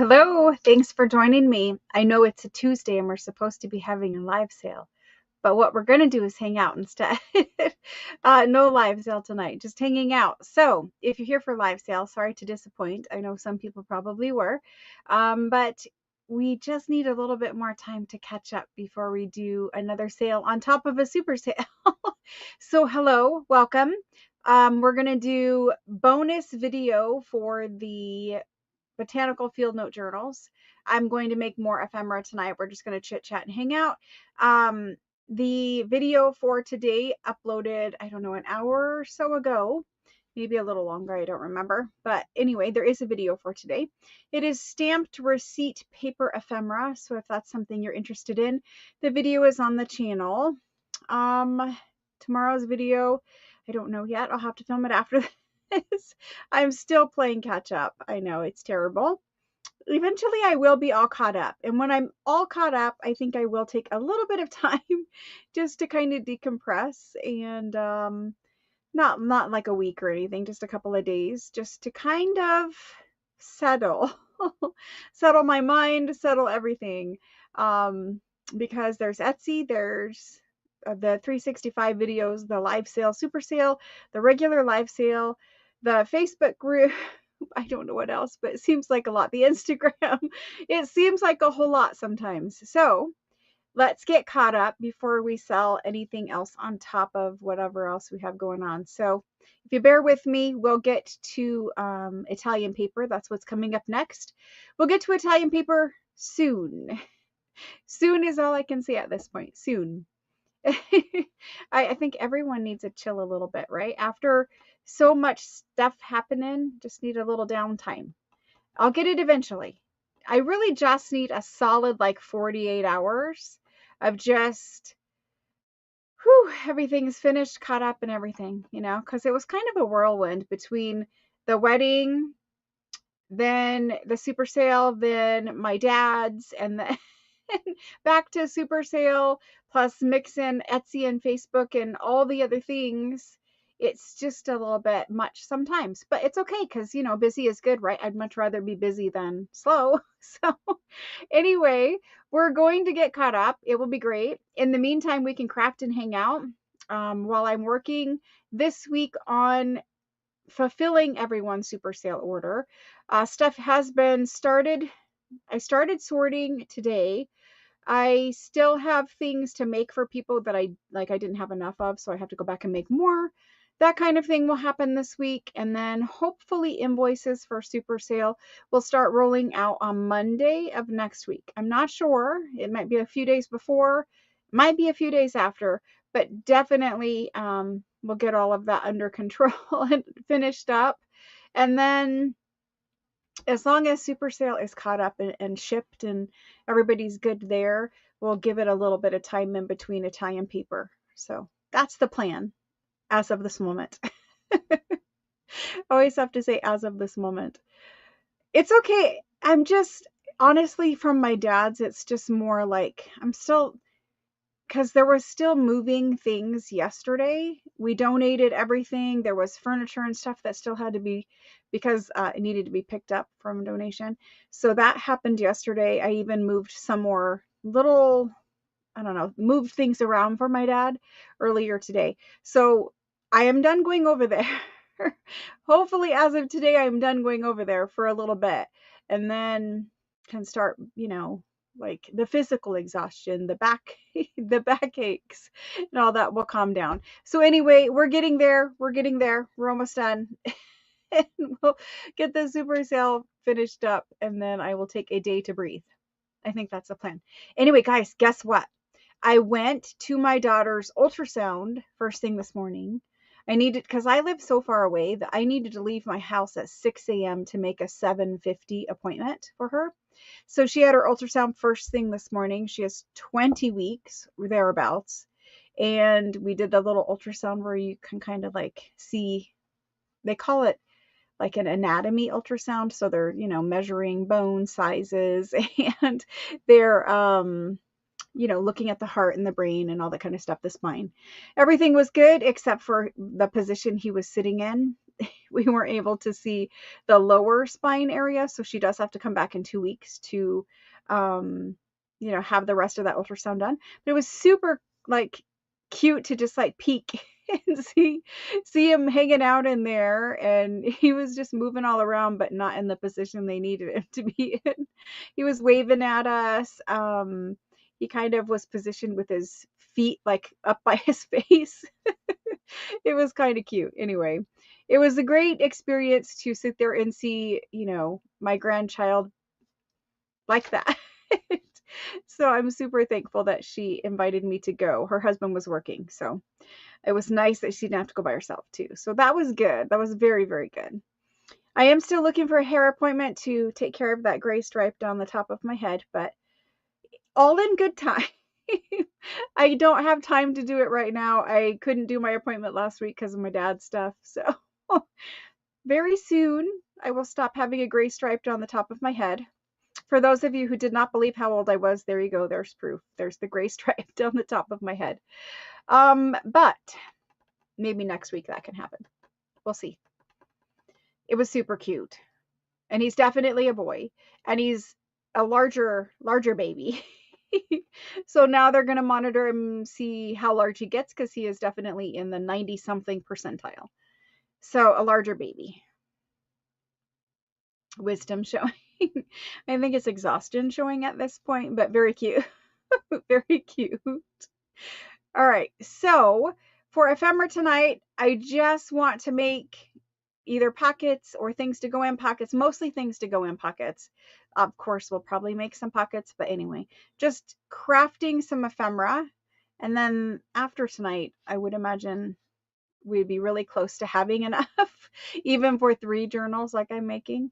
Hello. Thanks for joining me. I know it's a Tuesday and we're supposed to be having a live sale, but what we're going to do is hang out instead. No live sale tonight, just hanging out. So if you're here for live sale, sorry to disappoint. I know some people probably were, but we just need a little bit more time to catch up before we do another sale on top of a super sale. So hello, welcome. We're going to do bonus video for the Botanical Field Note Journals. I'm going to make more ephemera tonight. We're just going to chit chat and hang out. The video for today uploaded, I don't know, an hour or so ago, maybe a little longer, I don't remember. But anyway, there is a video for today. It is stamped receipt paper ephemera. So if that's something you're interested in, the video is on the channel. Tomorrow's video, I don't know yet. I'll have to film it after this. I'm still playing catch up. I know it's terrible. Eventually I will be all caught up. And when I'm all caught up, I think I will take a little bit of time just to kind of decompress and not like a week or anything, just a couple of days, just to kind of settle settle my mind, settle everything. Because there's Etsy, there's the 365 videos, the live sale, super sale, the regular live sale, the Facebook group. I don't know what else, but it seems like a lot. The Instagram, it seems like a whole lot sometimes. So let's get caught up before we sell anything else on top of whatever else we have going on. So if you bear with me, we'll get to Italian paper. That's what's coming up next. We'll get to Italian paper soon. Soon is all I can say at this point. Soon. I think everyone needs to chill a little bit, right? After so much stuff happening, just need a little downtime. I'll get it eventually. I really just need a solid like 48 hours of just everything's finished, caught up and everything, because it was kind of a whirlwind between the wedding, then the super sale, then my dad's, and then back to super sale, plus mix in Etsy and Facebook and all the other things. It's just a little bit much sometimes, but it's okay because, busy is good, right? I'd much rather be busy than slow. So anyway, we're going to get caught up. It will be great. In the meantime, we can craft and hang out while I'm working this week on fulfilling everyone's super sale order. Stuff has been started. I started sorting today. I still have things to make for people that I didn't have enough of, so I have to go back and make more. That kind of thing will happen this week, and then hopefully invoices for super sale will start rolling out on Monday of next week. I'm not sure. It might be a few days before, might be a few days after, but definitely we'll get all of that under control and finished up. And then as long as super sale is caught up and shipped and everybody's good there, we'll give it a little bit of time in between Italian paper. So that's the plan as of this moment. Always have to say as of this moment. It's okay. I'm just, honestly, from my dad's, it's just more like I'm still, because there was still moving things yesterday. We donated everything. There was furniture and stuff that still had to be, because it needed to be picked up from a donation. So that happened yesterday. I even moved some more little, I don't know, moved things around for my dad earlier today. So I am done going over there. Hopefully as of today, I'm done going over there for a little bit and then can start, like the physical exhaustion, the backaches and all that will calm down. So anyway, we're getting there. We're almost done. And we'll get the super sale finished up and then I will take a day to breathe. I think that's the plan. Anyway, guys, guess what? I went to my daughter's ultrasound first thing this morning. I needed, because I live so far away that I needed to leave my house at 6 a.m. to make a 7:50 appointment for her. So she had her ultrasound first thing this morning. She has 20 weeks or thereabouts. And we did the little ultrasound where you can kind of like see, they call it like an anatomy ultrasound. So they're, measuring bone sizes and they're, looking at the heart and the brain and all that kind of stuff, the spine. Everything was good except for the position he was sitting in. we weren't able to see the lower spine area. So she does have to come back in 2 weeks to, have the rest of that ultrasound done. But it was super like cute to just like peek and see him hanging out in there, and he was just moving all around but not in the position they needed him to be in. He was waving at us. He kind of was positioned with his feet like up by his face. It was kind of cute. Anyway, it was a great experience to sit there and see, my grandchild like that. So I'm super thankful that she invited me to go. Her husband was working, so it was nice that she didn't have to go by herself too. So that was good. That was very, very good. I am still looking for a hair appointment to take care of that gray stripe down the top of my head, but all in good time. I don't have time to do it right now. I couldn't do my appointment last week because of my dad's stuff. So very soon I will stop having a gray stripe down the top of my head. For those of you who did not believe how old I was, there you go. There's proof. There's the gray stripe down the top of my head. But maybe next week that can happen. We'll see. It was super cute. And he's definitely a boy. And he's a larger baby. So now they're going to monitor him, see how large he gets, because he is definitely in the 90-something percentile. So a larger baby. Wisdom showing. I think it's exhaustion showing at this point, but very cute. Very cute. All right. So for ephemera tonight, I just want to make either pockets or things to go in pockets, mostly things to go in pockets. Of course, we'll probably make some pockets, but anyway, just crafting some ephemera. And then after tonight, I would imagine we'd be really close to having enough, even for 3 journals like I'm making.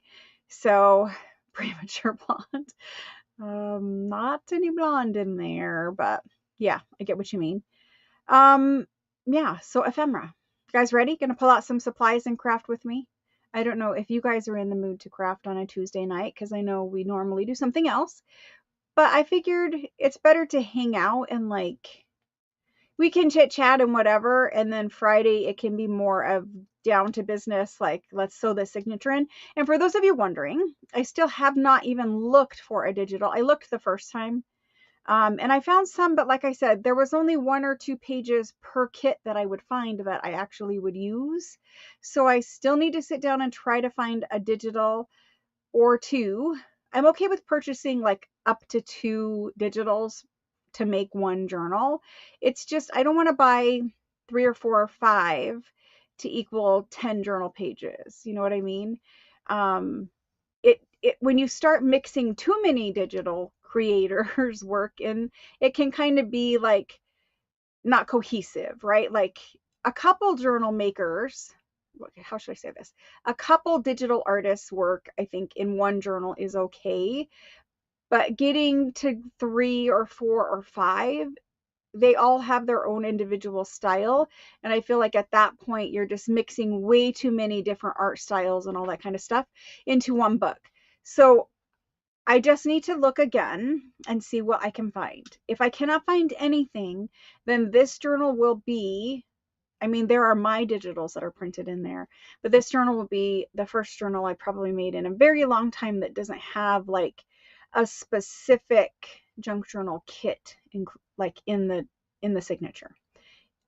So premature blonde. Not any blonde in there, but yeah, I get what you mean. Yeah, so ephemera. You guys ready? Gonna pull out some supplies and craft with me? I don't know if you guys are in the mood to craft on a Tuesday night, because I know we normally do something else, but I figured it's better to hang out and like we can chit chat and whatever, and then Friday it can be more of down to business, like let's sew the signature in. And for those of you wondering, I still have not even looked for a digital. I looked the first time, and I found some, but like I said, there was only 1 or 2 pages per kit that I would find that I actually would use. So I still need to sit down and try to find a digital or 2. I'm okay with purchasing like up to 2 digitals to make 1 journal. It's just, I don't want to buy 3 or 4 or 5 to equal 10 journal pages. You know what I mean? When you start mixing too many digital creators work in, it can kind of be like not cohesive, right? Like a couple journal makers, how should I say this? A couple digital artists work, I think, in 1 journal is okay, but getting to 3 or 4 or 5, they all have their own individual style. And I feel like at that point, you're just mixing way too many different art styles and all that kind of stuff into 1 book. So I just need to look again and see what I can find. If I cannot find anything, then this journal will be, I mean, there are my digitals that are printed in there, but this journal will be the first journal I probably made in a very long time that doesn't have like a specific junk journal kit in the signature.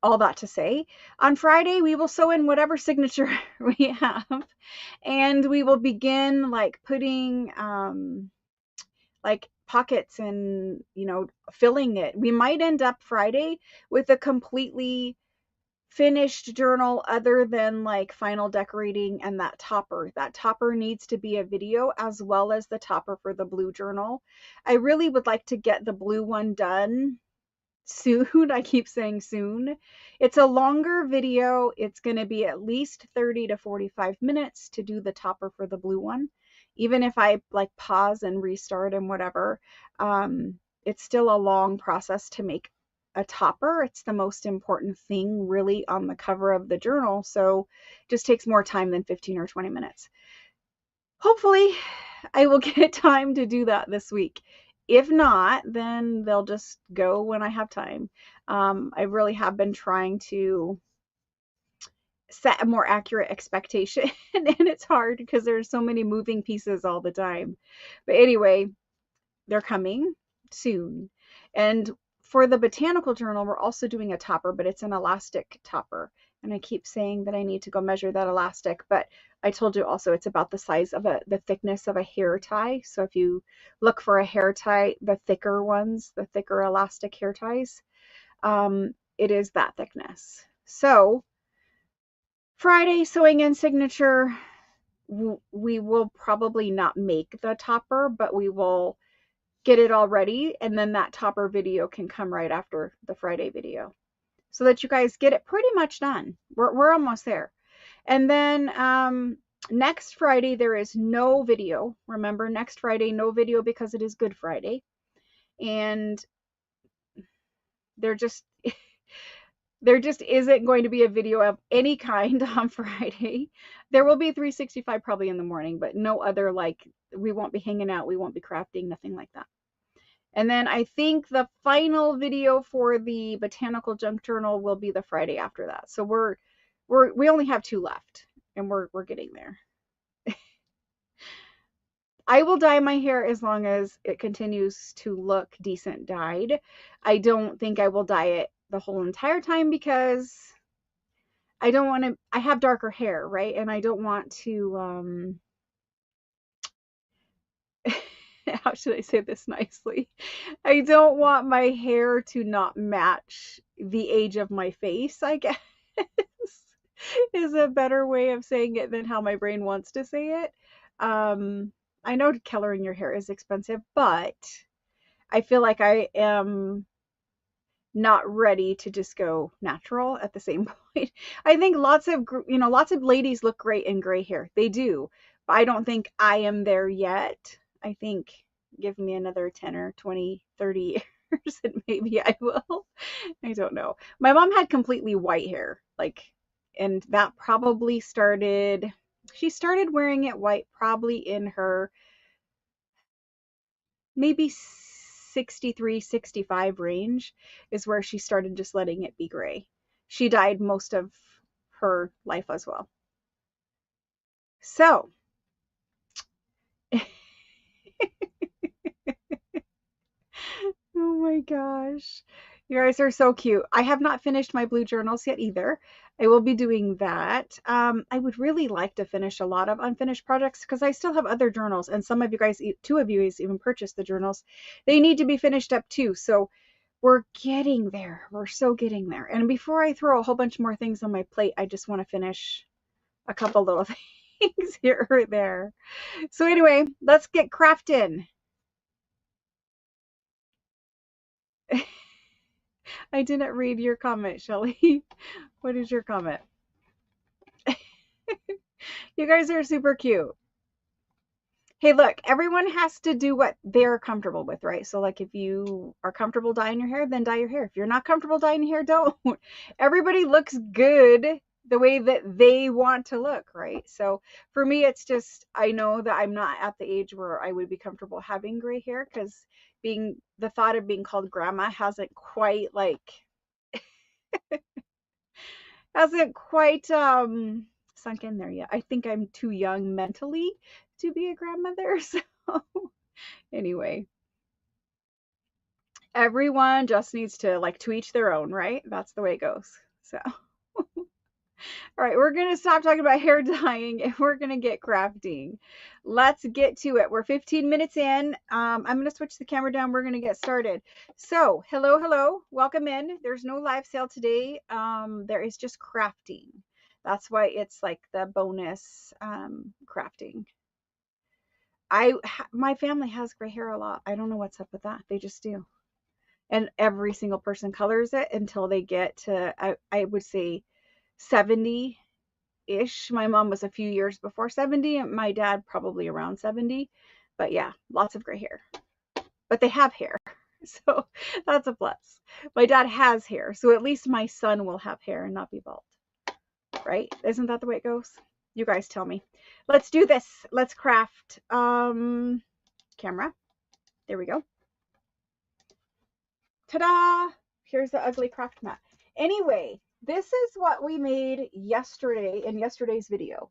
All that to say, on Friday we will sew in whatever signature we have, and we will begin like putting like pockets and filling it. We might end up Friday with a completely finished journal other than like final decorating and that topper. That topper needs to be a video as well as the topper for the blue journal. I really would like to get the blue one done soon. I keep saying soon. It's a longer video. It's going to be at least 30 to 45 minutes to do the topper for the blue one. Even if I like pause and restart and whatever, it's still a long process to make a topper. It's the most important thing really on the cover of the journal. So it just takes more time than 15 or 20 minutes. Hopefully I will get time to do that this week. If not, then they'll just go when I have time. I really have been trying to set a more accurate expectation. And it's hard because there's so many moving pieces all the time. But anyway, they're coming soon. And for the botanical journal, we're also doing a topper, but it's an elastic topper. And I keep saying that I need to go measure that elastic, but I told you also it's about the size of the thickness of a hair tie. So if you look for a hair tie, the thicker ones, the thicker elastic hair ties, it is that thickness. So Friday sewing in signature, we will probably not make the topper, but we will get it all ready, and then that topper video can come right after the Friday video so that you guys get it pretty much done. We're almost there. And then next Friday there is no video. Remember, next Friday no video because it is Good Friday, and there just isn't going to be a video of any kind on Friday. There will be 365 probably in the morning, but no other, like, we won't be hanging out, we won't be crafting, nothing like that. And then I think the final video for the Botanical Junk Journal will be the Friday after that. So we only have 2 left, and we're getting there. I will dye my hair as long as it continues to look decent dyed. I don't think I will dye it the whole entire time because I don't want to, I have darker hair, right? And I don't want to, how should I say this nicely? I don't want my hair to not match the age of my face, I guess, is a better way of saying it than how my brain wants to say it. I know coloring your hair is expensive, but I feel like I am not ready to just go natural at the same point. I think lots of ladies look great in gray hair. They do, but I don't think I am there yet. I think give me another 10 or 20, 30 years and maybe I will. I don't know. My mom had completely white hair, and that probably she started wearing it white probably in her maybe 63, 65 range is where she started just letting it be gray. She dyed most of her life as well. So, oh my gosh. You guys are so cute. I have not finished my blue journals yet either. I will be doing that. I would really like to finish a lot of unfinished projects because I still have other journals, and some of you guys, 2 of you even purchased the journals. They need to be finished up too. So we're getting there. We're so getting there. And before I throw a whole bunch more things on my plate, I just want to finish a couple little things here or there. So anyway, let's get crafting. I didn't read your comment, Shelly. What is your comment? You guys are super cute. Hey, look, everyone has to do what they're comfortable with, right? So like if you are comfortable dyeing your hair, then dye your hair. If you're not comfortable dyeing your hair, don't. Everybody looks good the way that they want to look, right? So for me, it's just, I know that I'm not at the age where I would be comfortable having gray hair because the thought of being called grandma hasn't quite sunk in there yet. I think I'm too young mentally to be a grandmother. So anyway, everyone just needs to each their own, right? That's the way it goes. So all right, we're going to stop talking about hair dyeing and we're going to get crafting. Let's get to it. We're 15 minutes in. I'm going to switch the camera down. We're going to get started. So hello. Welcome in. There's no live sale today. There is just crafting. That's why it's like the bonus crafting. My family has gray hair a lot. I don't know what's up with that. They just do. And every single person colors it until they get to, I would say 70-ish. My mom was a few years before 70, and my dad probably around 70. But yeah, lots of gray hair. But they have hair, so that's a plus. My dad has hair, so at least my son will have hair and not be bald. Right? Isn't that the way it goes? You guys tell me. Let's do this. Let's craft. Camera. There we go. Ta-da! Here's the ugly craft mat. Anyway, This is what we made yesterday in yesterday's video.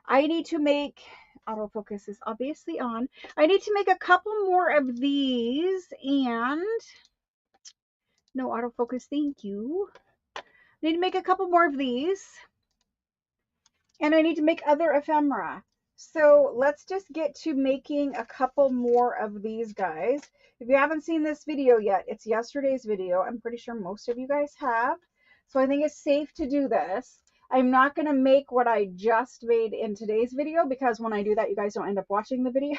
I need to make, autofocus is obviously on. I need to make a couple more of these and, no autofocus, thank you. I need to make a couple more of these and I need to make other ephemera. So let's just get to making a couple more of these guys. If you haven't seen this video yet, it's yesterday's video. I'm pretty sure most of you guys have. So I think it's safe to do this. I'm not going to make what I just made in today's video because when I do that, you guys don't end up watching the video.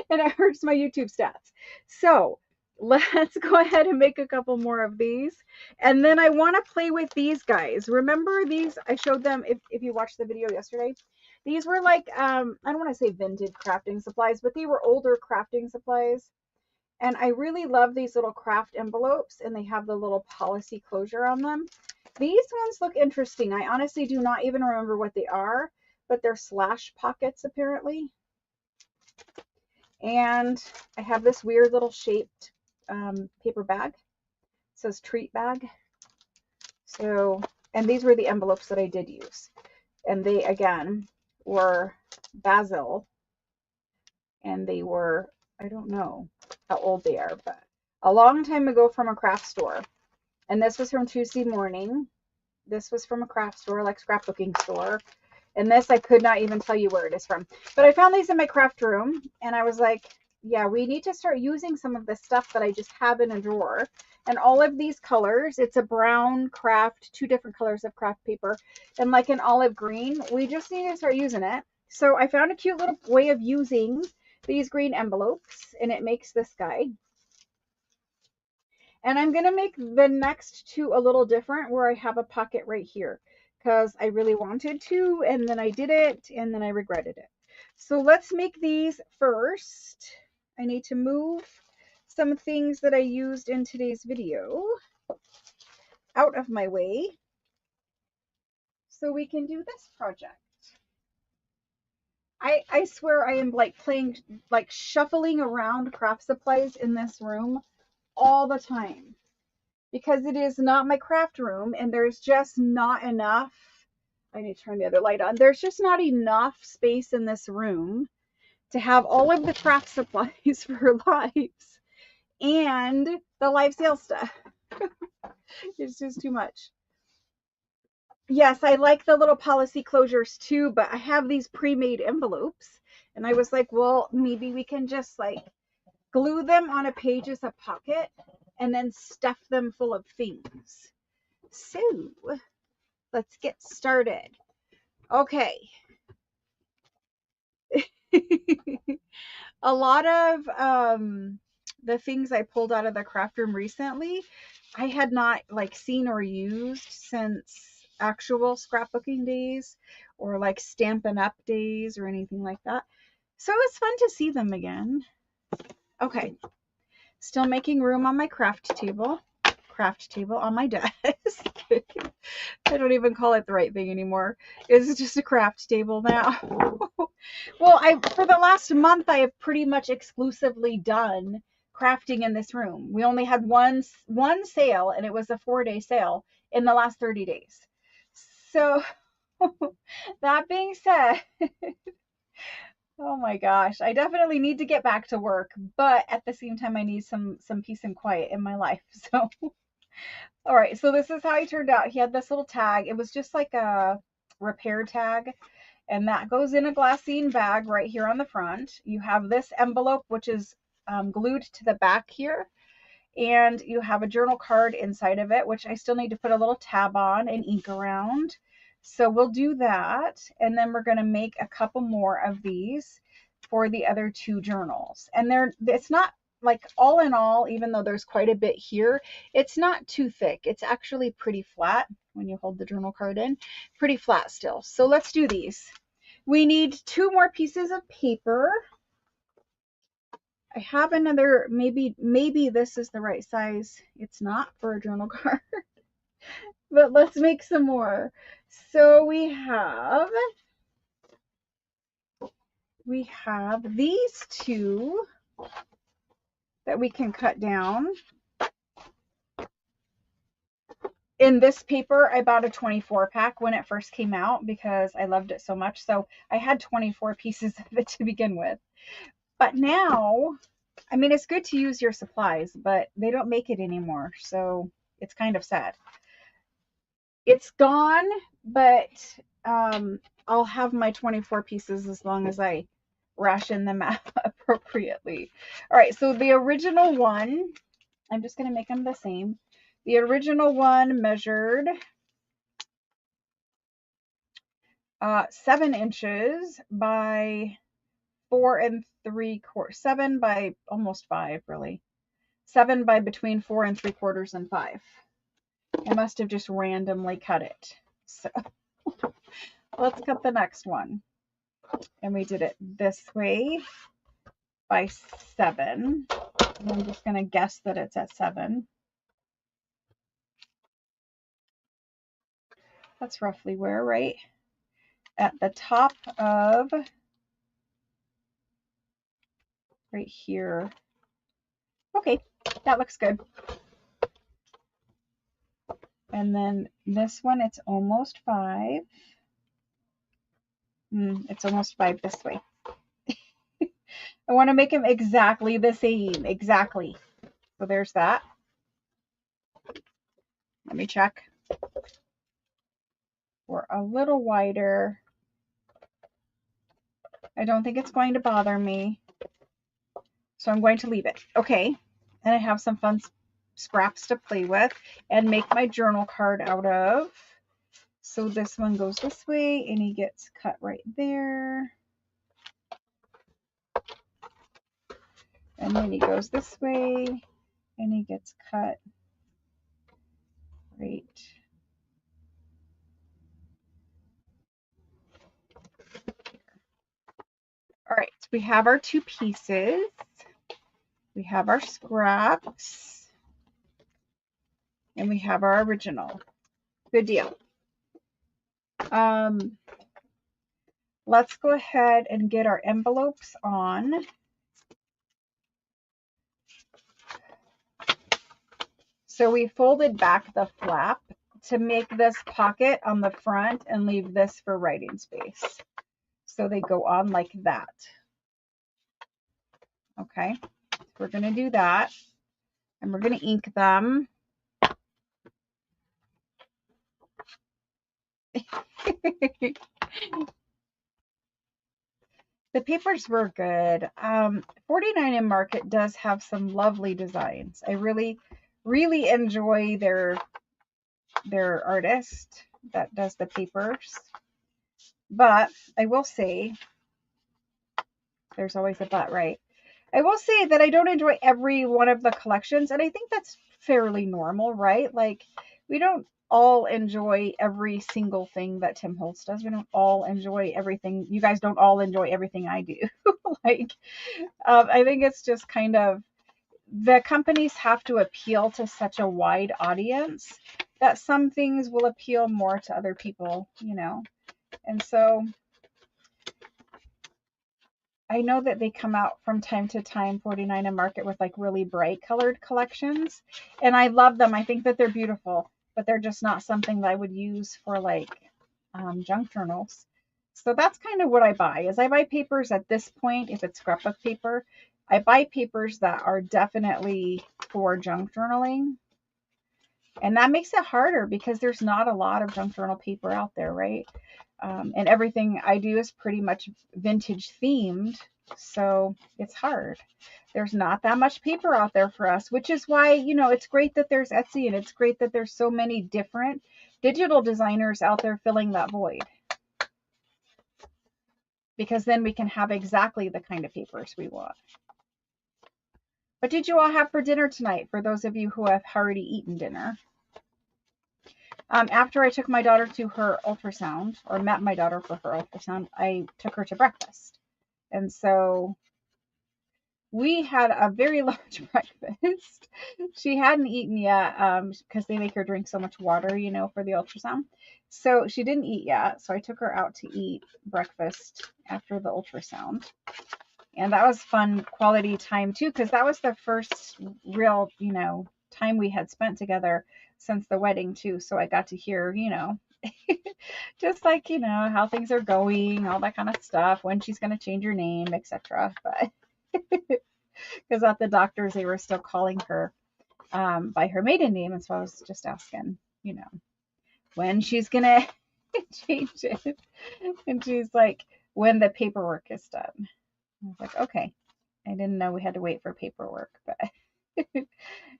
And it hurts my YouTube stats. So let's go ahead and make a couple more of these. And then I want to play with these guys. Remember these? I showed them if you watched the video yesterday. These were like, I don't want to say vintage crafting supplies, but they were older crafting supplies. And I really love these little craft envelopes, and they have the little policy closure on them. These ones look interesting. I honestly do not even remember what they are, but they're slash pockets apparently. And I have this weird little shaped paper bag. It says treat bag. So, and these were the envelopes that I did use. And they, again, were basil. And they were, I don't know how old they are, but a long time ago from a craft store. And this was from Tuesday Morning. This was from a craft store, like scrapbooking store. And this, I could not even tell you where it is from. But I found these in my craft room. And I was like, yeah, we need to start using some of this stuff that I just have in a drawer. And all of these colors, it's a brown craft, 2 different colors of craft paper, and like an olive green. We just need to start using it. So I found a cute little way of using these green envelopes. And it makes this guy. And I'm going to make the next 2 a little different where I have a pocket right here because I really wanted to, and then I did it, and then I regretted it. So let's make these first. I need to move some things that I used in today's video out of my way so we can do this project. I swear I am like playing, like shuffling around craft supplies in this room all the time, because it is not my craft room and there's just not enough. I need to turn the other light on. There's just not enough space in this room to have all of the craft supplies for lives and the live sale stuff. It's just too much. Yes, I like the little policy closures too, but I have these pre-made envelopes and I was like, well, maybe we can just like glue them on a page as a pocket and then stuff them full of things. So let's get started. Okay. A lot of the things I pulled out of the craft room recently, I had not like seen or used since actual scrapbooking days or like Stampin' Up days or anything like that. So it's fun to see them again. Okay. Still making room on my craft table on my desk. I don't even call it the right thing anymore. It's just a craft table now. Well, for the last month, I have pretty much exclusively done crafting in this room. We only had one sale, and it was a 4-day sale in the last 30 days. So that being said, oh my gosh, I definitely need to get back to work, but at the same time, I need some peace and quiet in my life. So, all right, so this is how he turned out. He had this little tag. It was just like a repair tag, and that goes in a glassine bag right here on the front. You have this envelope, which is glued to the back here, and you have a journal card inside of it, which I still need to put a little tab on and ink around. So we'll do that, and then we're going to make a couple more of these for the other 2 journals. And it's not like all in all, even though there's quite a bit here, it's not too thick. It's actually pretty flat when you hold the journal card in, pretty flat still. So let's do these. We need 2 more pieces of paper. I have another, maybe this is the right size. It's not for a journal card. But let's make some more. So we have these 2 that we can cut down. In this paper, I bought a 24 pack when it first came out because I loved it so much. So I had 24 pieces of it to begin with. But now, I mean, it's good to use your supplies, but they don't make it anymore. So it's kind of sad. It's gone, but I'll have my 24 pieces as long as I ration them out appropriately. All right, so the original one, I'm just going to make them the same. The original one measured 7 inches by 4 3/4, 7 by almost 5, really. 7 by between 4 3/4 and 5. I must have just randomly cut it. So let's cut the next one. And we did it this way by 7. And I'm just going to guess that it's at 7. That's roughly where, right? At the top of right here. Okay, that looks good. And then this one, it's almost 5. It's almost 5 this way. I want to make them exactly the same. Exactly. So there's that. Let me check. We're a little wider. I don't think it's going to bother me. So I'm going to leave it. Okay. And I have some fun scraps to play with and make my journal card out of. So this one goes this way and he gets cut right there. And then he goes this way and he gets cut right. All right, so we have our 2 pieces. We have our scraps. And we have our original. Good deal. Let's go ahead and get our envelopes on. So we folded back the flap to make this pocket on the front and leave this for writing space. So they go on like that. Okay, so we're going to do that. And we're going to ink them. The papers were good. 49 and Market does have some lovely designs. I really, really enjoy their artist that does the papers. But I will say, there's always a but, right? I will say that I don't enjoy every one of the collections, and I think that's fairly normal, right? Like, we don't all enjoy every single thing that Tim Holtz does. We don't all enjoy everything. You guys don't all enjoy everything I do. Like, I think it's just kind of, the companies have to appeal to such a wide audience that some things will appeal more to other people, you know? And so I know that they come out from time to time, 49 and Market, with like really bright colored collections. And I love them. I think that they're beautiful, but they're just not something that I would use for like junk journals. So that's kind of what I buy, is I buy papers at this point. If it's scrapbook paper, I buy papers that are definitely for junk journaling. And that makes it harder because there's not a lot of junk journal paper out there, right? And everything I do is pretty much vintage themed, so it's hard. There's not that much paper out there for us, which is why, you know, it's great that there's Etsy, and it's great that there's so many different digital designers out there filling that void. Because then we can have exactly the kind of papers we want. What did you all have for dinner tonight, for those of you who have already eaten dinner? After I took my daughter to her ultrasound, or met my daughter for her ultrasound, I took her to breakfast. And so we had a very large breakfast. She hadn't eaten yet because they make her drink so much water, you know, for the ultrasound. So she didn't eat yet. So I took her out to eat breakfast after the ultrasound. And that was fun quality time too, because that was the first real, you know, time we had spent together since the wedding too. So I got to hear, you know, just like, you know, how things are going, all that kind of stuff, when she's going to change her name, etc. But because at the doctor's, they were still calling her by her maiden name. And so I was just asking, you know, when she's going to change it. And she's like, when the paperwork is done. I was like, okay. I didn't know we had to wait for paperwork, but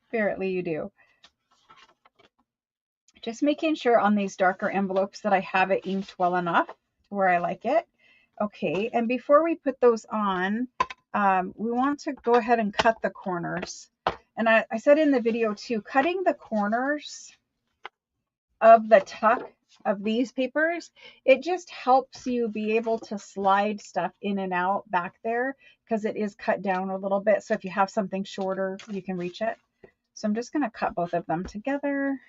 apparently you do. Just making sure on these darker envelopes that I have it inked well enough to where I like it. Okay, and before we put those on, we want to go ahead and cut the corners. And I said in the video too, cutting the corners of the tuck of these papers, it just helps you be able to slide stuff in and out back there because it is cut down a little bit. So if you have something shorter, you can reach it. So I'm just going to cut both of them together.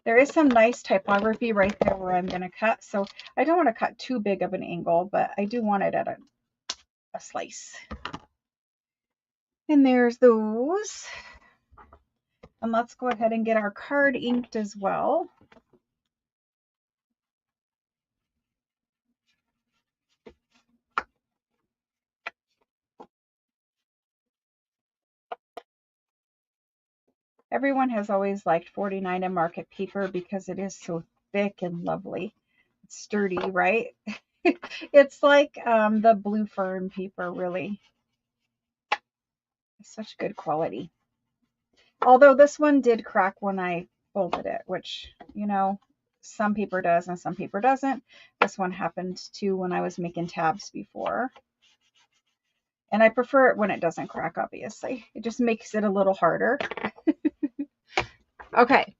There is some nice typography right there where I'm going to cut. So I don't want to cut too big of an angle, but I do want it at a slice. And there's those. And let's go ahead and get our card inked as well. Everyone has always liked 49 and Market paper because it is so thick and lovely. It's sturdy, right? It's like the blue fern paper, really. It's such good quality. Although this one did crack when I folded it, which, you know, some paper does and some paper doesn't. This one happened too when I was making tabs before. And I prefer it when it doesn't crack, obviously. It just makes it a little harder. Okay.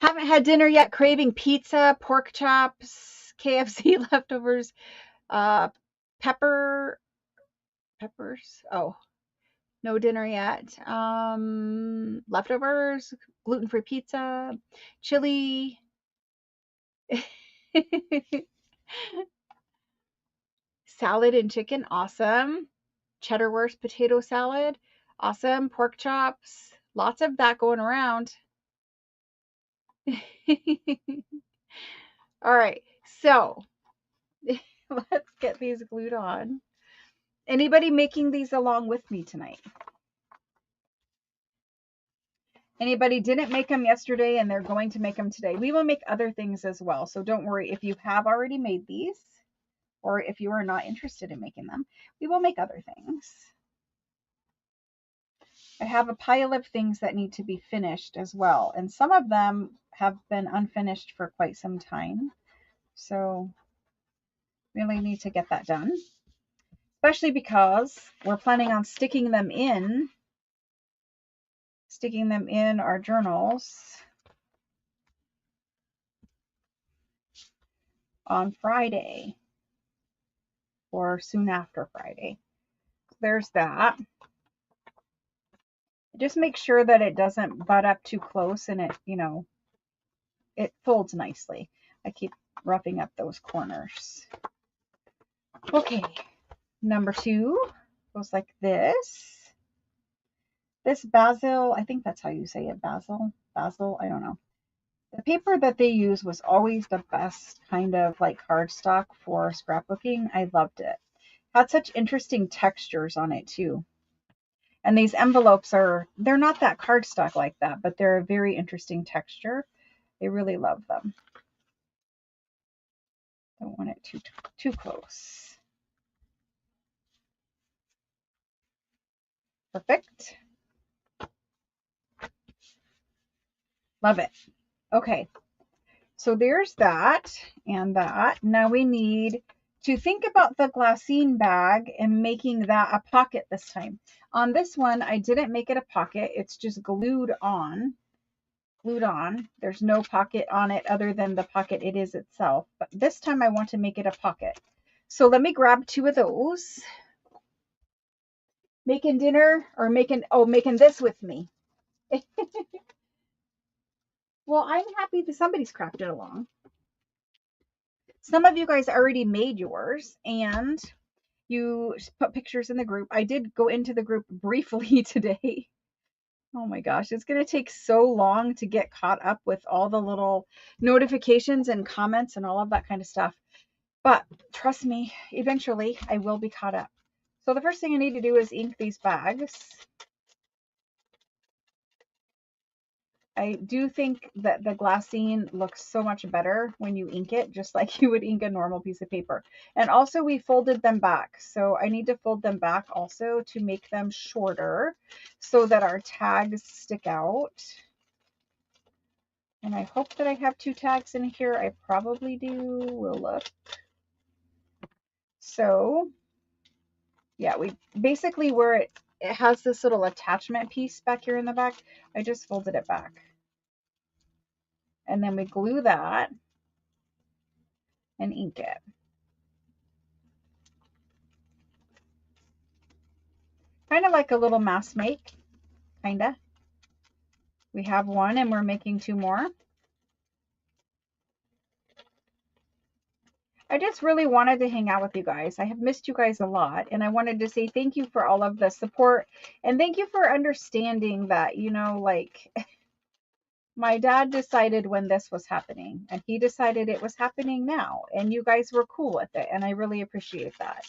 Haven't had dinner yet. Craving pizza, pork chops, KFC leftovers, peppers. Oh, no dinner yet. Leftovers, gluten-free pizza, chili. Salad and chicken, awesome. Cheddar wurst potato salad, awesome. Pork chops, lots of that going around. All right, so let's get these glued on. Anybody making these along with me tonight? Anybody didn't make them yesterday and they're going to make them today? We will make other things as well, so don't worry if you have already made these or if you are not interested in making them. We will make other things. I have a pile of things that need to be finished as well, and some of them have been unfinished for quite some time, so really need to get that done, especially because we're planning on sticking them in our journals on Friday or soon after Friday. There's that. Just make sure that it doesn't butt up too close and it, you know, it folds nicely. I keep roughing up those corners. Okay, number 2 goes like this. This basil, I think that's how you say it, basil, I don't know. The paper that they use was always the best kind of like cardstock for scrapbooking. I loved it. Had such interesting textures on it too. And these envelopes they're not that cardstock like that, but they're a very interesting texture. I really love them. Don't want it too close. Perfect. Love it. Okay. So there's that and that. Now we need to think about the Glassine bag and making that a pocket this time. On this one, I didn't make it a pocket. It's just glued on. There's no pocket on it other than the pocket it is itself. But this time I want to make it a pocket. So let me grab 2 of those. Making dinner or making this with me. Well, I'm happy that somebody's crafted along. Some of you guys already made yours, and you put pictures in the group. I did go into the group briefly today. Oh my gosh, it's going to take so long to get caught up with all the little notifications and comments and all of that kind of stuff. But trust me, eventually I will be caught up. So the first thing I need to do is ink these bags. I do think that the glassine looks so much better when you ink it, just like you would ink a normal piece of paper. And also we folded them back. So I need to fold them back also to make them shorter so that our tags stick out. And I hope that I have 2 tags in here. I probably do. We'll look. So yeah, we basically where it has this little attachment piece back here in the back, I just folded it back. And then we glue that and ink it. Kind of like a little mask make, kinda. We have one and we're making 2 more. I just really wanted to hang out with you guys. I have missed you guys a lot, and I wanted to say thank you for all of the support, and thank you for understanding that, you know, like my dad decided when this was happening, and he decided it was happening now, and you guys were cool with it, and I really appreciate that.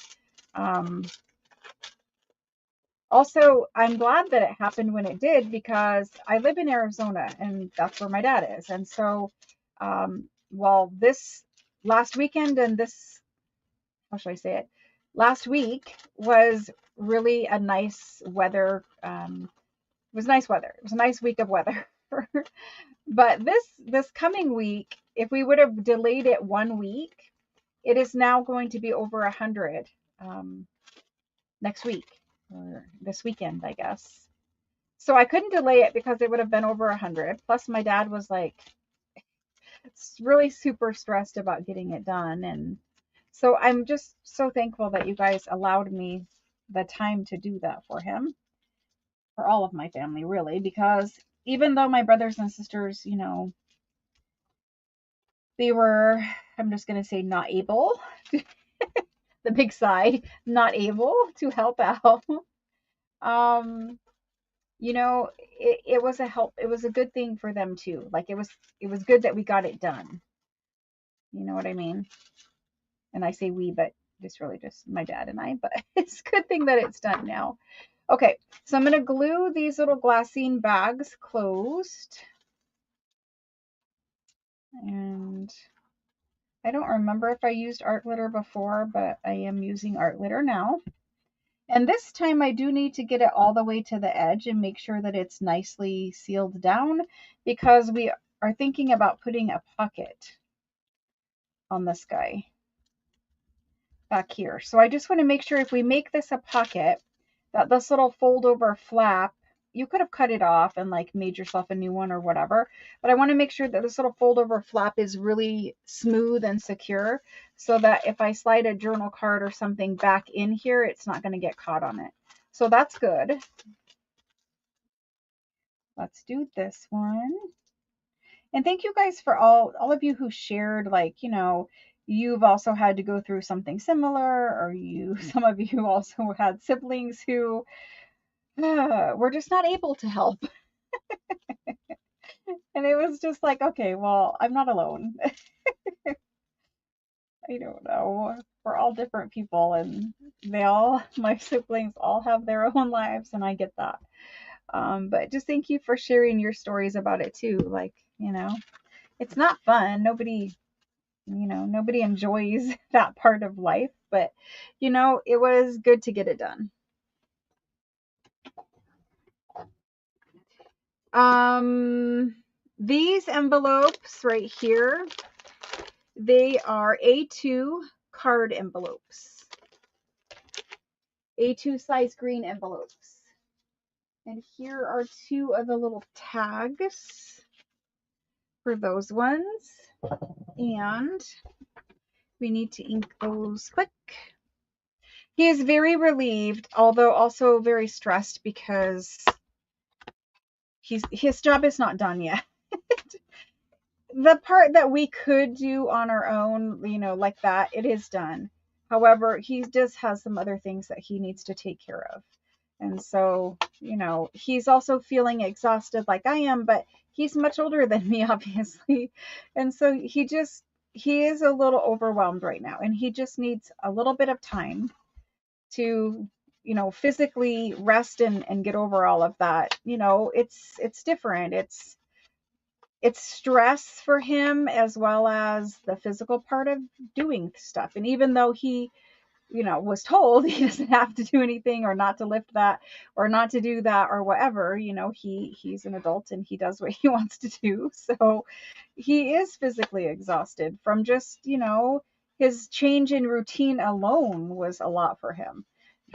Also, I'm glad that it happened when it did, because I live in Arizona and that's where my dad is. And so, while this last weekend and this, how should I say it? Last week was really a nice weather. It was nice weather. It was a nice week of weather. But this coming week, if we would have delayed it 1 week, it is now going to be over 100 next week. Or this weekend, I guess. So I couldn't delay it because it would have been over 100. Plus, my dad was like really super stressed about getting it done. And so I'm just so thankful that you guys allowed me the time to do that for him, for all of my family, really, because even though my brothers and sisters, you know, they were, I'm just going to say, not able, the big sigh, not able to help out. You know, it was a help. It was a good thing for them too. Like it was good that we got it done. You know what I mean? And I say we, but it's really just my dad and I, but it's a good thing that it's done now. Okay, so I'm going to glue these little glassine bags closed. And I don't remember if I used art glitter before, but I am using art glitter now. And this time I do need to get it all the way to the edge and make sure that it's nicely sealed down, because we are thinking about putting a pocket on this guy back here. So I just want to make sure if we make this a pocket, that this little fold over flap, you could have cut it off and like made yourself a new one or whatever, but I want to make sure that this little fold over flap is really smooth and secure so that if I slide a journal card or something back in here, it's not going to get caught on it. So that's good. Let's do this one. And thank you guys for all of you who shared, like, you know, you've also had to go through something similar, or some of you also had siblings who were just not able to help. And it was just like, okay, well, I'm not alone. I don't know. We're all different people, and my siblings all have their own lives, and I get that. But just thank you for sharing your stories about it too. Like, you know, it's not fun. Nobody enjoys that part of life, but you know, it was good to get it done. These envelopes right here, they are A2 card envelopes. A2 size green envelopes. And here are 2 of the little tags for those ones. And we need to ink those quick. He is very relieved, although also very stressed because his job is not done yet. The part that we could do on our own, you know, like that, it is done. However, he just has some other things that he needs to take care of. And so, you know, he's also feeling exhausted like I am, but he's much older than me, obviously. And so he is a little overwhelmed right now, and he just needs a little bit of time to, you know, physically rest and get over all of that. You know, it's different. It's stress for him as well as the physical part of doing stuff. And even though he, you know, was told he doesn't have to do anything, or not to lift that, or not to do that, or whatever, you know, he's an adult and he does what he wants to do. So he is physically exhausted from just, you know, his change in routine alone was a lot for him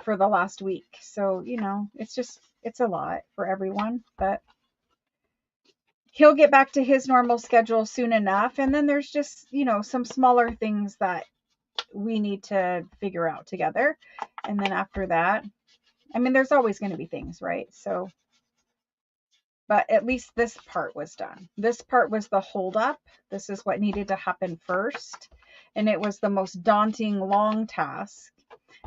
for the last week. So, you know, it's a lot for everyone, but he'll get back to his normal schedule soon enough. And then there's just, you know, some smaller things that we need to figure out together. And then after that, I mean, there's always going to be things, right? So, but at least this part was done. This part was the holdup. This is what needed to happen first. And it was the most daunting, long task.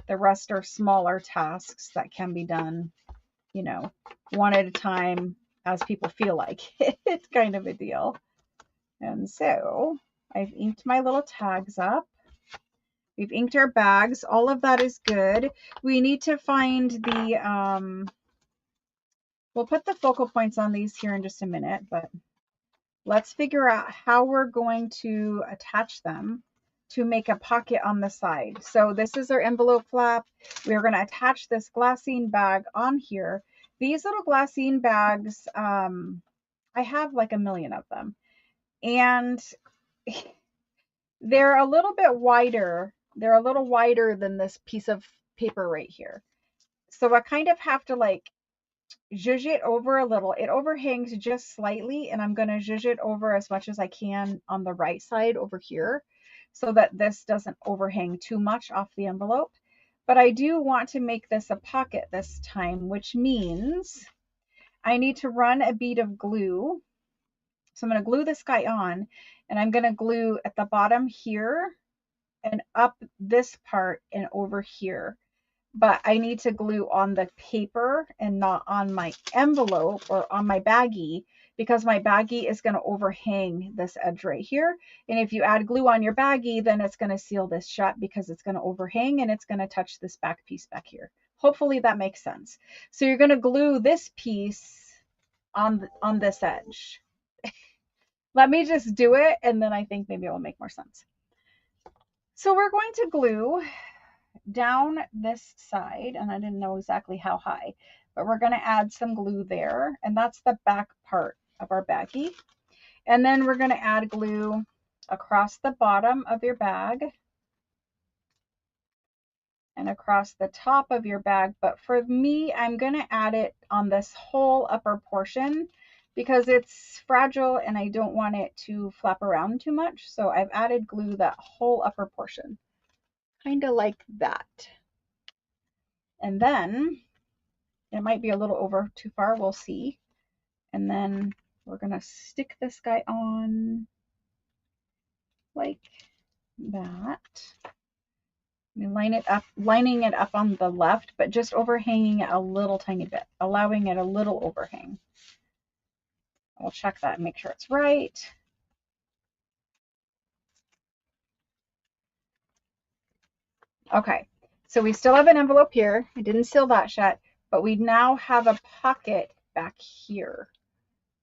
The rest are smaller tasks that can be done, you know, one at a time as people feel like it, kind of a deal. And so I've inked my little tags up. We've inked our bags. All of that is good. We need to find the, we'll put the focal points on these here in just a minute, but let's figure out how we're going to attach them to make a pocket on the side. So this is our envelope flap. We're going to attach this glassine bag on here. These little glassine bags, I have like a million of them. And they're a little bit wider. They're a little wider than this piece of paper right here. So I kind of have to like zhuzh it over a little. It overhangs just slightly, and I'm going to zhuzh it over as much as I can on the right side over here so that this doesn't overhang too much off the envelope. But I do want to make this a pocket this time, which means I need to run a bead of glue. So I'm going to glue this guy on, and I'm going to glue at the bottom here and up this part and over here. But I need to glue on the paper and not on my envelope or on my baggie, because my baggie is going to overhang this edge right here. And if you add glue on your baggie, then it's going to seal this shut because it's going to overhang and it's going to touch this back piece back here. Hopefully that makes sense. So you're going to glue this piece on this edge. Let me just do it, and then I think maybe it will make more sense. So we're going to glue down this side, and I didn't know exactly how high, but we're going to add some glue there, and that's the back part of our baggie. And then we're going to add glue across the bottom of your bag and across the top of your bag. But for me, I'm going to add it on this whole upper portion because it's fragile and I don't want it to flap around too much. So I've added glue that whole upper portion, kind of like that. And then it might be a little over too far, we'll see. And then we're going to stick this guy on like that. Line it up, lining it up on the left, but just overhanging it a little tiny bit, allowing it a little overhang. We'll check that and make sure it's right. Okay, so we still have an envelope here. I didn't seal that shut, but we now have a pocket back here.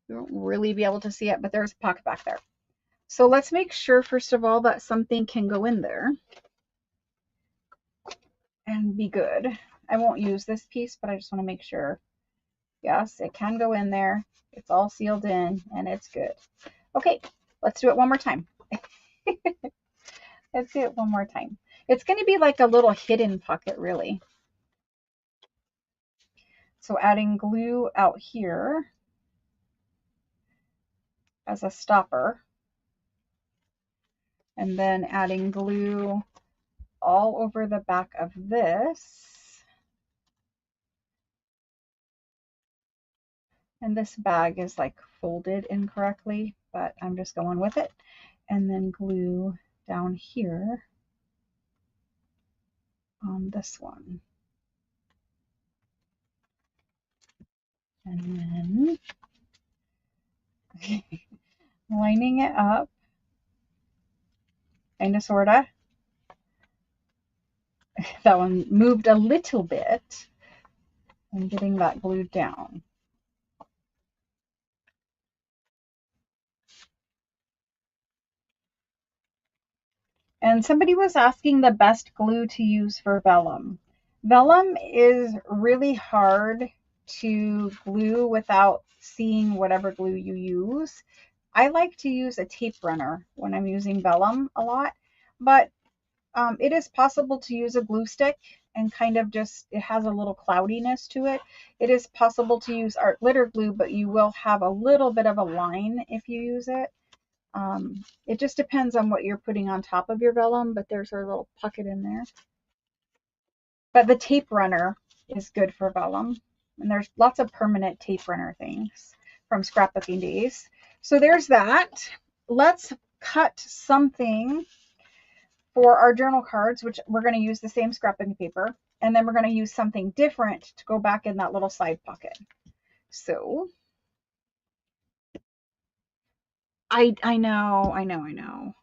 You won't really be able to see it, but there's a pocket back there. So let's make sure, first of all, that something can go in there and be good. I won't use this piece, but I just want to make sure. Yes, it can go in there. It's all sealed in and it's good. Okay, let's do it one more time. Let's do it one more time. It's going to be like a little hidden pocket, really. So adding glue out here as a stopper, and then adding glue all over the back of this. And this bag is like folded incorrectly, but I'm just going with it. And then glue down here. on this one. And then lining it up, kind of, sort of. That one moved a little bit. I'm getting that glued down. And somebody was asking the best glue to use for vellum. Vellum is really hard to glue without seeing whatever glue you use. I like to use a tape runner when I'm using vellum a lot, but it is possible to use a glue stick and kind of just, it has a little cloudiness to it. It is possible to use art glitter glue, but you will have a little bit of a line if you use it. It just depends on what you're putting on top of your vellum, but there's our little pocket in there. But the tape runner is good for vellum. And there's lots of permanent tape runner things from scrapbooking days. So there's that. Let's cut something for our journal cards, which we're going to use the same scrapbooking paper. And then we're going to use something different to go back in that little side pocket. So I know.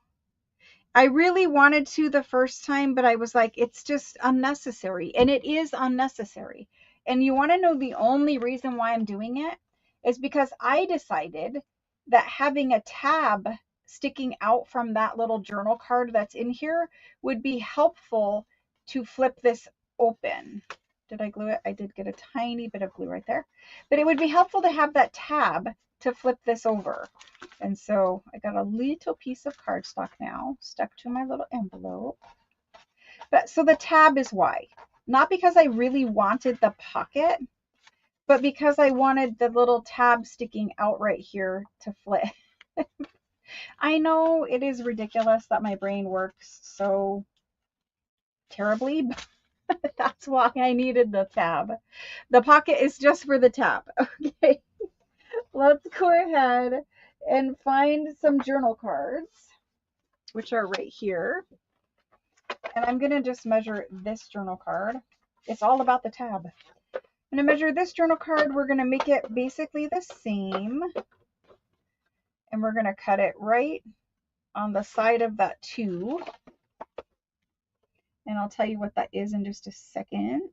I really wanted to the first time, but I was like, it's just unnecessary. And it is unnecessary. And you want to know the only reason why I'm doing it is because I decided that having a tab sticking out from that little journal card that's in here would be helpful to flip this open. Did I glue it? I did get a tiny bit of glue right there. But it would be helpful to have that tab to flip this over. And so I got a little piece of cardstock now stuck to my little envelope. But so the tab is why. Not because I really wanted the pocket, but because I wanted the little tab sticking out right here to flip. I know it is ridiculous that my brain works so terribly, but that's why I needed the tab. The pocket is just for the tab. Okay, let's go ahead and find some journal cards, which are right here. And I'm going to just measure this journal card. It's all about the tab. I'm going to measure this journal card. We're going to make it basically the same. And we're going to cut it right on the side of that 2. And I'll tell you what that is in just a second.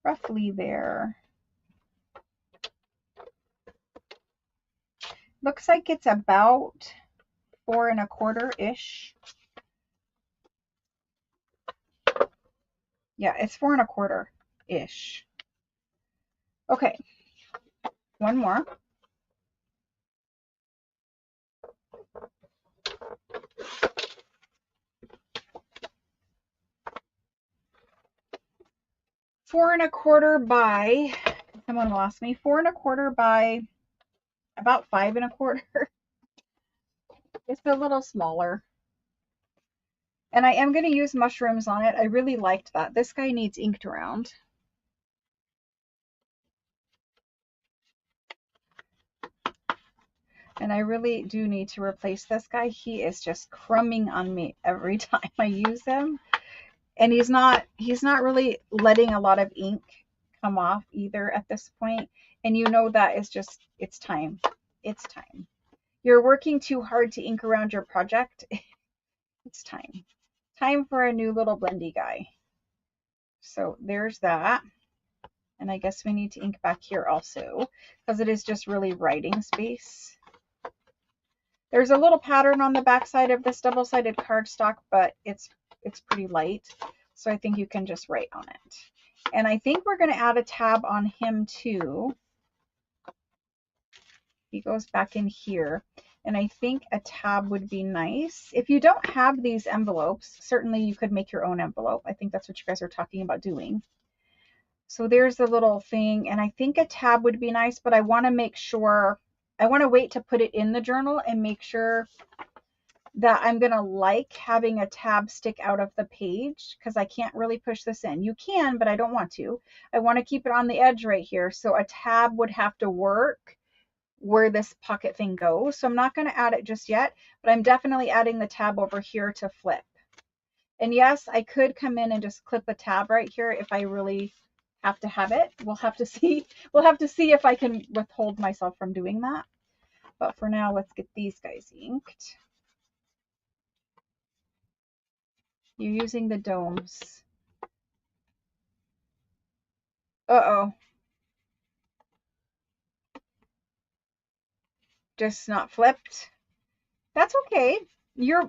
Roughly there. Looks like it's about 4 1/4-ish. Yeah, it's 4 1/4-ish. Okay, one more. Four and a quarter by, someone lost me, 4 1/4 by about 5 1/4. It's a little smaller. And I am going to use mushrooms on it. I really liked that. This guy needs inked around. And I really do need to replace this guy. He is just crumbing on me every time I use him. And he's not really letting a lot of ink come off either at this point. And you know that is just, it's time. It's time. You're working too hard to ink around your project. It's time. Time for a new little blendy guy. So there's that. And I guess we need to ink back here also, because it is just really writing space. There's a little pattern on the back side of this double-sided cardstock, but it's pretty light. So I think you can just write on it. And I think we're going to add a tab on him too. He goes back in here. And I think a tab would be nice. If you don't have these envelopes, certainly you could make your own envelope. I think that's what you guys are talking about doing. So there's the little thing. And I think a tab would be nice, but I want to make sure, I want to wait to put it in the journal and make sure that I'm going to like having a tab stick out of the page, because I can't really push this in. You can, but I don't want to. I want to keep it on the edge right here. So a tab would have to work where this pocket thing goes. So I'm not going to add it just yet, but I'm definitely adding the tab over here to flip. And yes, I could come in and just clip a tab right here if I really have to have it. We'll have to see. We'll have to see if I can withhold myself from doing that. But for now, let's get these guys inked. You're using the domes. Uh-oh. Just not flipped. That's okay.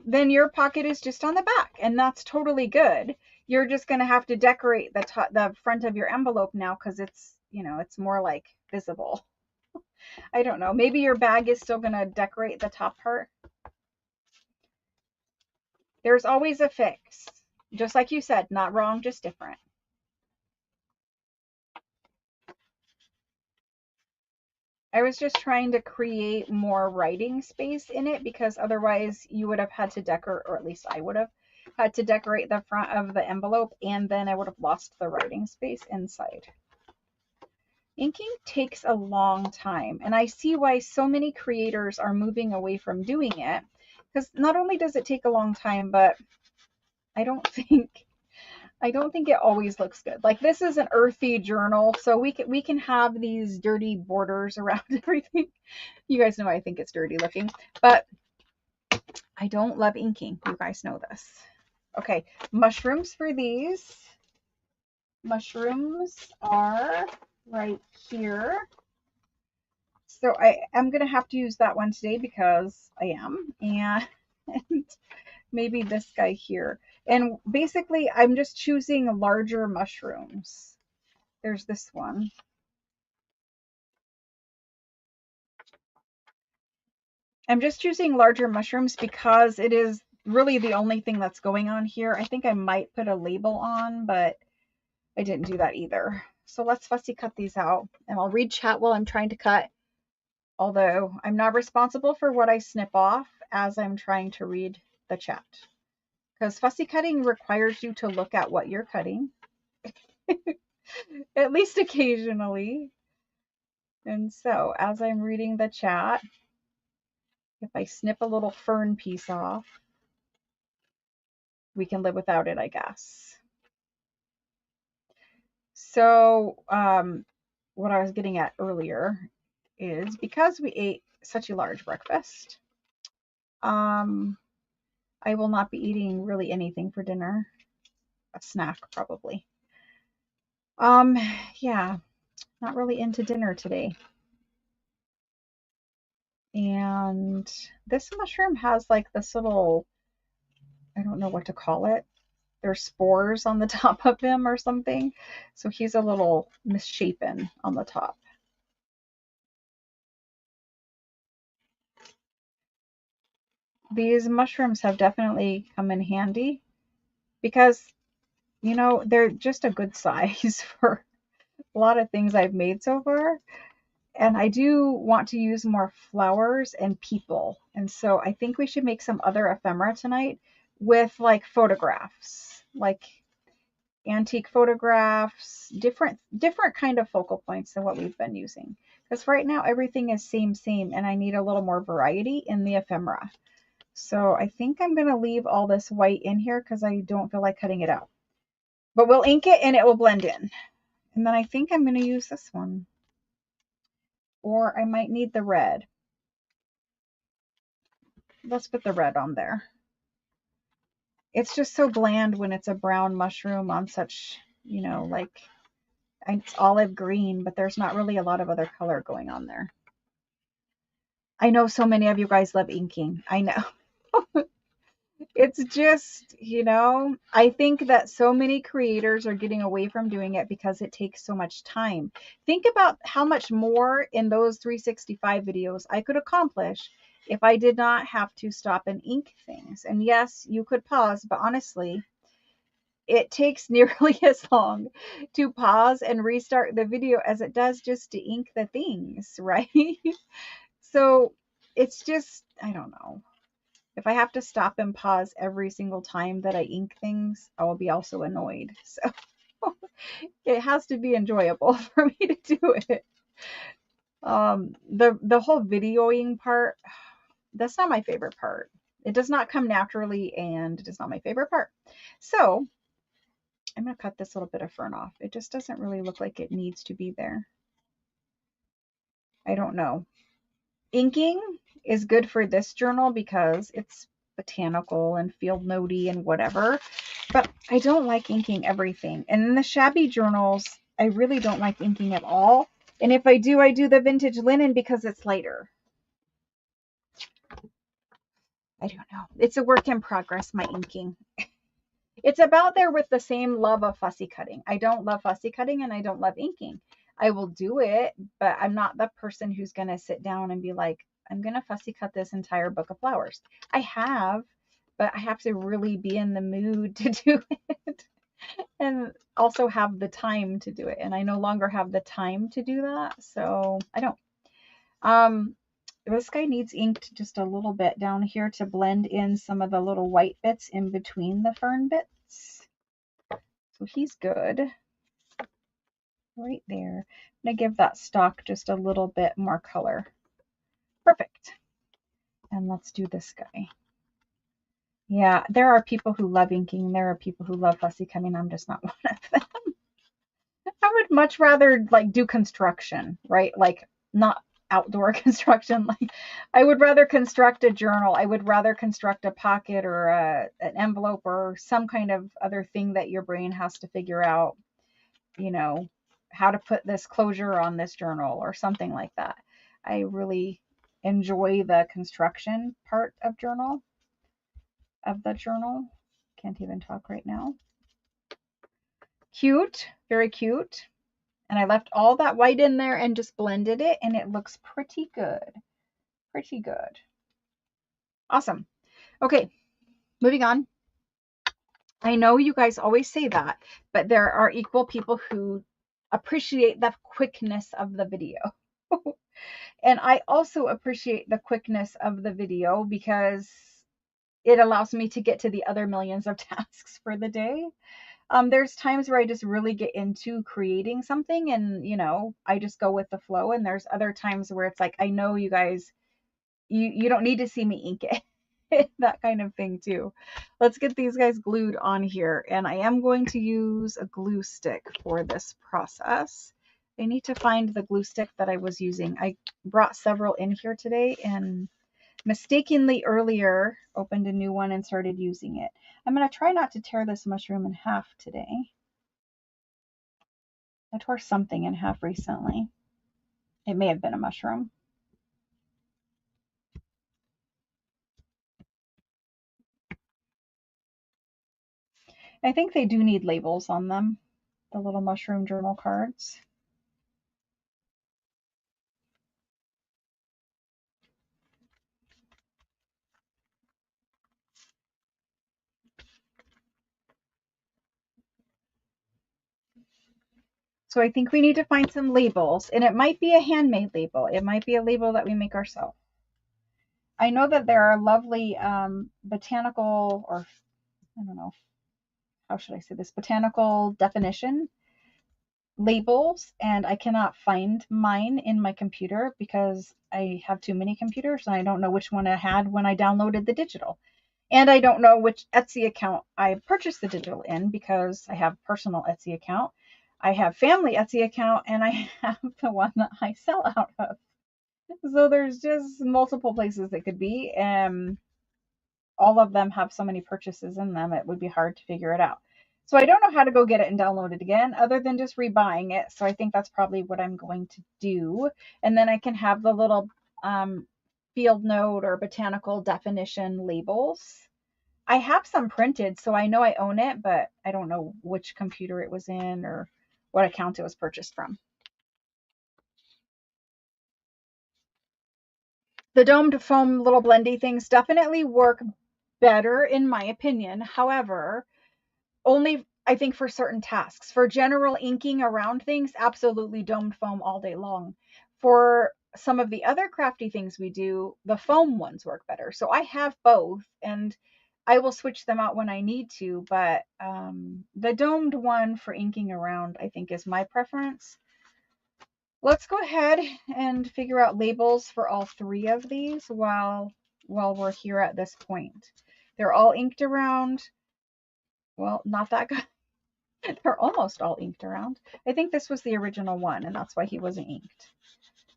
Then your pocket is just on the back, and that's totally good. You're just going to have to decorate the front of your envelope now because it's, it's more like visible. I don't know. Maybe your bag is still going to decorate the top part. There's always a fix. Just like you said, not wrong, just different. I was just trying to create more writing space in it because otherwise you would have had to decorate, or at least I would have had to decorate the front of the envelope, and then I would have lost the writing space inside. Inking takes a long time, and I see why so many creators are moving away from doing it, because not only does it take a long time, but I don't think it always looks good. Like, this is an earthy journal, so we can have these dirty borders around everything. You guys know I think it's dirty looking, but I don't love inking. You guys know this. Okay, mushrooms for these. Mushrooms are right here. So I am going to have to use that one today because I am. And maybe this guy here. And basically, I'm just choosing larger mushrooms. There's this one. I'm just choosing larger mushrooms because it is really the only thing that's going on here. I think I might put a label on, but I didn't do that either. So let's fussy cut these out, and I'll read chat while I'm trying to cut. Although I'm not responsible for what I snip off as I'm trying to read the chat. Because fussy cutting requires you to look at what you're cutting. At least occasionally. And so as I'm reading the chat, if I snip a little fern piece off, we can live without it, I guess. So what I was getting at earlier is because we ate such a large breakfast, I will not be eating really anything for dinner. A snack, probably. Yeah, not really into dinner today. And this mushroom has like this little, I don't know what to call it. There's spores on the top of him or something. So he's a little misshapen on the top. These mushrooms have definitely come in handy because, they're just a good size for a lot of things I've made so far. And I do want to use more flowers and people. And so I think we should make some other ephemera tonight with like photographs, like antique photographs, different kind of focal points than what we've been using. Because right now everything is same, and I need a little more variety in the ephemera. So I think I'm going to leave all this white in here because I don't feel like cutting it out. But we'll ink it and it will blend in. And then I think I'm going to use this one. Or I might need the red. Let's put the red on there. It's just so bland when it's a brown mushroom on such, like, it's olive green, but there's not really a lot of other color going on there. I know so many of you guys love inking. I know. It's just, I think that so many creators are getting away from doing it because it takes so much time. Think about how much more in those 365 videos I could accomplish if I did not have to stop and ink things. And yes, you could pause, but honestly, it takes nearly as long to pause and restart the video as it does just to ink the things, right? So it's just, I don't know. If I have to stop and pause every single time that I ink things, I will be also annoyed. So it has to be enjoyable for me to do it. The whole videoing part, that's not my favorite part. It does not come naturally, and it is not my favorite part. So I'm going to cut this little bit of fern off. It just doesn't really look like it needs to be there. I don't know. Inking is good for this journal because it's botanical and field notey and whatever, but I don't like inking everything. And in the shabby journals, I really don't like inking at all. And if I do the vintage linen because it's lighter. I don't know. It's a work in progress, my inking. It's about there with the same love of fussy cutting. I don't love fussy cutting and I don't love inking. I will do it, but I'm not the person who's going to sit down and be like, I'm going to fussy cut this entire book of flowers. I have, but I have to really be in the mood to do it and also have the time to do it. And I no longer have the time to do that. So I don't. This guy needs inked just a little bit down here to blend in some of the little white bits in between the fern bits. So he's good. Right there. I'm going to give that stalk just a little bit more color. Perfect. And let's do this guy. Yeah, there are people who love inking. There are people who love fussy cutting. I'm just not one of them. I would much rather like do construction, right? Like not outdoor construction. Like I would rather construct a journal. I would rather construct a pocket or an envelope or some kind of other thing that your brain has to figure out, you know, how to put this closure on this journal or something like that. I really enjoy the construction part of the journal. Can't even talk right now. Cute, very cute. And I left all that white in there and just blended it, and it looks pretty good. Pretty good. Awesome. Okay, moving on. I know you guys always say that, but there are equal people who appreciate the quickness of the video. And I also appreciate the quickness of the video because it allows me to get to the other millions of tasks for the day. There's times where I just really get into creating something and, you know, I just go with the flow. And there's other times where it's like, I know you guys, you don't need to see me ink it. That kind of thing too. Let's get these guys glued on here. And I am going to use a glue stick for this process. I need to find the glue stick that I was using. I brought several in here today and mistakenly earlier opened a new one and started using it. I'm going to try not to tear this mushroom in half today. I tore something in half recently. It may have been a mushroom. I think they do need labels on them, the little mushroom journal cards. So I think we need to find some labels, and it might be a handmade label. It might be a label that we make ourselves. I know that there are lovely botanical, or I don't know, how should I say this, botanical definition labels, and I cannot find mine in my computer because I have too many computers and I don't know which one I had when I downloaded the digital. And I don't know which Etsy account I purchased the digital in because I have personal Etsy account. I have family Etsy account and I have the one that I sell out of. So there's just multiple places it could be. All of them have so many purchases in them, it would be hard to figure it out. So I don't know how to go get it and download it again other than just rebuying it. So I think that's probably what I'm going to do. And then I can have the little field note or botanical definition labels. I have some printed, so I know I own it, but I don't know which computer it was in or what account it was purchased from. The domed foam little blendy things definitely work better in my opinion. However, only I think for certain tasks. For general inking around things, absolutely domed foam all day long. For some of the other crafty things we do, the foam ones work better. So I have both and I will switch them out when I need to, but the domed one for inking around I think is my preference. Let's go ahead and figure out labels for all three of these while while we're here at this point. They're all inked around. Well, not that guy. They're almost all inked around. I think this was the original one, and that's why he wasn't inked.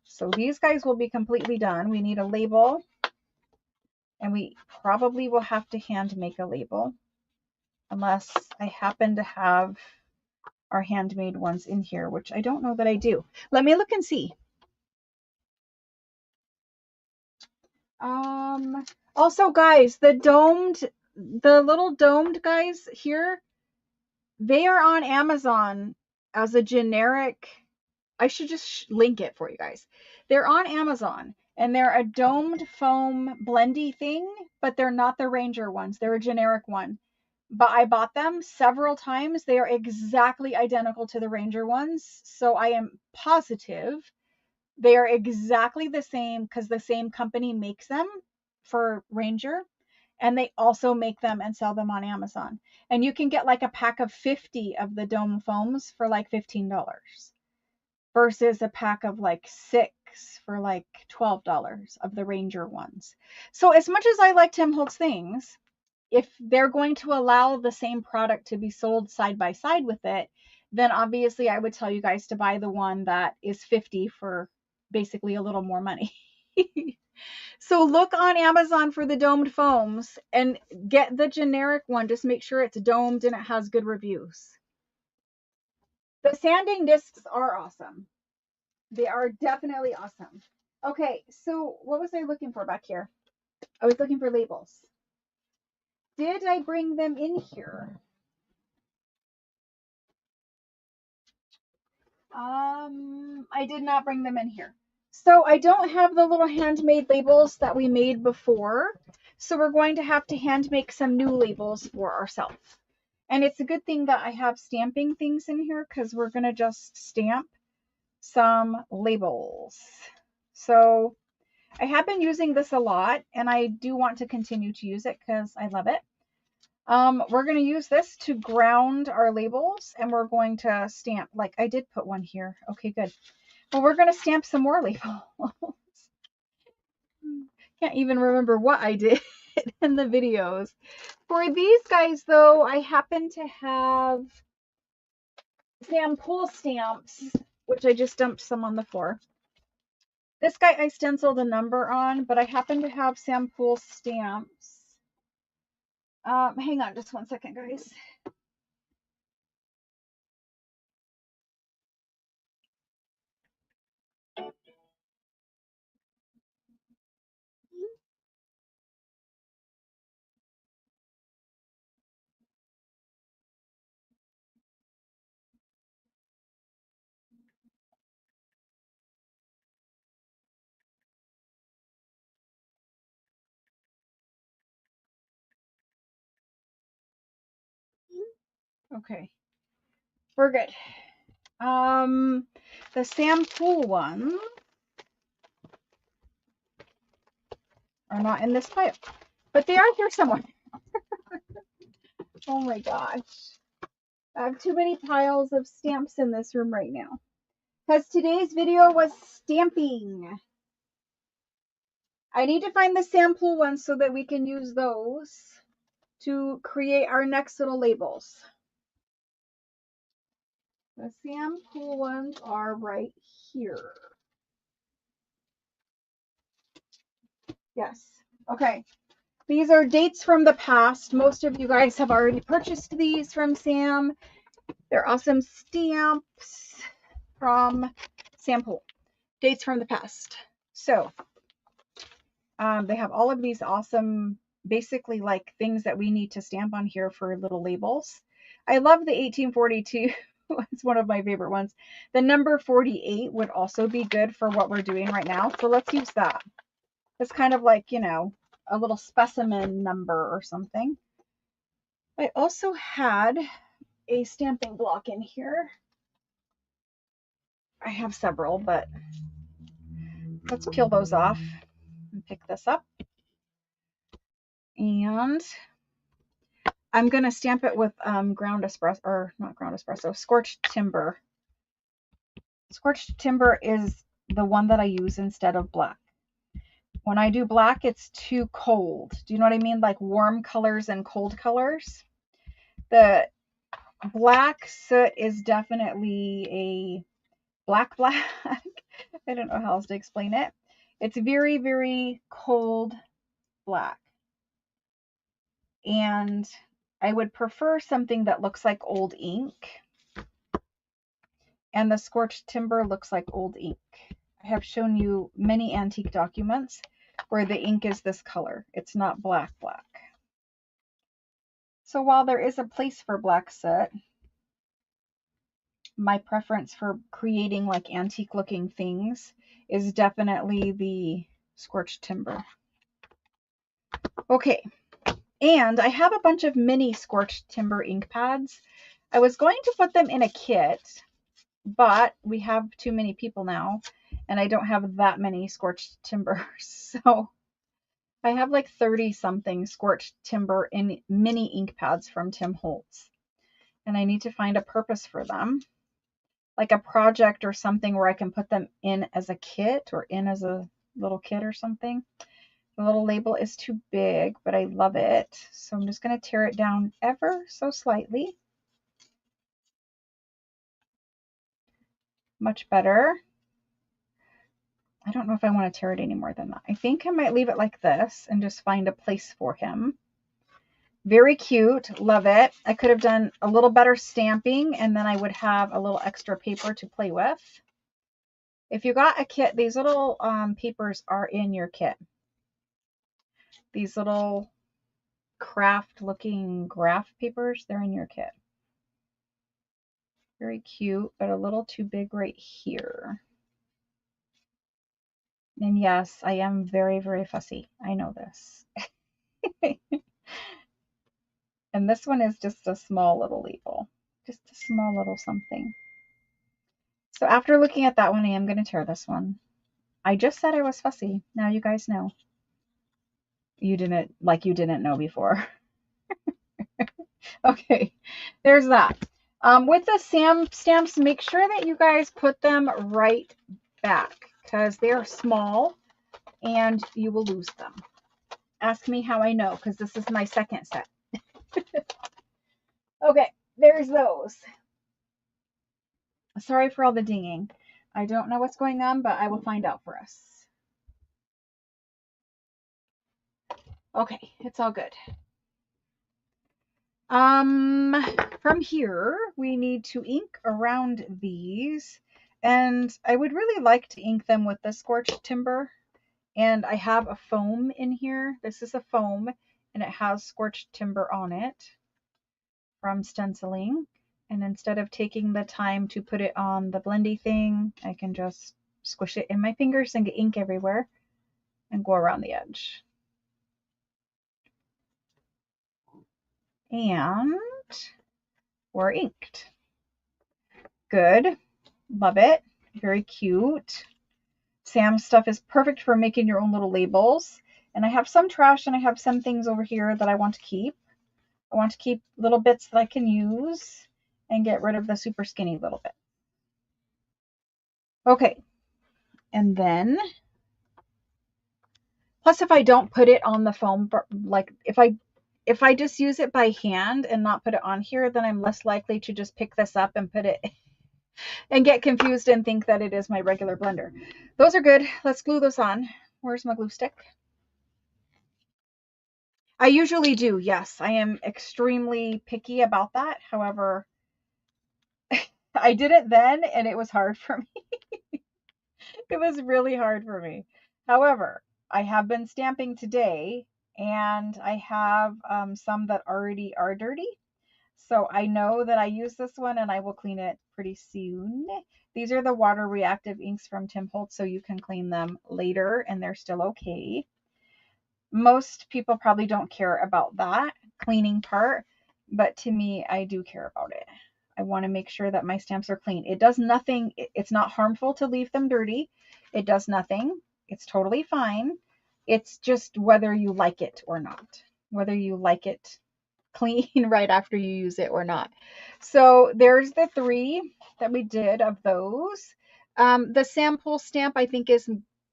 So these guys will be completely done. We need a label, and we probably will have to hand make a label, unless I happen to have our handmade ones in here, which I don't know that I do. Let me look and see. Also, guys, the little domed guys here, they are on Amazon as a generic. I should just link it for you guys. They're on Amazon, and they're a domed foam blendy thing, but they're not the Ranger ones. They're a generic one. But I bought them several times. They are exactly identical to the Ranger ones. So I am positive they are exactly the same because the same company makes them for Ranger. And they also make them and sell them on Amazon. And you can get like a pack of 50 of the dome foams for like $15 versus a pack of like 6 for like $12 of the Ranger ones. So as much as I like Tim Holtz things, if they're going to allow the same product to be sold side by side with it, then obviously I would tell you guys to buy the one that is 50 for basically a little more money. So look on Amazon for the domed foams and get the generic one. Just make sure it's domed and it has good reviews. The sanding discs are awesome. They are definitely awesome. Okay, so what was I looking for back here? I was looking for labels. Did I bring them in here? I did not bring them in here. So I don't have the little handmade labels that we made before. So we're going to have to hand make some new labels for ourselves. And it's a good thing that I have stamping things in here because we're going to just stamp some labels. So I have been using this a lot, and I do want to continue to use it because I love it. We're going to use this to ground our labels, and we're going to stamp, like I did put one here. Okay, good. Well, we're going to stamp some more labels. Can't even remember what I did in the videos. For these guys, though, I happen to have sample stamps, which I just dumped some on the floor. This guy I stenciled a number on, but I happen to have sample stamps. Hang on just one second, guys. Okay, we're good. The sample ones are not in this pile, but they are here somewhere. Oh my gosh. I have too many piles of stamps in this room right now. Because today's video was stamping. I need to find the sample ones so that we can use those to create our next little labels. The sample ones are right here. Yes. Okay. These are dates from the past. Most of you guys have already purchased these from Sam. They're awesome stamps from Sample. Dates from the past. So, they have all of these awesome, basically like things that we need to stamp on here for little labels. I love the 1842. It's one of my favorite ones. The number 48 would also be good for what we're doing right now. So let's use that. It's kind of like, you know, a little specimen number or something. I also had a stamping block in here. I have several, but let's peel those off and pick this up. And I'm going to stamp it with ground espresso, or not ground espresso, scorched timber. Scorched timber is the one that I use instead of black. When I do black, it's too cold. Do you know what I mean? Like warm colors and cold colors. The black soot is definitely a black. I don't know how else to explain it. It's very, very cold black. And I would prefer something that looks like old ink. And the scorched timber looks like old ink. I have shown you many antique documents where the ink is this color. It's not black. So while there is a place for black soot, my preference for creating like antique looking things is definitely the scorched timber. Okay, and I have a bunch of mini scorched timber ink pads. I was going to put them in a kit, but we have too many people now, and I don't have that many scorched timbers. So I have like 30 something scorched timber in mini ink pads from Tim Holtz, and I need to find a purpose for them, like a project or something where I can put them in as a kit or in as a little kit or something. The little label is too big, but I love it. So I'm just going to tear it down ever so slightly. Much better. I don't know if I want to tear it any more than that. I think I might leave it like this and just find a place for him. Very cute. Love it. I could have done a little better stamping, and then I would have a little extra paper to play with. If you got a kit, these little papers are in your kit. These little craft looking graph papers, they're in your kit. Very cute, but a little too big right here. And yes, I am very, very fussy. I know this. And this one is just a small little label. Just a small little something. So after looking at that one, I am going to tear this one. I just said I was fussy. Now you guys know. You didn't know before. Okay, there's that. With the stamps, make sure that you guys put them right back because they're small and you will lose them. Ask me how I know because this is my second set. Okay, there's those. Sorry for all the dinging. I don't know what's going on, but I will find out for us. Okay, it's all good. From here, we need to ink around these, and I would really like to ink them with the scorched timber, and I have a foam in here. This is a foam, and it has scorched timber on it from stenciling, and instead of taking the time to put it on the blendy thing, I can just squish it in my fingers and get ink everywhere and go around the edge. And we're inked. Good. Love it. Very cute. Sam's stuff is perfect for making your own little labels. And I have some trash and I have some things over here that I want to keep. I want to keep little bits that I can use and get rid of the super skinny little bit. Okay. And then, plus if I don't put it on the foam, like if I just use it by hand and not put it on here, then I'm less likely to just pick this up and put it and get confused and think that it is my regular blender. Those are good. Let's glue those on. Where's my glue stick? I usually do, yes. I am extremely picky about that. However, I did it then and it was hard for me. It was really hard for me. However, I have been stamping today and I have some that already are dirty. So I know that I use this one and I will clean it pretty soon. These are the water reactive inks from Tim Holtz, so you can clean them later and they're still okay. Most people probably don't care about that cleaning part, but to me, I do care about it. I want to make sure that my stamps are clean. It does nothing. It's not harmful to leave them dirty. It does nothing. It's totally fine. It's just whether you like it or not, whether you like it clean right after you use it or not. So there's the 3 that we did of those. The sample stamp I think is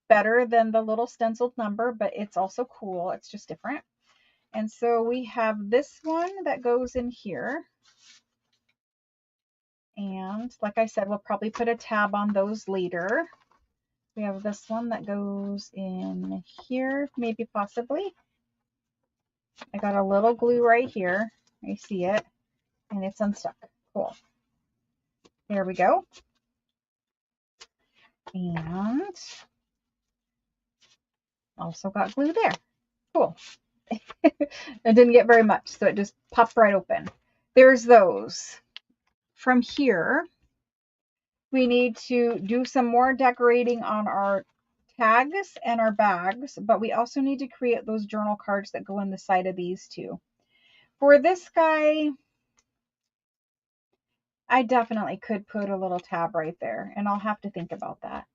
better than the little stenciled number, but it's also cool. It's just different. And so we have this one that goes in here. And like I said, we'll probably put a tab on those later. We have this one that goes in here, maybe possibly. I got a little glue right here. I see it. And it's unstuck. Cool. There we go. And also got glue there. Cool. It didn't get very much, so it just popped right open. There's those. From here, we need to do some more decorating on our tags and our bags, but we also need to create those journal cards that go in the side of these two. For this guy, I definitely could put a little tab right there, and I'll have to think about that.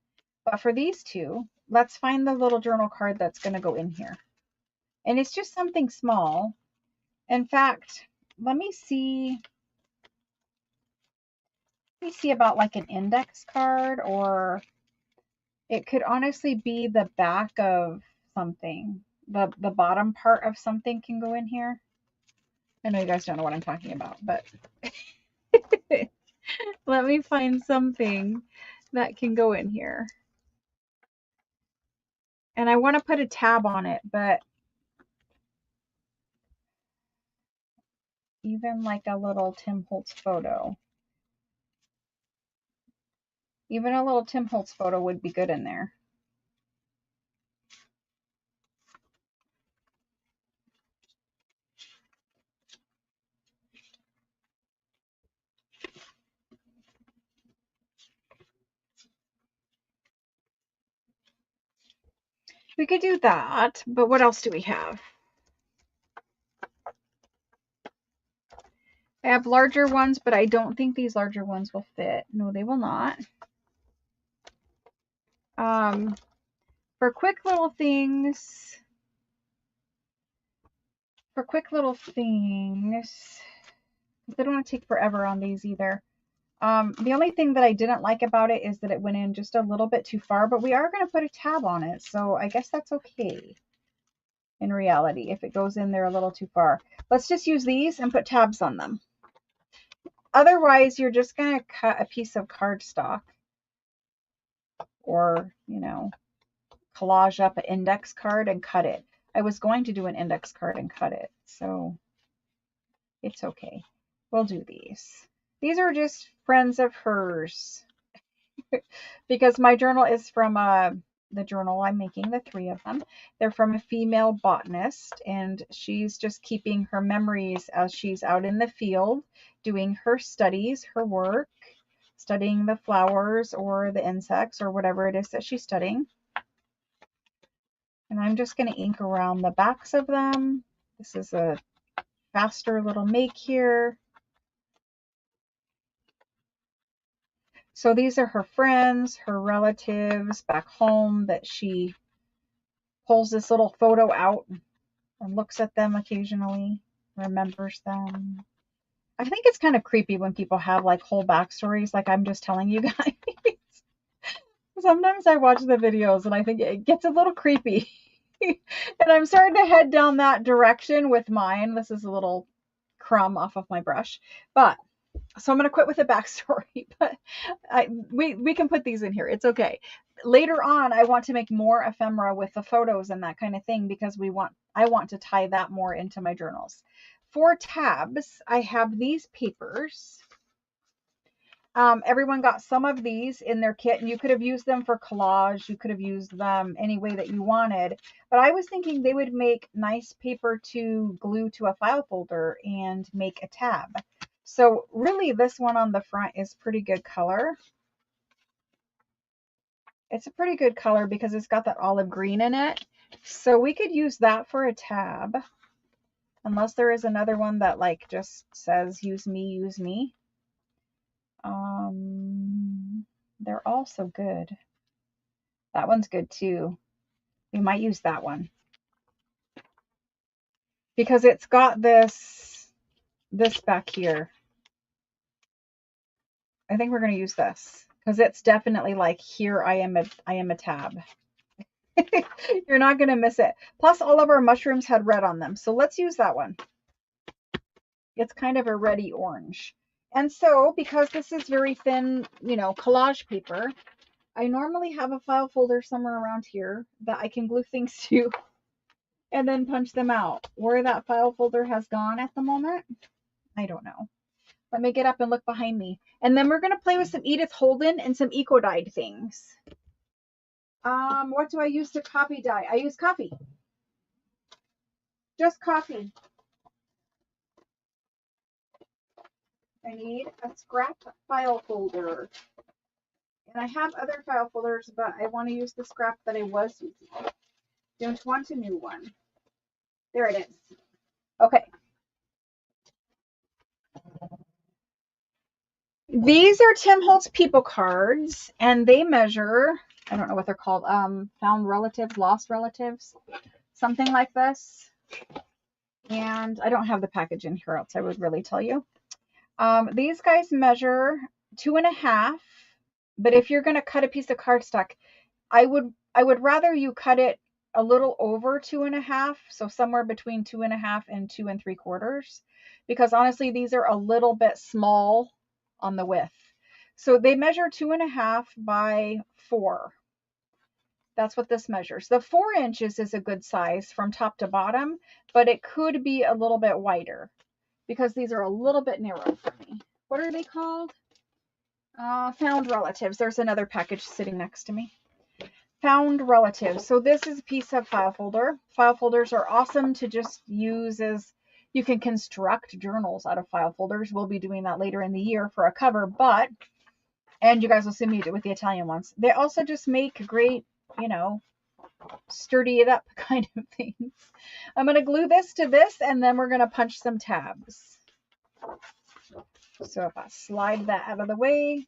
But for these two, let's find the little journal card that's going to go in here. And it's just something small. In fact, let me see about like an index card, or it could honestly be the back of something. The bottom part of something can go in here. I know you guys don't know what I'm talking about, but let me find something that can go in here. And I want to put a tab on it, but even like a little Tim Holtz photo. Even a little Tim Holtz photo would be good in there. We could do that, but what else do we have? I have larger ones, but I don't think these larger ones will fit. No, they will not. For quick little things, they don't want to take forever on these either. The only thing that I didn't like about it is that it went in just a little bit too far, but we are going to put a tab on it, so I guess that's okay in reality if it goes in there a little too far. Let's just use these and put tabs on them. Otherwise, you're just going to cut a piece of cardstock or, you know, collage up an index card and cut it. I was going to do an index card and cut it, so it's okay. We'll do these. These are just friends of hers because my journal is from the journal I'm making, the 3 of them. They're from a female botanist, and she's just keeping her memories as she's out in the field doing her studies, her work, studying the flowers or the insects or whatever it is that she's studying. And I'm just going to ink around the backs of them. This is a faster little make here. So these are her friends, her relatives back home that she pulls this little photo out and looks at them occasionally, remembers them. I think it's kind of creepy when people have like whole backstories like I'm just telling you guys. Sometimes I watch the videos and I think it gets a little creepy. And I'm starting to head down that direction with mine. This is a little crumb off of my brush. But so I'm going to quit with the backstory, but we can put these in here. It's okay. Later on, I want to make more ephemera with the photos and that kind of thing because I want to tie that more into my journals. For tabs, I have these papers. Everyone got some of these in their kit, and you could have used them for collage. You could have used them any way that you wanted. But I was thinking they would make nice paper to glue to a file folder and make a tab. So really this one on the front is pretty good color. It's a pretty good color because it's got that olive green in it. So we could use that for a tab. Unless there is another one that like just says use me, use me. They're all so good. That one's good too. We might use that one. Because it's got this back here. I think we're going to use this because it's definitely like here I am a tab. You're not going to miss it. Plus, all of our mushrooms had red on them. So let's use that one. It's kind of a reddy orange. And so, because this is very thin, collage paper, I normally have a file folder somewhere around here that I can glue things to and then punch them out. Where that file folder has gone at the moment, I don't know. Let me get up and look behind me. And then we're going to play with some Edith Holden and some eco-dyed things. What do I use to copy dye? I use coffee. Just coffee. I need a scrap file folder. And I have other file folders, but I want to use the scrap that I was using. Don't want a new one. There it is. Okay. These are Tim Holtz people cards, and they measure, I don't know what they're called, found relatives, lost relatives, something like this. And I don't have the package in here, else I would really tell you. These guys measure 2.5, but if you're going to cut a piece of cardstock, I would rather you cut it a little over 2.5, so somewhere between 2.5 and 2 3/4, because honestly, these are a little bit small on the width. So they measure 2.5 by 4. That's what this measures. The 4 inches is a good size from top to bottom, but it could be a little bit wider because these are a little bit narrow for me. What are they called? Found relatives. There's another package sitting next to me. Found relatives. So this is a piece of file folder. File folders are awesome to just use as you can construct journals out of file folders. We'll be doing that later in the year for a cover, and you guys will see me do it with the Italian ones. They also just make great, sturdy it up kind of things. I'm going to glue this to this, and then we're going to punch some tabs. So if I slide that out of the way,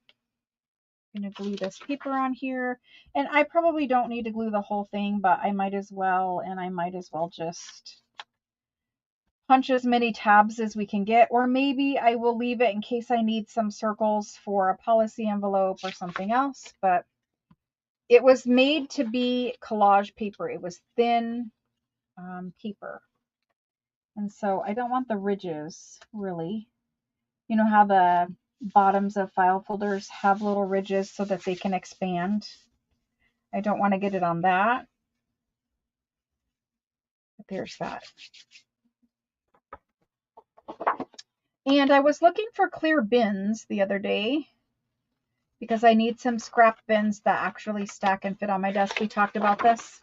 I'm going to glue this paper on here. And I probably don't need to glue the whole thing, but I might as well. And I might as well just punch as many tabs as we can get. Or maybe I will leave it in case I need some circles for a policy envelope or something else. But it was made to be collage paper. It was thin paper. And so I don't want the ridges, really. You know how the bottoms of file folders have little ridges so that they can expand? I don't want to get it on that. But there's that. And I was looking for clear bins the other day because I need some scrap bins that actually stack and fit on my desk. We talked about this.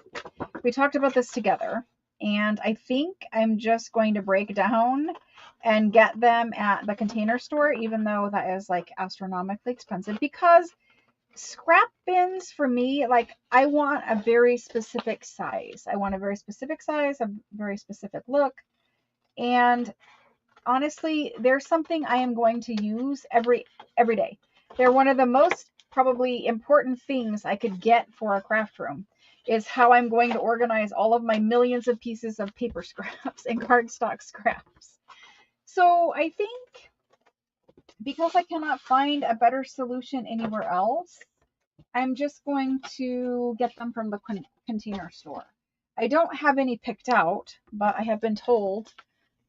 We talked about this together. And I think I'm just going to break down and get them at the Container Store, even though that is like astronomically expensive, because scrap bins for me, like I want a very specific size. I want a very specific size, a very specific look. And honestly, they're something I am going to use every day. They're one of the most probably important things I could get for a craft room, is how I'm going to organize all of my millions of pieces of paper scraps and cardstock scraps. So I think because I cannot find a better solution anywhere else, I'm just going to get them from the Container Store. I don't have any picked out, but I have been told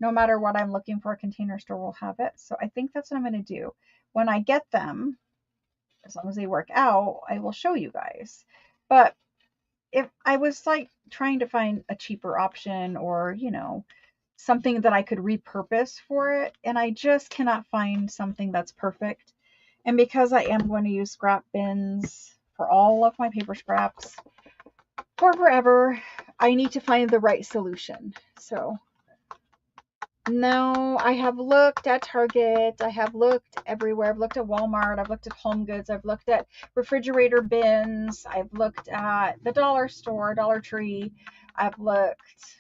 no matter what I'm looking for, a Container Store will have it. So I think that's what I'm going to do. When I get them, as long as they work out, I will show you guys. But if I was like trying to find a cheaper option, or, something that I could repurpose for it, and I just cannot find something that's perfect. And because I am going to use scrap bins for all of my paper scraps for forever, I need to find the right solution. So no, I have looked at Target. I have looked everywhere. I've looked at Walmart. I've looked at Home Goods. I've looked at refrigerator bins. I've looked at the dollar store, Dollar Tree. I've looked,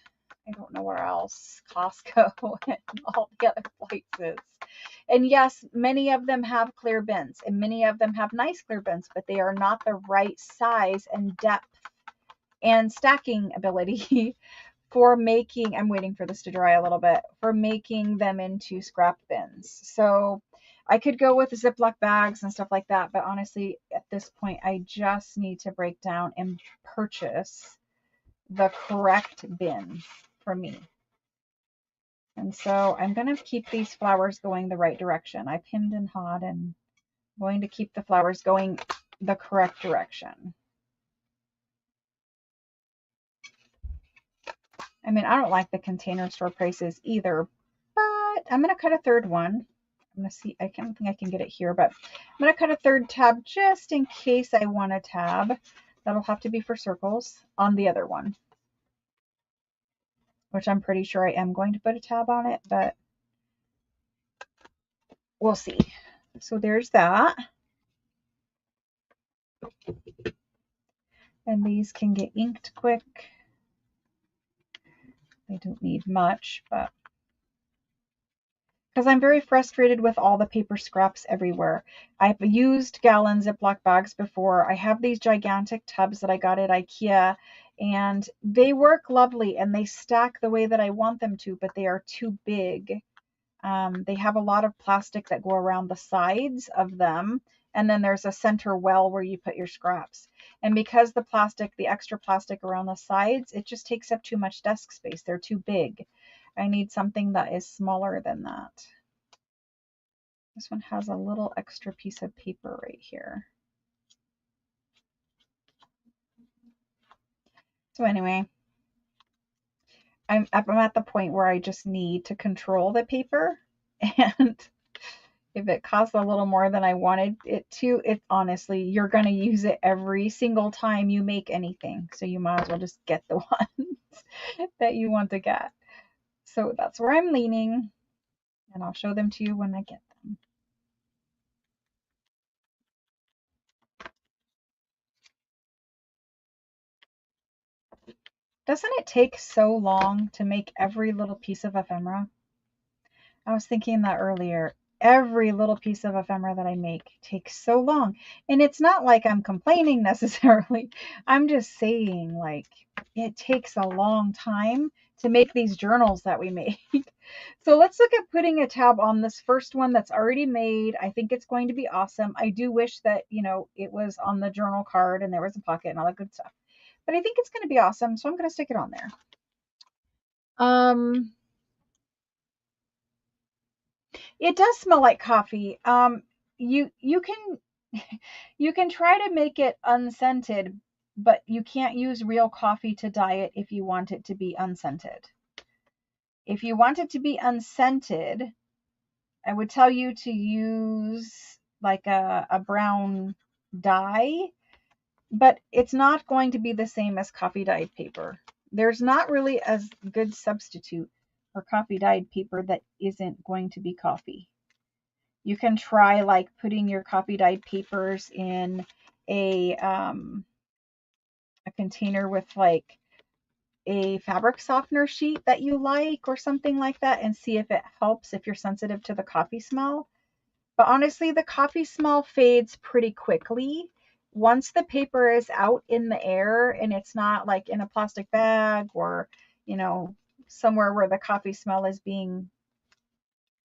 I don't know where else, Costco, and all the other places. And yes, many of them have clear bins, and many of them have nice clear bins, but they are not the right size and depth and stacking ability for making, I'm waiting for this to dry a little bit, for making them into scrap bins. So I could go with Ziploc bags and stuff like that, but honestly, at this point, I just need to break down and purchase the correct bin for me. And so I'm going to keep these flowers going the right direction. I pinned and hawed and I'm going to keep the flowers going the correct direction. I mean, I don't like the Container Store prices either, but I'm going to cut a third one. I'm going to see, I don't think I can get it here, but I'm going to cut a third tab just in case I want a tab. That'll have to be for circles on the other one, which I'm pretty sure I am going to put a tab on it, but we'll see. So there's that. And these can get inked quick. They don't need much, but because I'm very frustrated with all the paper scraps everywhere. I've used gallon Ziploc bags before. I have these gigantic tubs that I got at IKEA, and they work lovely and they stack the way that I want them to, but they are too big. They have a lot of plastic that go around the sides of them, and then there's a center well where you put your scraps. And because the extra plastic around the sides, it just takes up too much desk space. They're too big. I need something that is smaller than that. This one has a little extra piece of paper right here. So anyway, I'm at the point where I just need to control the paper, and if it costs a little more than I wanted it to, it honestly, you're going to use it every single time you make anything. So you might as well just get the ones that you want to get. So that's where I'm leaning, and I'll show them to you when I get them. Doesn't it take so long to make every little piece of ephemera? I was thinking that earlier. Every little piece of ephemera that I make takes so long. And it's not like I'm complaining necessarily. I'm just saying, like, it takes a long time to make these journals that we make. So let's look at putting a tab on this first one that's already made. I think it's going to be awesome. I do wish that, it was on the journal card and there was a pocket and all that good stuff. But I think it's going to be awesome. So I'm going to stick it on there. It does smell like coffee. You can you can try to make it unscented, but you can't use real coffee to dye it if you want it to be unscented. If you want it to be unscented, I would tell you to use like a brown dye, but it's not going to be the same as coffee dyed paper. There's not really a good substitute for coffee dyed paper that isn't going to be coffee. You can try like putting your coffee dyed papers in a container with like a fabric softener sheet that you like or something like that and see if it helps if you're sensitive to the coffee smell. But honestly, the coffee smell fades pretty quickly. Once the paper is out in the air and it's not like in a plastic bag or, somewhere where the coffee smell is being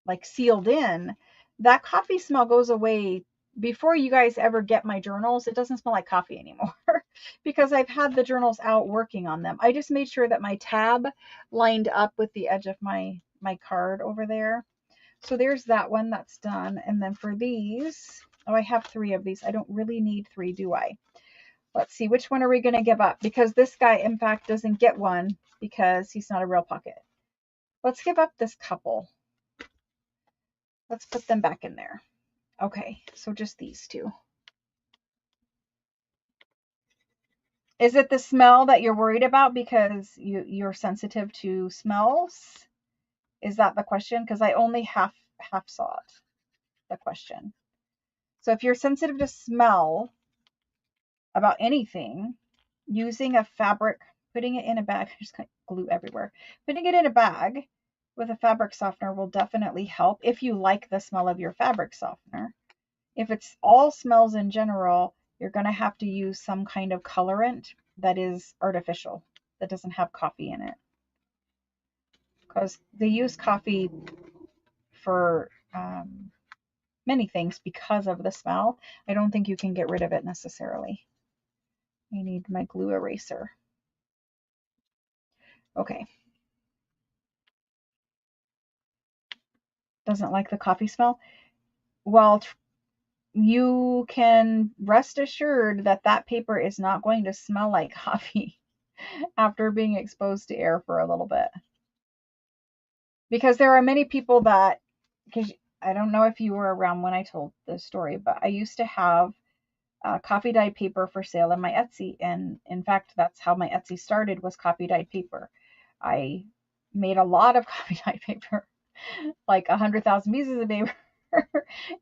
like sealed in, that coffee smell goes away before you guys ever get my journals. It doesn't smell like coffee anymore because I've had the journals out working on them. I just made sure that my tab lined up with the edge of my card over there. So there's that one that's done. And then for these, I have 3 of these. I don't really need 3, do I? Let's see, which one are we going to give up? Because this guy, in fact, doesn't get one because he's not a real pocket. Let's give up this couple. Let's put them back in there. Okay, so just these 2. Is it the smell that you're worried about because you're sensitive to smells? Is that the question? Because I only half saw it, the question. So if you're sensitive to smell about anything, using a fabric, putting it in a bag, I just got glue everywhere. Putting it in a bag with a fabric softener will definitely help if you like the smell of your fabric softener. If it's all smells in general, you're going to have to use some kind of colorant that is artificial, that doesn't have coffee in it. Because they use coffee for many things because of the smell. I don't think you can get rid of it necessarily. I need my glue eraser. Okay. Doesn't like the coffee smell? Well, you can rest assured that that paper is not going to smell like coffee after being exposed to air for a little bit. Because there are many people that, because I don't know if you were around when I told this story, but I used to have coffee dyed paper for sale in my Etsy. And in fact, that's how my Etsy started, was coffee dyed paper. I made a lot of coffee dyed paper, like 100,000 pieces of paper.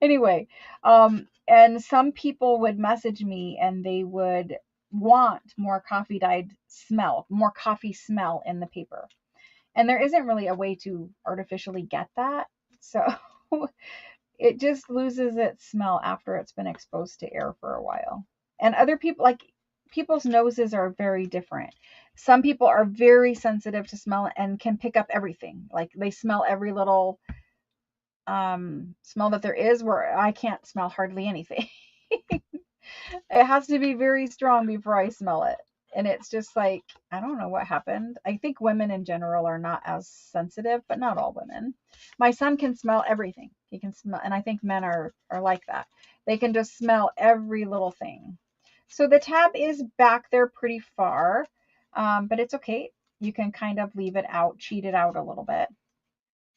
Anyway, and some people would message me and they would want more coffee dyed smell, more coffee smell in the paper. And there isn't really a way to artificially get that. So it just loses its smell after it's been exposed to air for a while. And other people, like, people's noses are very different. Some people are very sensitive to smell and can pick up everything. Like, they smell every little smell that there is, where I can't smell hardly anything. It has to be very strong before I smell it. And it's just like, I don't know what happened. I think women in general are not as sensitive, but not all women. My son can smell everything. He can smell, and I think men are like that. They can just smell every little thing. So the tab is back there pretty far, but it's okay. You can kind of leave it out, cheat it out a little bit.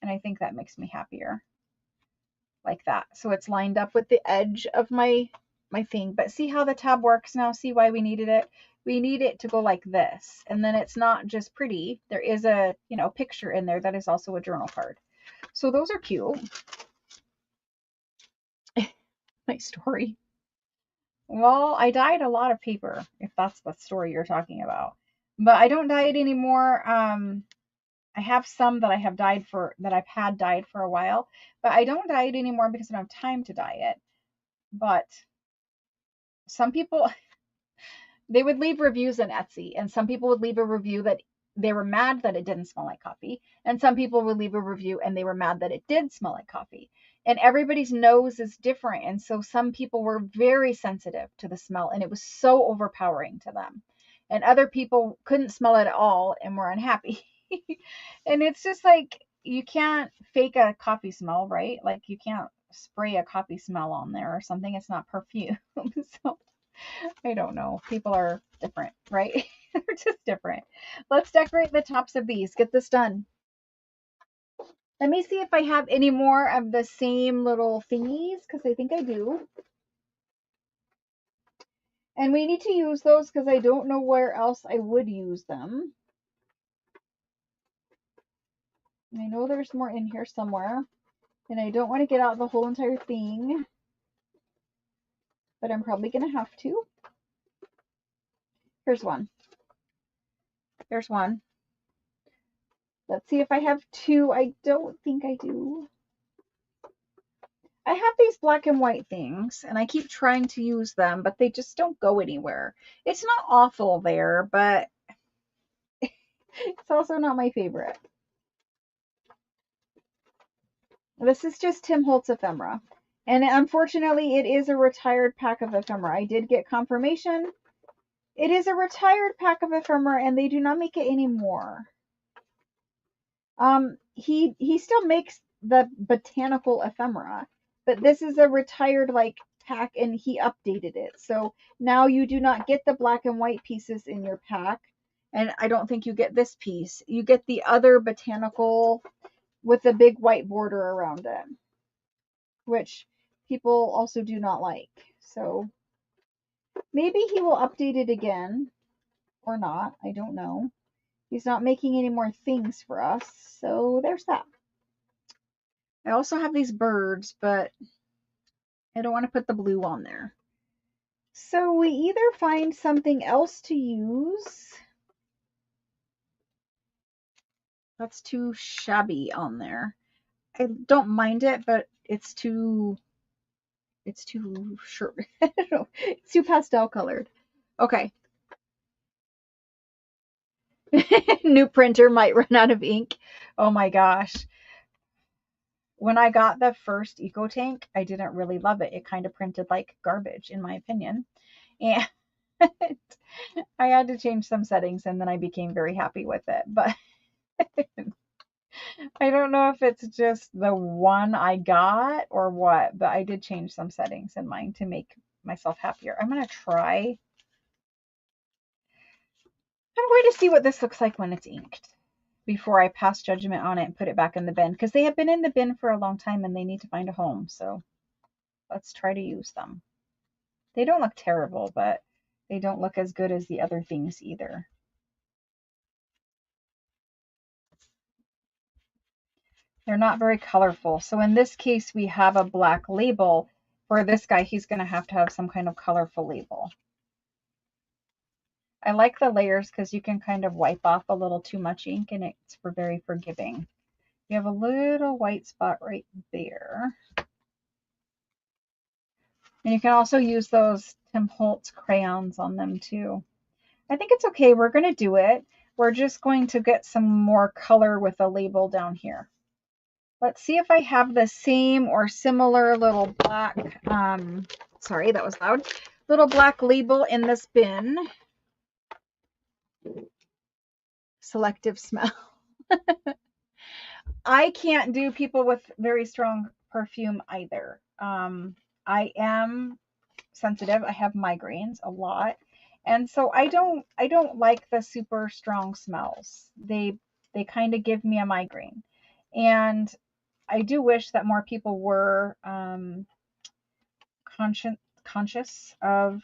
And I think that makes me happier, like that. So it's lined up with the edge of my thing. But see how the tab works now? See why we needed it? We need it to go like this. And then it's not just pretty. There is a, picture in there that is also a journal card. So those are cute. Nice story. Well, I dyed a lot of paper, if that's the story you're talking about. But I don't dye it anymore. I have some that I've had dyed for a while, but I don't dye it anymore because I don't have time to dye it. But some people, they would leave reviews on Etsy, and some people would leave a review that they were mad that it didn't smell like coffee, and some people would leave a review and they were mad that it did smell like coffee. And everybody's nose is different, and so some people were very sensitive to the smell, and it was so overpowering to them. And other people couldn't smell it at all and were unhappy. And it's just like, you can't fake a coffee smell, right? Like, you can't spray a coffee smell on there or something. It's not perfume. So I don't know. People are different, right? They're just different. Let's decorate the tops of these. Get this done. Let me see if I have any more of the same little thingies, because I think I do. And we need to use those because I don't know where else I would use them. I know there's more in here somewhere. And I don't want to get out the whole entire thing, but I'm probably going to have to. Here's one. There's one. Let's see if I have two. I don't think I do. I have these black and white things, and I keep trying to use them, but they just don't go anywhere. It's not awful there, but it's also not my favorite. This is just Tim Holtz ephemera. And unfortunately, it is a retired pack of ephemera. I did get confirmation. It is a retired pack of ephemera, and they do not make it anymore. He still makes the Botanical ephemera, but this is a retired pack, and he updated it. So now you do not get the black and white pieces in your pack, and I don't think you get this piece. You get the other Botanical with the big white border around it, which people also do not like. So maybe he will update it again or not. I don't know. He's not making any more things for us, so there's that. I also have these birds, but I don't want to put the blue on there. So we either find something else to use that's too shabby on there. I don't mind it, but it's too short. I don't know. It's too pastel colored. Okay. New printer might run out of ink. Oh my gosh. When I got the first Eco Tank, I didn't really love it. It kind of printed like garbage, in my opinion. And I had to change some settings, and then I became very happy with it. But I don't know if it's just the one I got or what, but I did change some settings in mine to make myself happier. I'm going to try. I'm going to see what this looks like when it's inked before I pass judgment on it and put it back in the bin, because they have been in the bin for a long time and they need to find a home. So let's try to use them. They don't look terrible, but they don't look as good as the other things either. They're not very colorful. So in this case, we have a black label. For this guy, he's going to have some kind of colorful label. I like the layers because you can kind of wipe off a little too much ink and it's very forgiving. You have a little white spot right there. And you can also use those Tim Holtz crayons on them too. I think it's okay. We're going to do it. We're just going to get some more color with a label down here. Let's see if I have the same or similar little black, sorry, that was loud, little black label in this bin. Selective smell. I can't do people with very strong perfume either. I am sensitive. I have migraines a lot. And so I don't like the super strong smells. They kind of give me a migraine. And I do wish that more people were conscious of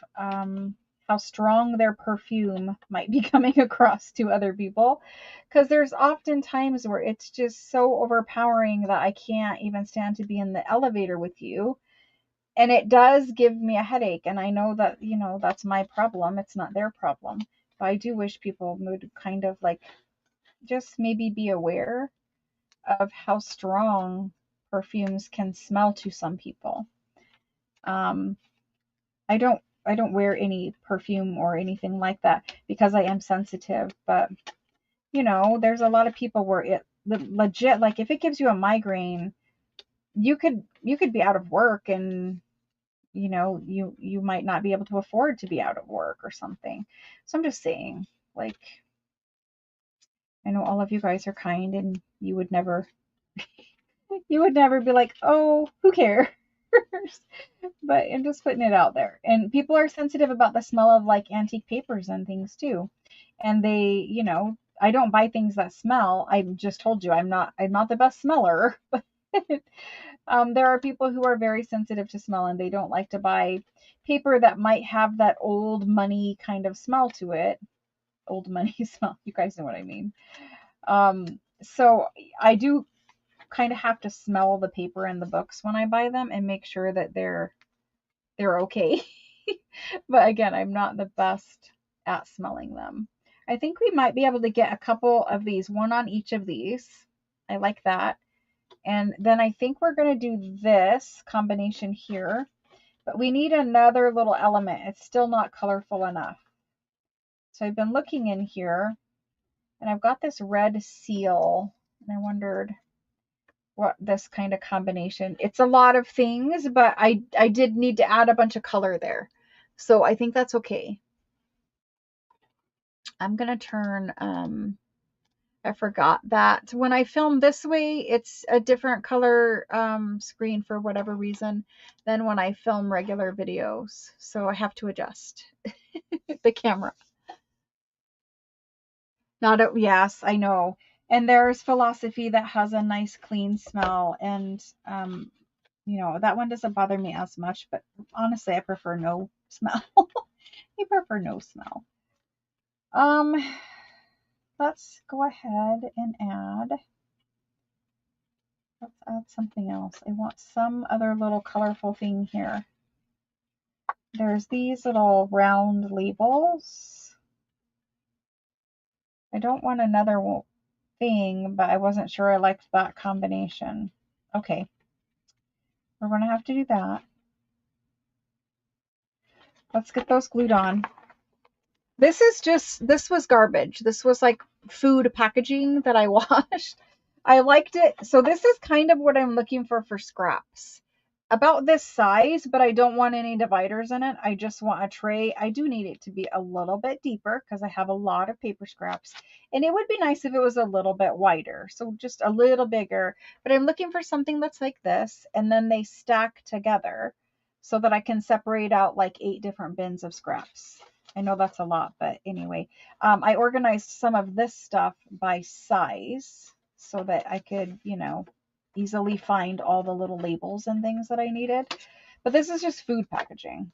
how strong their perfume might be coming across to other people, because there's often times where it's just so overpowering that I can't even stand to be in the elevator with you, and it does give me a headache. And I know that, you know, that's my problem, it's not their problem, but I do wish people would kind of like just maybe be aware of how strong perfumes can smell to some people. I don't wear any perfume or anything like that because I am sensitive, but you know, there's a lot of people where it legit, like if it gives you a migraine, you could be out of work, and you know, you might not be able to afford to be out of work or something. So I'm just saying, like, I know all of you guys are kind and you would never be like, "Oh, who cares?" But I'm just putting it out there. And people are sensitive about the smell of like antique papers and things too. And they, you know, I don't buy things that smell. I just told you I'm not the best smeller. But there are people who are very sensitive to smell and they don't like to buy paper that might have that old money kind of smell to it. Old money smell. You guys know what I mean. So I do kind of have to smell the paper and the books when I buy them and make sure that they're okay. But again, I'm not the best at smelling them. I think we might be able to get a couple of these, one on each of these. I like that. And then I think we're going to do this combination here, but we need another little element. It's still not colorful enough. So I've been looking in here and I've got this red seal and I wondered what this kind of combination. It's a lot of things, but I did need to add a bunch of color there. So I think that's okay. I'm going to turn, I forgot that when I film this way, it's a different color screen for whatever reason than when I film regular videos. So I have to adjust the camera. Yes, I know. And there's Philosophy that has a nice clean smell, and you know, that one doesn't bother me as much, but honestly, I prefer no smell. I prefer no smell. Let's go ahead and let's add something else. I want some other little colorful thing here. There's these little round labels. I don't want another thing, but I wasn't sure I liked that combination. Okay, we're going to have to do that. Let's get those glued on. This was garbage. This was like food packaging that I washed. I liked it. So this is kind of what I'm looking for scraps. about this size, but I don't want any dividers in it. I just want a tray. I do need it to be a little bit deeper because I have a lot of paper scraps. And it would be nice if it was a little bit wider, so just a little bigger. But I'm looking for something that's like this, and then they stack together so that I can separate out like 8 different bins of scraps. I know that's a lot, but anyway, I organized some of this stuff by size so that I could, easily find all the little labels and things that I needed. But this is just food packaging.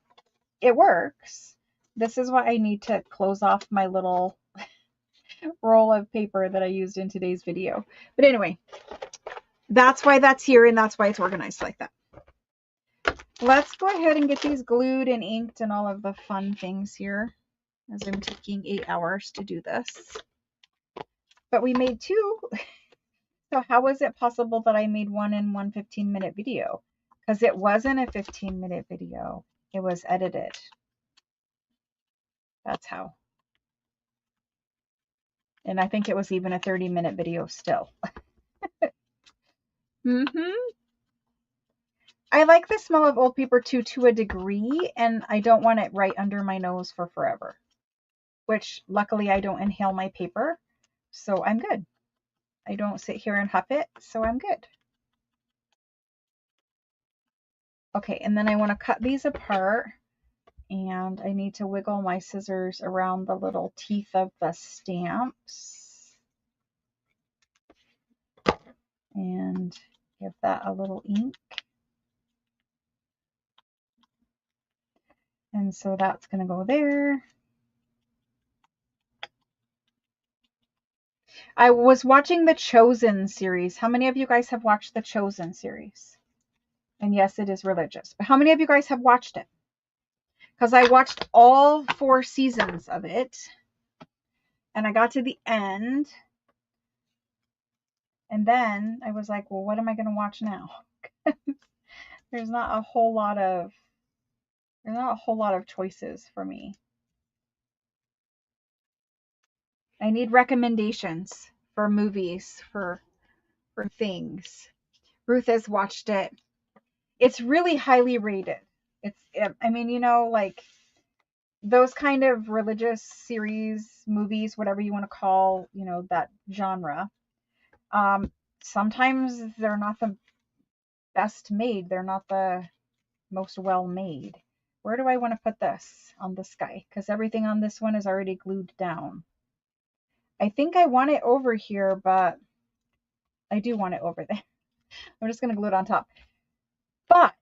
It works. This is why I need to close off my little roll of paper that I used in today's video. But anyway, that's why that's here, and that's why it's organized like that. Let's go ahead and get these glued and inked and all of the fun things here, as I'm taking 8 hours to do this. But we made 2. So how was it possible that I made one in one 15-minute video? Because it wasn't a 15-minute video. It was edited. That's how. And I think it was even a 30-minute video still. I like the smell of old paper too, to a degree, and I don't want it right under my nose for forever. Which, luckily, I don't inhale my paper, so I'm good. I don't sit here and huff it, so I'm good. Okay, and then I want to cut these apart, and I need to wiggle my scissors around the little teeth of the stamps and give that a little ink. And so that's going to go there. I was watching the Chosen series. How many of you guys have watched the Chosen series? And yes, it is religious. But how many of you guys have watched it? Because I watched all 4 seasons of it. And I got to the end. And then I was like, well, what am I going to watch now? There's not a whole lot of choices for me. I need recommendations for movies, for things. Ruth has watched it. It's really highly rated. I mean, like those kind of religious series, movies, whatever you want to call, that genre. Sometimes they're not the best made. They're not the most well made. Where do I want to put this on this guy? Because everything on this one is already glued down. I think I want it over here, but I do want it over there. I'm just going to glue it on top. But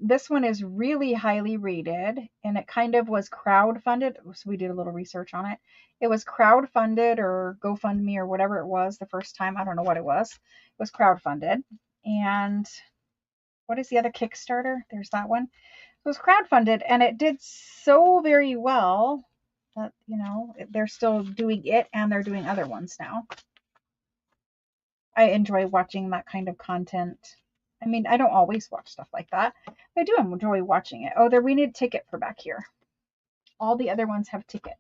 this one is really highly rated, and it kind of was crowdfunded. So we did a little research on it. It was crowdfunded or GoFundMe or whatever it was the first time. I don't know what it was. It was crowdfunded. And what is the other Kickstarter? There's that one. It was crowdfunded, and it did so very well that, they're still doing it, and they're doing other ones now. I enjoy watching that kind of content. I mean, I don't always watch stuff like that. I do enjoy watching it. Oh, we need a ticket for back here. All the other ones have ticket.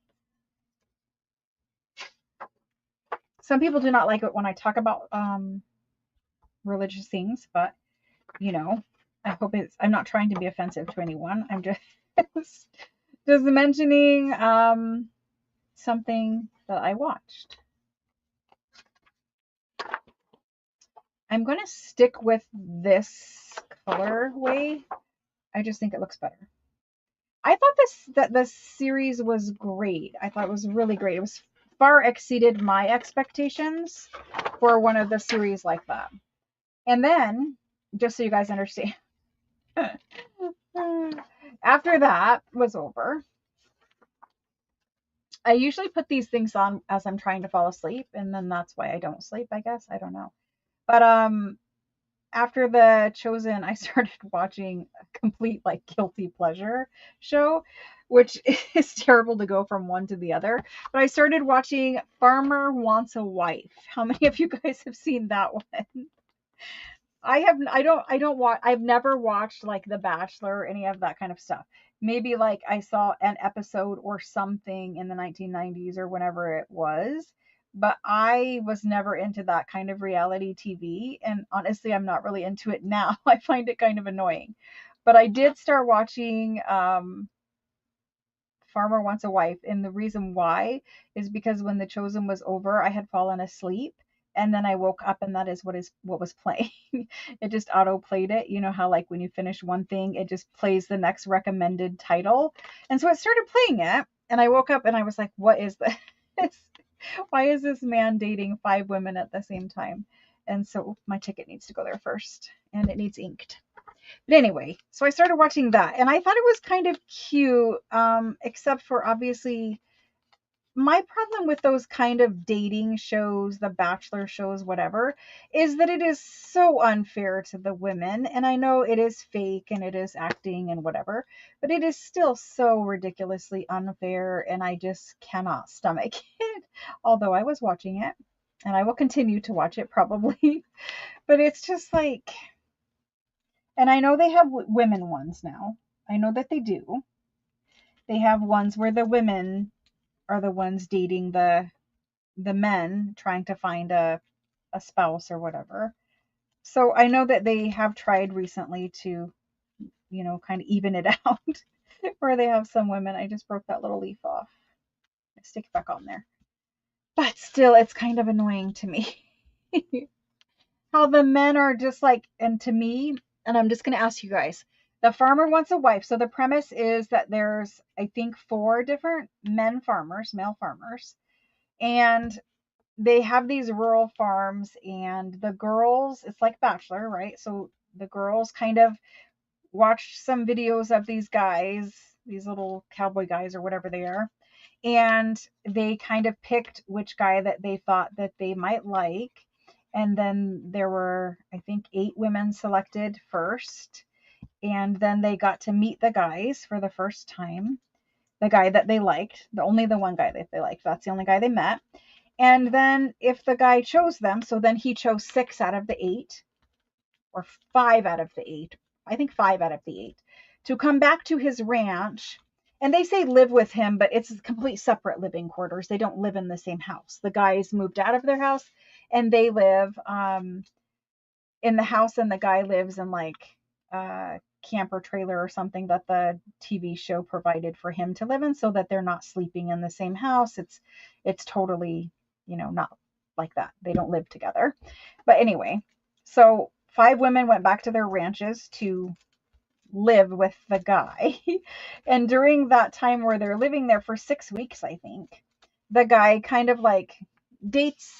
Some people do not like it when I talk about religious things, but I hope I'm not trying to be offensive to anyone. I'm just just mentioning something that I watched. I'm going to stick with this colorway. I just think it looks better. I thought this series was great. I thought it was really great. It was far exceeded my expectations for one of the series like that. And then, just so you guys understand, after that was over, I usually put these things on as I'm trying to fall asleep, and then that's why I don't sleep, I guess. I don't know. But after the Chosen, I started watching a complete guilty pleasure show, which is terrible to go from one to the other. But I started watching Farmer Wants a Wife. How many of you guys have seen that one? I've never watched The Bachelor or any of that kind of stuff. Maybe I saw an episode or something in the 1990s or whenever it was, but I was never into that kind of reality TV. And honestly, I'm not really into it now. I find it kind of annoying. But I did start watching Farmer Wants a Wife. And the reason why is because when The Chosen was over, I had fallen asleep. And then I woke up and that is what was playing. It just auto played it. You know how like when you finish one thing, it just plays the next recommended title. And so it started playing it. And I woke up and I was like, what is this? Why is this man dating 5 women at the same time? And so my ticket needs to go there first and it needs inked. But anyway, so I started watching that and I thought it was kind of cute, except for obviously my problem with those kind of dating shows, the bachelor shows, whatever, is that it is so unfair to the women. And I know it is fake and it is acting and whatever, but it is still so ridiculously unfair. And I just cannot stomach it. Although I was watching it and I will continue to watch it probably. But it's just like, and I know they have women ones now. I know that they do. They have ones where the women are the ones dating the men trying to find a spouse or whatever. So I know that they have tried recently to, kind of even it out where they have some women. I just broke that little leaf off. Stick it back on there. But still, it's kind of annoying to me how the men are just like, and to me, and I'm just going to ask you guys, the farmer wants a wife. So the premise is that there's, I think, 4 different male farmers, and they have these rural farms and the girls, it's like Bachelor, right? So the girls kind of watched some videos of these guys, these little cowboy guys or whatever they are, and they kind of picked which guy that they thought that they might like. And then there were, I think, 8 women selected first, and then they got to meet the guys for the first time. The guy that they liked, the one guy that they liked, that's the only guy they met. And then if the guy chose them, so then he chose 6 out of the 8, or 5 out of the 8, I think 5 out of the 8, to come back to his ranch. And they say live with him, but it's complete separate living quarters. They don't live in the same house. The guys moved out of their house and they live in the house, and the guy lives in like a camper trailer or something that the TV show provided for him to live in, so that they're not sleeping in the same house. It's totally, not like that. They don't live together. But anyway, so 5 women went back to their ranches to live with the guy. And during that time where they're living there for 6 weeks, I think, the guy kind of like dates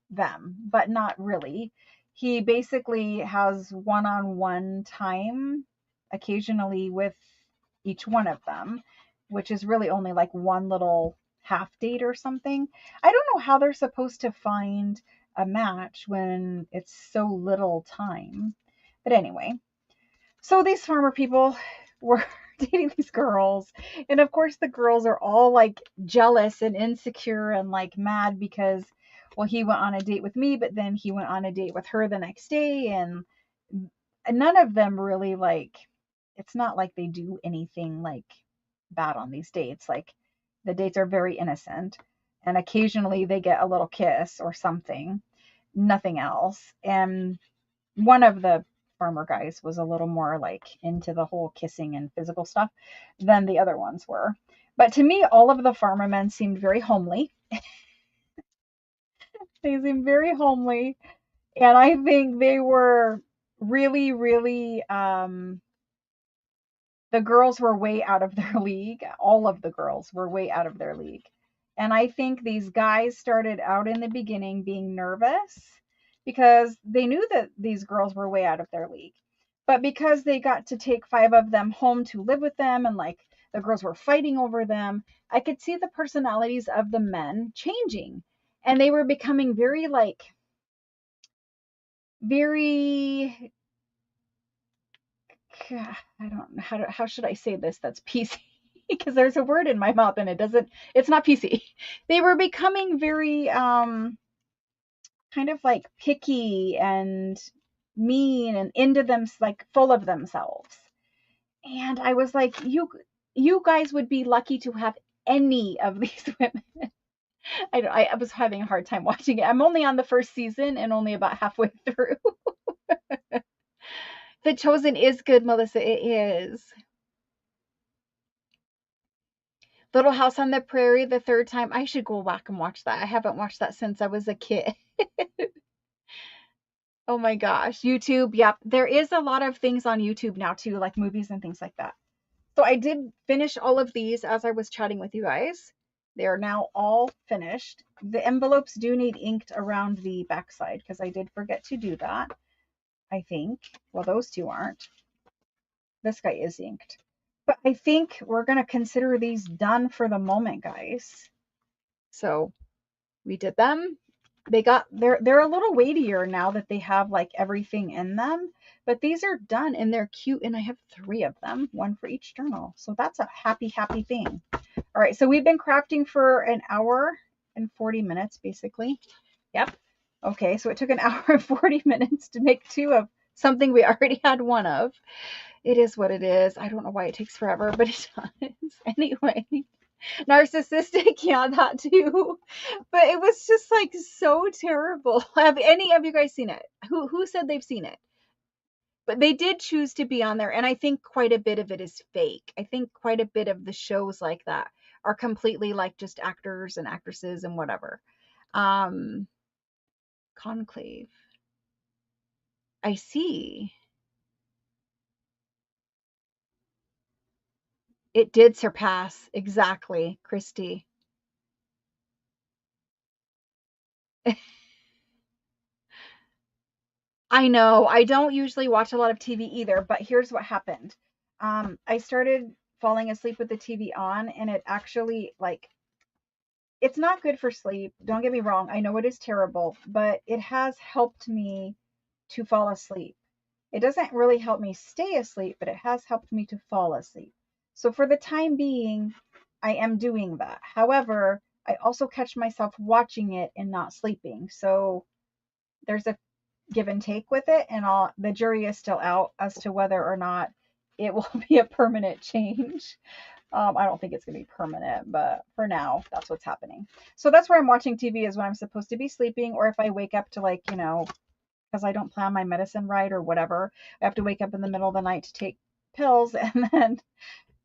them, but not really. He basically has one-on-one time occasionally with each one of them, which is really only like one little half date or something. I don't know how they're supposed to find a match when it's so little time. But anyway, so these farmer people were dating these girls. And of course, the girls are all like jealous and insecure and like mad because, well, he went on a date with me, but then he went on a date with her the next day. And none of them really like, it's not like they do anything like bad on these dates. Like the dates are very innocent. And occasionally they get a little kiss or something, nothing else. And one of the farmer guys was a little more like into the whole kissing and physical stuff than the other ones were. But to me, all of the farmer men seemed very homely. They seemed very homely. And I think they were really, really, the girls were way out of their league. All of the girls were way out of their league. And I think these guys started out in the beginning being nervous because they knew that these girls were way out of their league. But because they got to take 5 of them home to live with them, and like the girls were fighting over them, I could see the personalities of the men changing. And they were becoming very like, very, I don't know how should I say this that's PC, because there's a word in my mouth and it's not PC. They were becoming very kind of like picky and mean and into them, like full of themselves. And I was like, you guys would be lucky to have any of these women. I was having a hard time watching it. I'm only on the first season and only about halfway through. The Chosen is good, Melissa. It is. Little House on the Prairie, the third time. I should go back and watch that. I haven't watched that since I was a kid. Oh my gosh. YouTube. Yep. There is a lot of things on YouTube now too, like movies and things like that. So I did finish all of these as I was chatting with you guys. They are now all finished. The envelopes do need inked around the backside because I did forget to do that, I think. Well, those two aren't. This guy is inked. But I think we're going to consider these done for the moment, guys. So we did them. They're a little weightier now that they have like everything in them, but these are done and they're cute, and I have 3 of them, 1 for each journal. So that's a happy thing. All right, so we've been crafting for an hour and 40 minutes basically. Yep. Okay, so it took an hour and 40 minutes to make 2 of something we already had 1 of. It is what it is. I don't know why it takes forever, but it does. Anyway, narcissistic, yeah, that too. But it was just like so terrible. Have any of you guys seen it? Who said they've seen it? But they did choose to be on there, and I think quite a bit of it is fake. I think quite a bit of the shows like that are completely like just actors and actresses and whatever. Conclave. I see. It did surpass. Exactly, Christy. I know. I don't usually watch a lot of TV either, but here's what happened. I started falling asleep with the TV on, and it actually, like, it's not good for sleep. Don't get me wrong. I know it is terrible, but it has helped me to fall asleep. It doesn't really help me stay asleep, but it has helped me to fall asleep. So for the time being, I am doing that. However, I also catch myself watching it and not sleeping. So there's a give and take with it, and the jury is still out as to whether or not it will be a permanent change. I don't think it's going to be permanent, but for now, that's what's happening. So that's where I'm watching TV, is when I'm supposed to be sleeping, or if I wake up to, like, because I don't plan my medicine right or whatever, I have to wake up in the middle of the night to take pills, and then,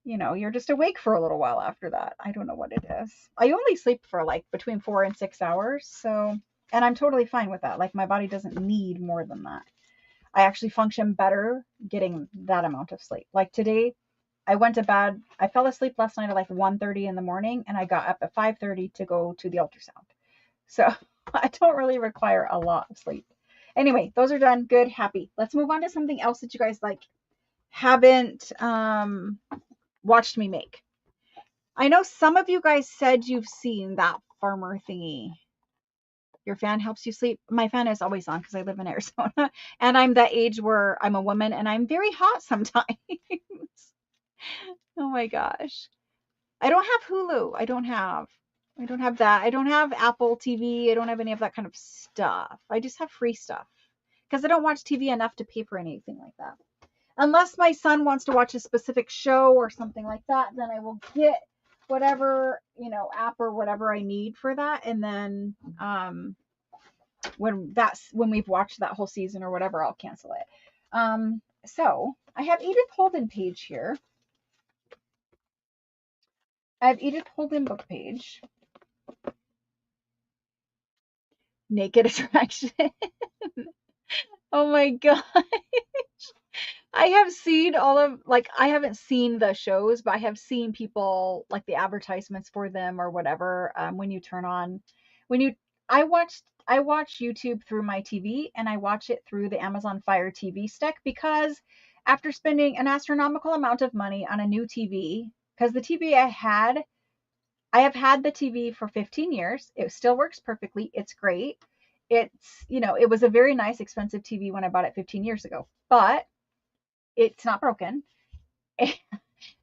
you're just awake for a little while after that. I don't know what it is. I only sleep for like between 4 and 6 hours, so, and I'm totally fine with that. Like, my body doesn't need more than that. I actually function better getting that amount of sleep. Like today, I went to bed. I fell asleep last night at like 1:30 in the morning, and I got up at 5:30 to go to the ultrasound. So I don't really require a lot of sleep. Anyway, those are done. Good, happy. Let's move on to something else that you guys like haven't watched me make. I know some of you guys said you've seen that farmer thingy. Your fan helps you sleep. My fan is always on because I live in Arizona, and I'm that age where I'm a woman and I'm very hot sometimes. Oh my gosh. I don't have Hulu. I don't have that. I don't have Apple TV. I don't have any of that kind of stuff. I just have free stuff because I don't watch TV enough to pay for anything like that. Unless my son wants to watch a specific show or something like that, then I will get whatever, app or whatever I need for that. And then when we've watched that whole season or whatever, I'll cancel it. So I have Edith Holden page here. I have Edith Holden book page. Naked Attraction. Oh my god. I have seen I haven't seen the shows, but I have seen people, like, the advertisements for them or whatever. When you turn on, I watch YouTube through my TV, and I watch it through the Amazon Fire TV stick, because after spending an astronomical amount of money on a new TV, because the TV I have had the TV for 15 years. It still works perfectly. It's great. It was a very nice, expensive TV when I bought it 15 years ago, but it's not broken. The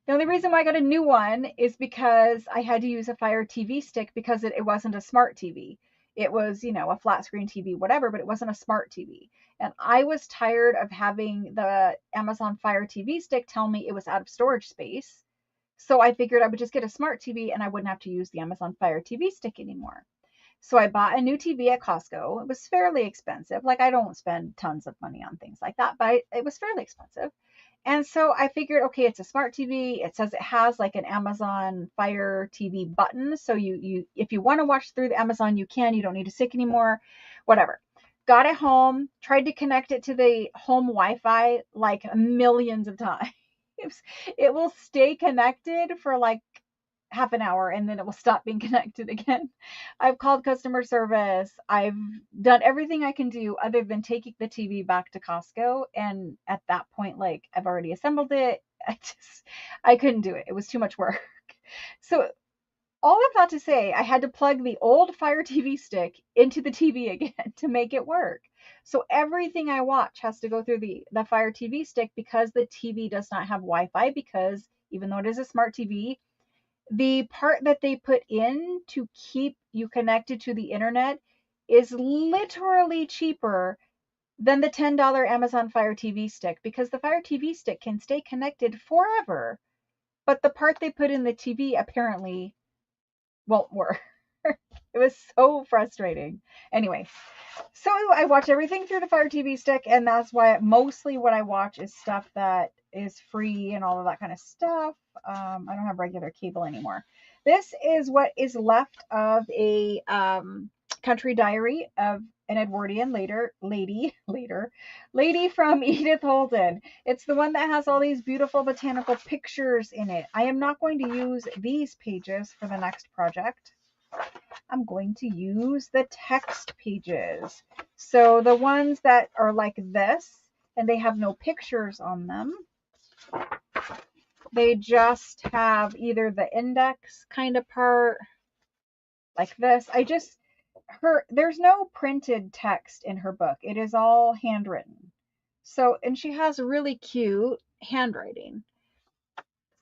only reason why I got a new one is because I had to use a Fire TV stick, because it wasn't a smart TV. It was, a flat screen TV, whatever, but it wasn't a smart TV. And I was tired of having the Amazon Fire TV stick tell me it was out of storage space. So I figured I would just get a smart TV and I wouldn't have to use the Amazon Fire TV stick anymore. So I bought a new TV at Costco. It was fairly expensive. Like, I don't spend tons of money on things like that, but it was fairly expensive. And so I figured, okay, it's a smart TV. It says it has like an Amazon Fire TV button. So you if you want to watch through the Amazon, you can. You don't need to stick anymore. Whatever. Got it home, tried to connect it to the home Wi-Fi like millions of times. It will stay connected for like half an hour and then it will stop being connected again. I've called customer service. I've done everything I can do other than taking the TV back to Costco. And at that point, like, I've already assembled it. I couldn't do it. It was too much work. So all of that to say, I had to plug the old Fire TV stick into the TV again to make it work. So everything I watch has to go through the Fire TV stick because the TV does not have Wi-Fi, because even though it is a smart TV, the part that they put in to keep you connected to the internet is literally cheaper than the $10 Amazon Fire TV stick, because the Fire TV stick can stay connected forever. But the part they put in the TV apparently won't work. It was so frustrating. Anyway, so I watch everything through the Fire TV stick, and that's why mostly what I watch is stuff that is free and all of that kind of stuff. I don't have regular cable anymore. This is what is left of a country diary of an Edwardian lady from Edith Holden. It's the one that has all these beautiful botanical pictures in it. I am not going to use these pages for the next project. I'm going to use the text pages. So the ones that are like this and they have no pictures on them, they just have either the index kind of part like this. There's no printed text in her book. It is all handwritten. So, and she has really cute handwriting.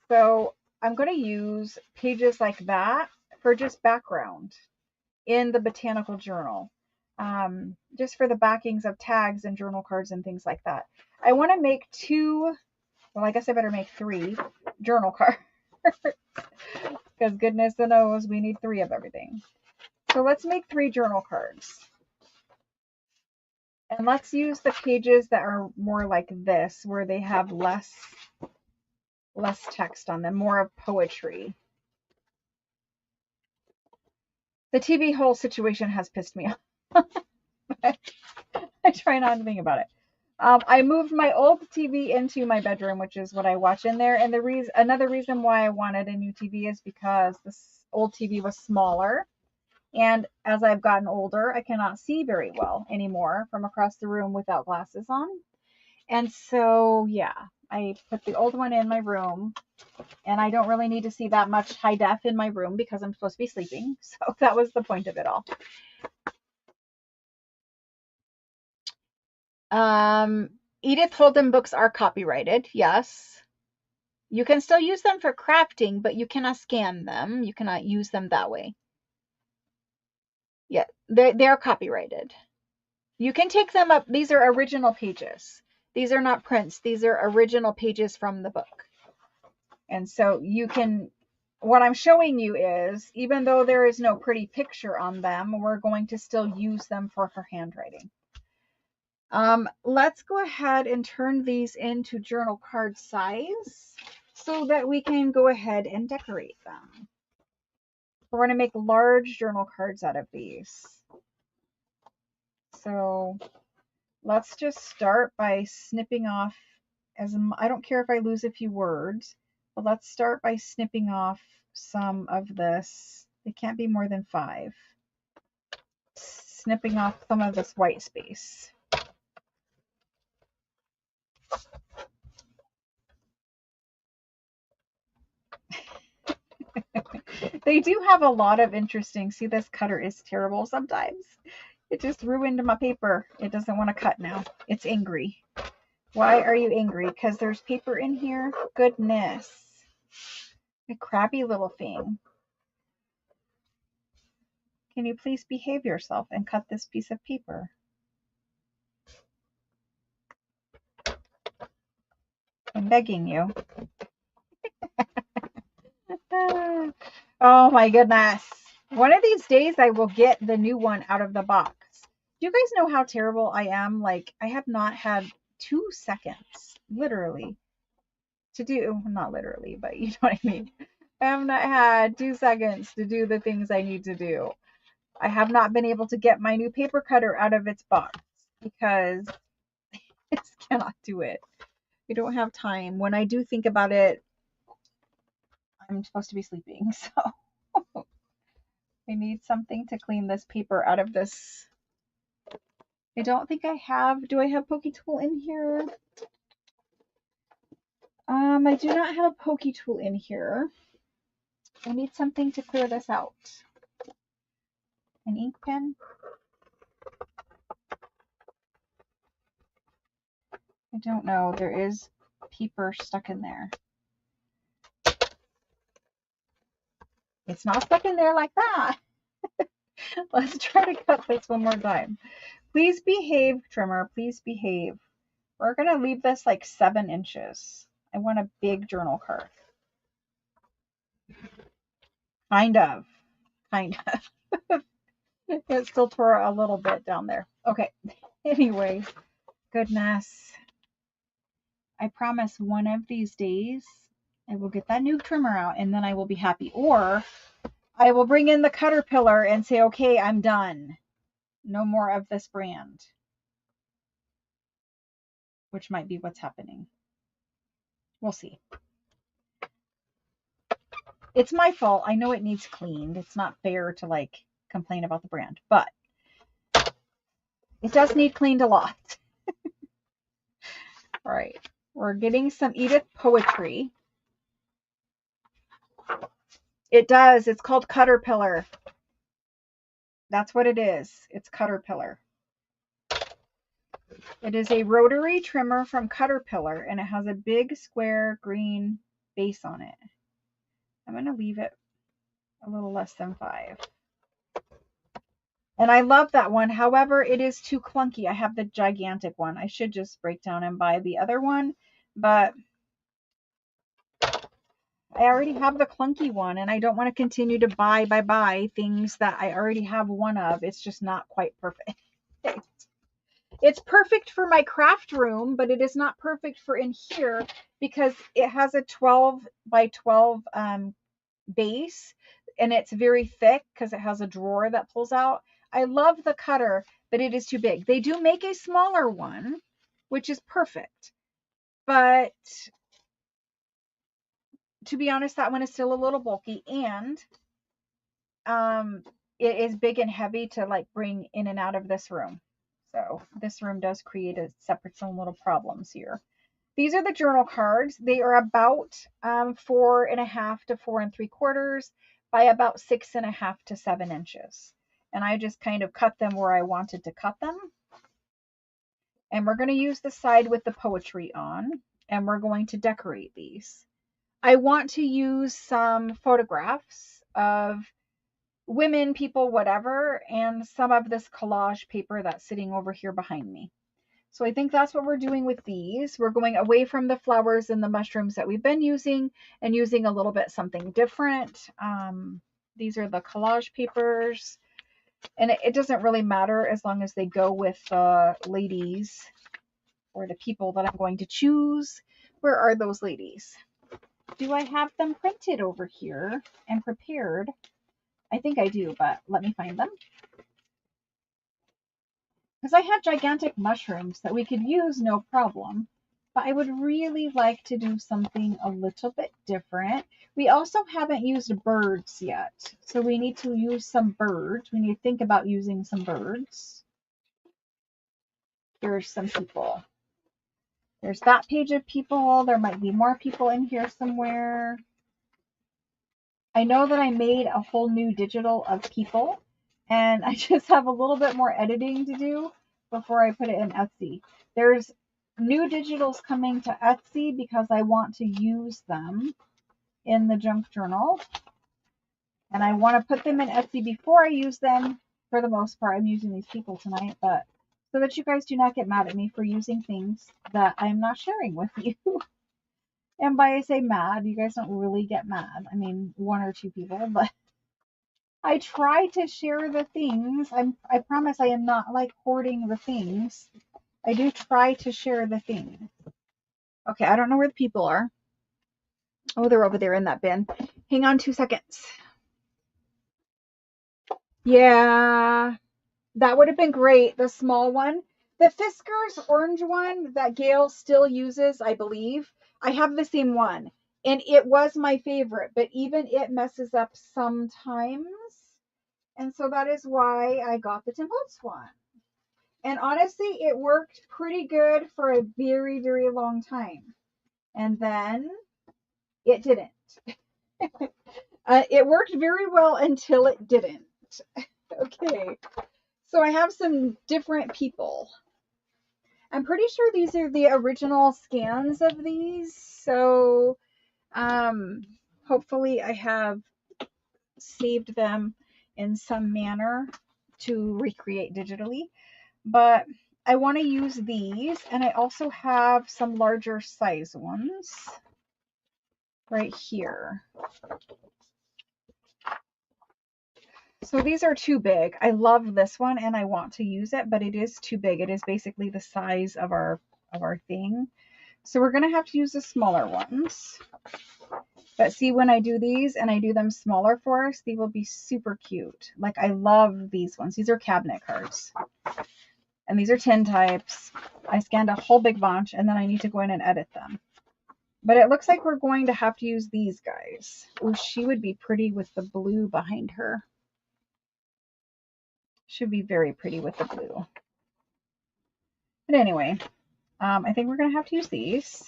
So I'm going to use pages like that for just background in the botanical journal, just for the backings of tags and journal cards and things like that. I want to make well, I guess I better make 3 journal cards because goodness knows we need 3 of everything. So let's make 3 journal cards. And let's use the pages that are more like this, where they have less text on them, more of poetry. The TV whole situation has pissed me off. I try not to think about it. I moved my old TV into my bedroom, which is what I watch in there. And another reason why I wanted a new TV is because this old TV was smaller. And as I've gotten older, I cannot see very well anymore from across the room without glasses on. And so, yeah, I put the old one in my room. And I don't really need to see that much high def in my room because I'm supposed to be sleeping. So that was the point of it all. Edith Holden books are copyrighted, yes. You can still use them for crafting, but you cannot scan them. You cannot use them that way. Yeah, they're copyrighted. You can take them up. These are original pages. These are not prints. These are original pages from the book. And so you can, what I'm showing you is, even though there is no pretty picture on them, we're going to still use them for her handwriting. Let's go ahead and turn these into journal card size so that we can go ahead and decorate them. We're going to make large journal cards out of these. So let's just start by snipping off, I don't care if I lose a few words, but let's start by snipping off some of this. It can't be more than 5. Snipping off some of this white space. They do have a lot of interesting, see, this cutter is terrible sometimes. It just ruined my paper. It doesn't want to cut now. It's angry. Why are you angry? Because there's paper in here? Goodness. A crabby little thing. Can you please behave yourself and cut this piece of paper? I'm begging you. Oh my goodness. One of these days I will get the new one out of the box. Do you guys know how terrible I am? Like, I have not had 2 seconds, literally, to do, not literally, but you know what I mean. I have not had 2 seconds to do the things I need to do. I have not been able to get my new paper cutter out of its box because I just cannot do it. I don't have time. When I do think about it, I'm supposed to be sleeping, so I need something to clean this paper out of this. I don't think I have. Do I have Pokey Tool in here? I do not have a Pokey Tool in here. I need something to clear this out. An ink pen? I don't know. There is paper stuck in there. It's not stuck in there like that. Let's try to cut this one more time. Please behave, trimmer. Please behave. We're going to leave this like 7 inches. I want a big journal card. Kind of. It still tore a little bit down there. Okay. Anyway, goodness. I promise one of these days I will get that new trimmer out and then I will be happy. Or I will bring in the Caterpillar and say, okay, I'm done. No more of this brand. Which might be what's happening. We'll see. It's my fault. I know it needs cleaned. It's not fair to like complain about the brand, but it does need cleaned a lot. All right. We're getting some Edith poetry. It does. It's called Caterpillar. That's what it is. It's Caterpillar. It is a rotary trimmer from Caterpillar, and it has a big square green base on it. I'm going to leave it a little less than 5. And I love that one. However, it is too clunky. I have the gigantic one. I should just break down and buy the other one, but I already have the clunky one, and I don't want to continue to buy things that I already have one of. It's just not quite perfect. It's perfect for my craft room, but it is not perfect for in here because it has a 12 by 12 base, and it's very thick because it has a drawer that pulls out. I love the cutter, but it is too big. They do make a smaller one, which is perfect. But to be honest, that one is still a little bulky, and it is big and heavy to like bring in and out of this room. So this room does create a separate some little problems here. These are the journal cards. They are about 4.5 to 4 3/4 by about 6.5 to 7 inches. And I just kind of cut them where I wanted to cut them. And we're going to use the side with the poetry on, and we're going to decorate these. I want to use some photographs of women, people, whatever, and some of this collage paper that's sitting over here behind me. So I think that's what we're doing with these. We're going away from the flowers and the mushrooms that we've been using and using a little bit something different. These are the collage papers, and it doesn't really matter as long as they go with the ladies or the people that I'm going to choose. Where are those ladies? Do I have them printed over here and prepared? I think I do, but let me find them. Because I have gigantic mushrooms that we could use no problem, but I would really like to do something a little bit different. We also haven't used birds yet, so we need to use some birds. We need to think about using some birds. Here's some people. There's that page of people. There might be more people in here somewhere. I know that I made a whole new digital of people, and I just have a little bit more editing to do before I put it in Etsy. There's new digitals coming to Etsy because I want to use them in the junk journal, and I want to put them in Etsy before I use them. For the most part, I'm using these people tonight, but so that you guys do not get mad at me for using things that I'm not sharing with you. And by I say mad, you guys don't really get mad. I mean, 1 or 2 people, but I try to share the things. I promise I am not like hoarding the things. I do try to share the thing. Okay, I don't know where the people are. Oh, they're over there in that bin. Hang on 2 seconds. Yeah, that would have been great. The small one. The Fiskars orange one that Gail still uses, I believe. I have the same one. And it was my favorite, but even it messes up sometimes. And so that is why I got the Tim Holtz one. And honestly, it worked pretty good for a very, very long time. And then it didn't. It worked very well until it didn't. Okay. So I have some different people. I'm pretty sure these are the original scans of these. So hopefully I have saved them in some manner to recreate digitally. But I want to use these, and I also have some larger size ones right here. So these are too big. I love this one and I want to use it, but it is too big. It is basically the size of our thing. So we're going to have to use the smaller ones. But see, when I do these and I do them smaller for us, they will be super cute. Like, I love these ones. These are cabinet cards. And these are tin types. I scanned a whole big bunch, and then I need to go in and edit them. But it looks like we're going to have to use these guys. Oh, she would be pretty with the blue behind her. Should be very pretty with the blue. But anyway, I think we're going to have to use these.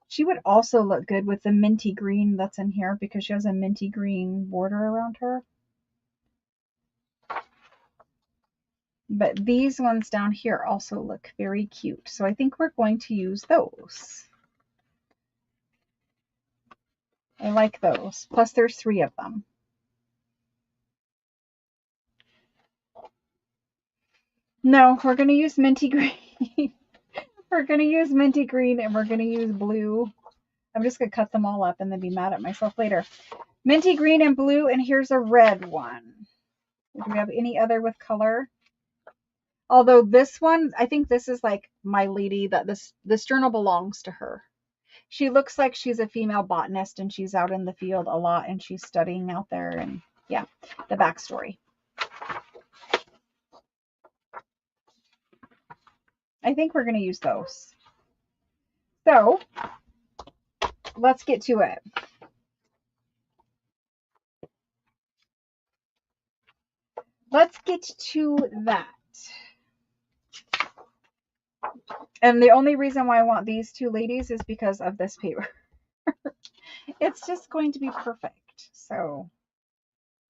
She would also look good with the minty green that's in here because she has a minty green border around her. But these ones down here also look very cute. So I think we're going to use those. I like those. Plus there's 3 of them. No, we're going to use minty green. We're going to use minty green and we're going to use blue. I'm just going to cut them all up and then be mad at myself later. Minty green and blue, and here's a red one. Do we have any other with color? Although this one, I think this is like my lady, that this journal belongs to her. She looks like she's a female botanist and she's out in the field a lot and she's studying out there, and yeah, the backstory. I think we're going to use those. So let's get to it. Let's get to that. And the only reason why I want these 2 ladies is because of this paper. It's just going to be perfect. So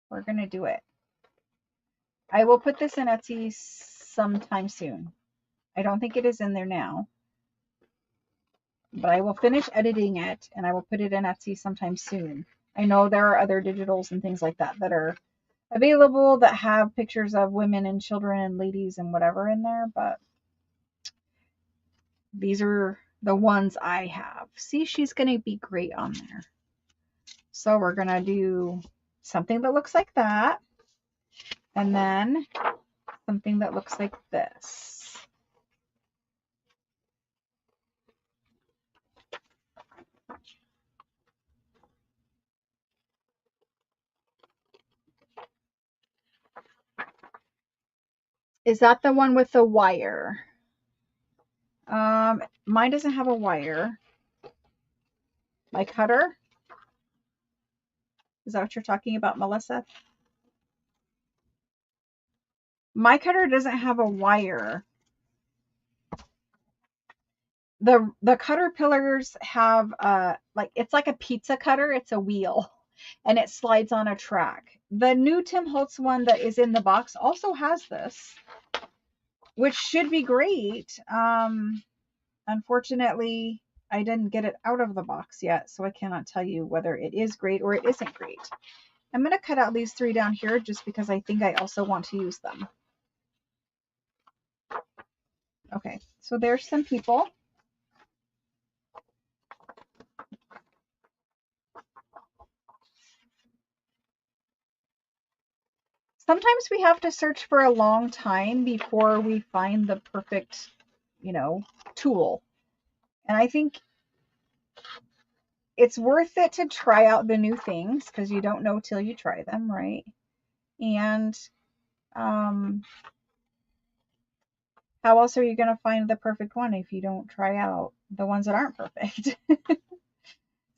we're going to do it. I will put this in Etsy sometime soon. I don't think it is in there now. But I will finish editing it and I will put it in Etsy sometime soon. I know there are other digitals and things like that that are available that have pictures of women and children and ladies and whatever in there, but these are the ones I have. See, she's going to be great on there. So we're going to do something that looks like that, and then something that looks like this. Is that the one with the wire? Mine doesn't have a wire. My cutter? Is that what you're talking about, Melissa? My cutter doesn't have a wire. The Caterpillars have like, it's like a pizza cutter. It's a wheel and it slides on a track. The new Tim Holtz one that is in the box also has this, which should be great. Unfortunately, I didn't get it out of the box yet, so I cannot tell you whether it is great or it isn't great. I'm going to cut out these 3 down here just because I think I also want to use them. Okay, so there's some people. sometimes we have to search for a long time before we find the perfect, tool. And I think it's worth it to try out the new things because you don't know till you try them, right? And um, how else are you going to find the perfect one if you don't try out the ones that aren't perfect?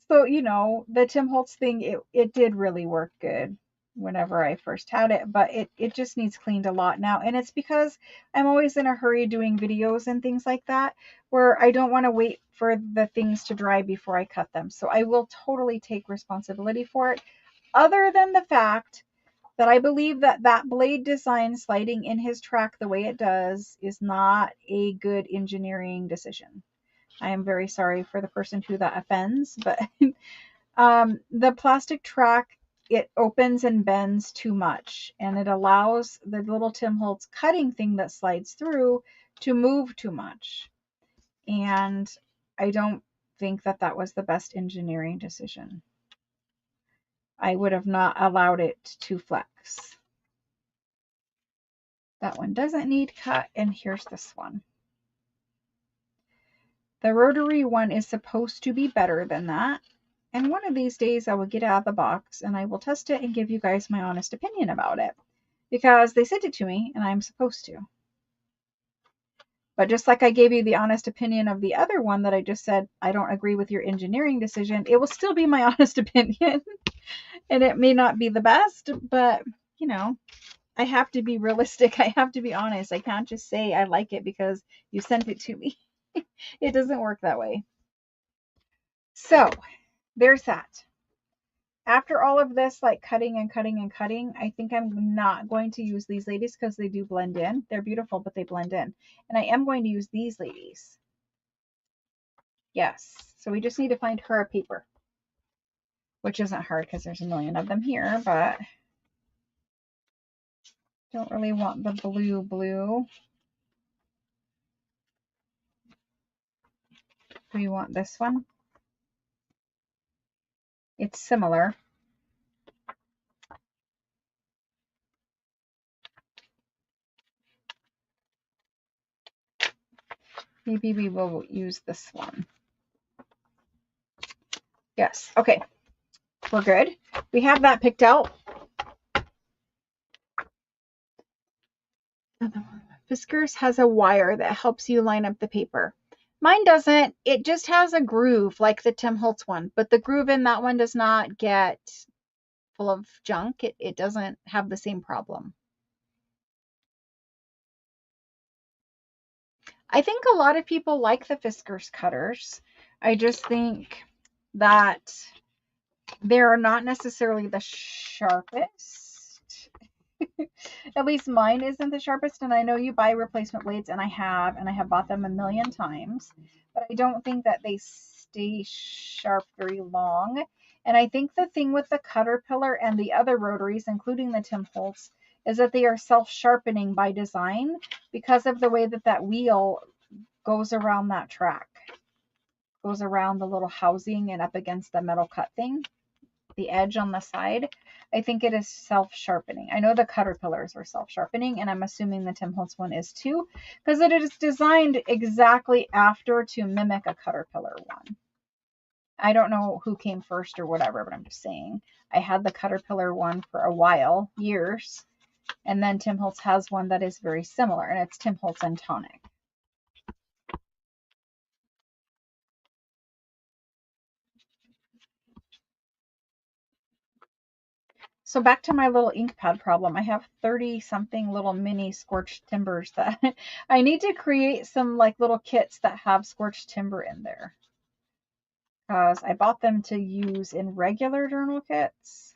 So, the Tim Holtz thing, it did really work good whenever I first had it, but it just needs cleaned a lot now. And it's because I'm always in a hurry doing videos and things like that, where I don't want to wait for the things to dry before I cut them. So I will totally take responsibility for it, other than the fact that I believe that that blade design sliding in his track the way it does is not a good engineering decision. I am very sorry for the person who that offends, but the plastic track, it opens and bends too much, and it allows the little Tim Holtz cutting thing that slides through to move too much. And I don't think that that was the best engineering decision. I would have not allowed it to flex. That one doesn't need cut, and here's this one. The rotary one is supposed to be better than that. And one of these days I will get out of the box and I will test it and give you guys my honest opinion about it. Because they sent it to me and I'm supposed to. But just like I gave you the honest opinion of the other one that I just said, I don't agree with your engineering decision, it will still be my honest opinion. And it may not be the best, but I have to be realistic. I have to be honest. I can't just say I like it because you sent it to me. It doesn't work that way. So there's that. After all of this, like cutting and cutting and cutting, I think I'm not going to use these ladies because they do blend in. They're beautiful, but they blend in. And I am going to use these ladies. Yes. So we just need to find her a paper, which isn't hard because there's a million of them here, but don't really want the blue. Do we want this one? It's similar. Maybe we will use this one. Yes. Okay. We're good. We have that picked out. Fiskars has a wire that helps you line up the paper. Mine doesn't. It just has a groove like the Tim Holtz one, but the groove in that one does not get full of junk. It doesn't have the same problem. I think a lot of people like the Fiskars cutters. I just think that they're not necessarily the sharpest. At least mine isn't the sharpest, and I know you buy replacement blades, and I have bought them a million times, but I don't think that they stay sharp very long. And I think the thing with the Caterpillar and the other rotaries, including the Tim Holtz, is that they are self-sharpening by design because of the way that that wheel goes around that track, goes around the little housing and up against the metal cut thing, the edge on the side. I think it is self-sharpening. I know the Caterpillars are self-sharpening, and I'm assuming the Tim Holtz one is too, because it is designed exactly after to mimic a Caterpillar one. I don't know who came first or whatever, but I'm just saying. I had the Caterpillar one for a while, years, and then Tim Holtz has one that is very similar, and it's Tim Holtz and Tonic. So back to my little ink pad problem. I have 30 something little mini scorched timbers that I need to create some like little kits that have scorched timber in there. Because I bought them to use in regular journal kits.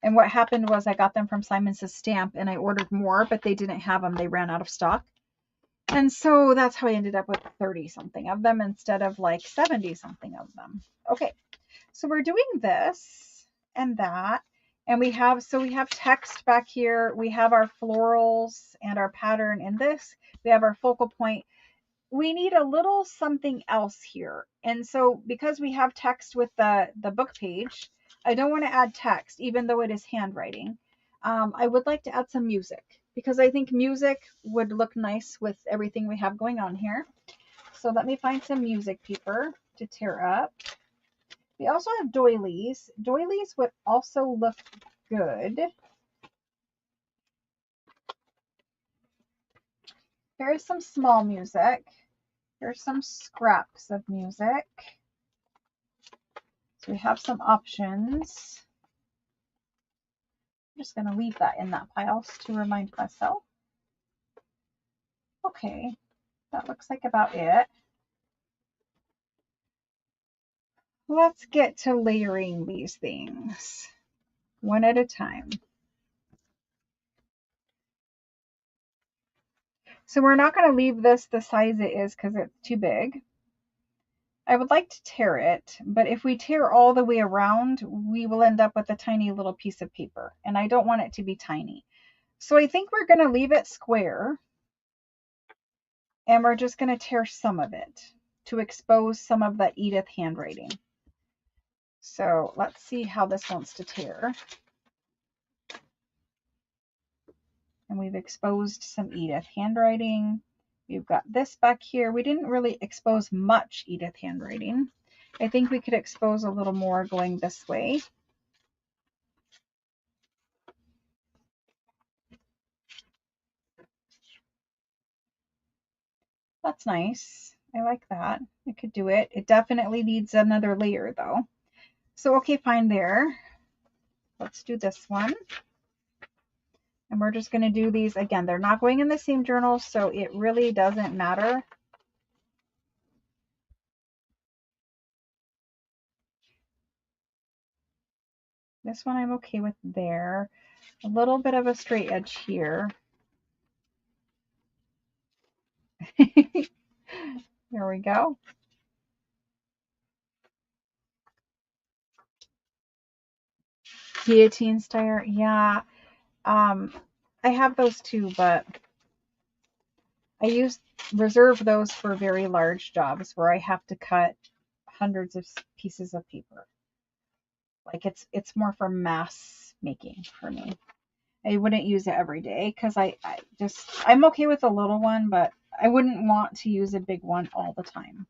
And what happened was I got them from Simon Says Stamp and I ordered more, but they didn't have them. They ran out of stock. And so that's how I ended up with 30 something of them instead of like 70 something of them. Okay, so we're doing this and that. And we have text back here. We have our florals and our pattern in this. We have our focal point. We need a little something else here. And so because we have text with the book page, I don't want to add text, even though it is handwriting. I would like to add some music because I think music would look nice with everything we have going on here. So let me find some music paper to tear up. We also have doilies. Doilies would also look good. Here's some small music. Here's some scraps of music. So we have some options. I'm just going to leave that in that pile to remind myself. Okay, that looks like about it. Let's get to layering these things one at a time. So we're not going to leave this the size it is because it's too big. I would like to tear it, but if we tear all the way around, we will end up with a tiny little piece of paper, and I don't want it to be tiny. So I think we're going to leave it square, and we're just going to tear some of it to expose some of that Edith handwriting. So let's see how this wants to tear. And we've exposed some Edith handwriting. We've got this back here. We didn't really expose much Edith handwriting. I think we could expose a little more going this way. That's nice. I like that. I could do it. It definitely needs another layer though. So okay, fine there. Let's do this one. And we're just going to do these again. They're not going in the same journal, so it really doesn't matter. This one I'm okay with there. A little bit of a straight edge here. There we go. Guillotine style, yeah. I have those too, but I reserve those for very large jobs where I have to cut hundreds of pieces of paper. Like it's more for mass making for me. I wouldn't use it every day because I'm okay with a little one, but I wouldn't want to use a big one all the time.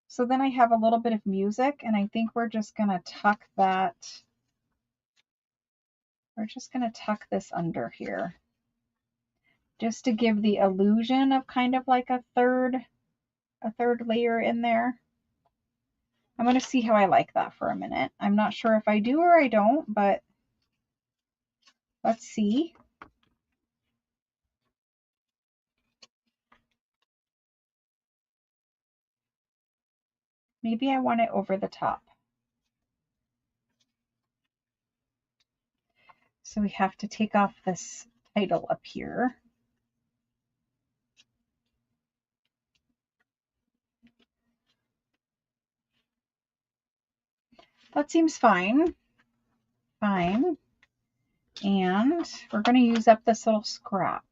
So then I have a little bit of music, and I think we're just gonna tuck that. We're just gonna tuck this under here, just to give the illusion of kind of like a third layer in there. I'm going to see how I like that for a minute. I'm not sure if I do or I don't, but let's see. Maybe I want it over the top. So we have to take off this title up here. That seems fine. Fine. And we're going to use up this little scrap.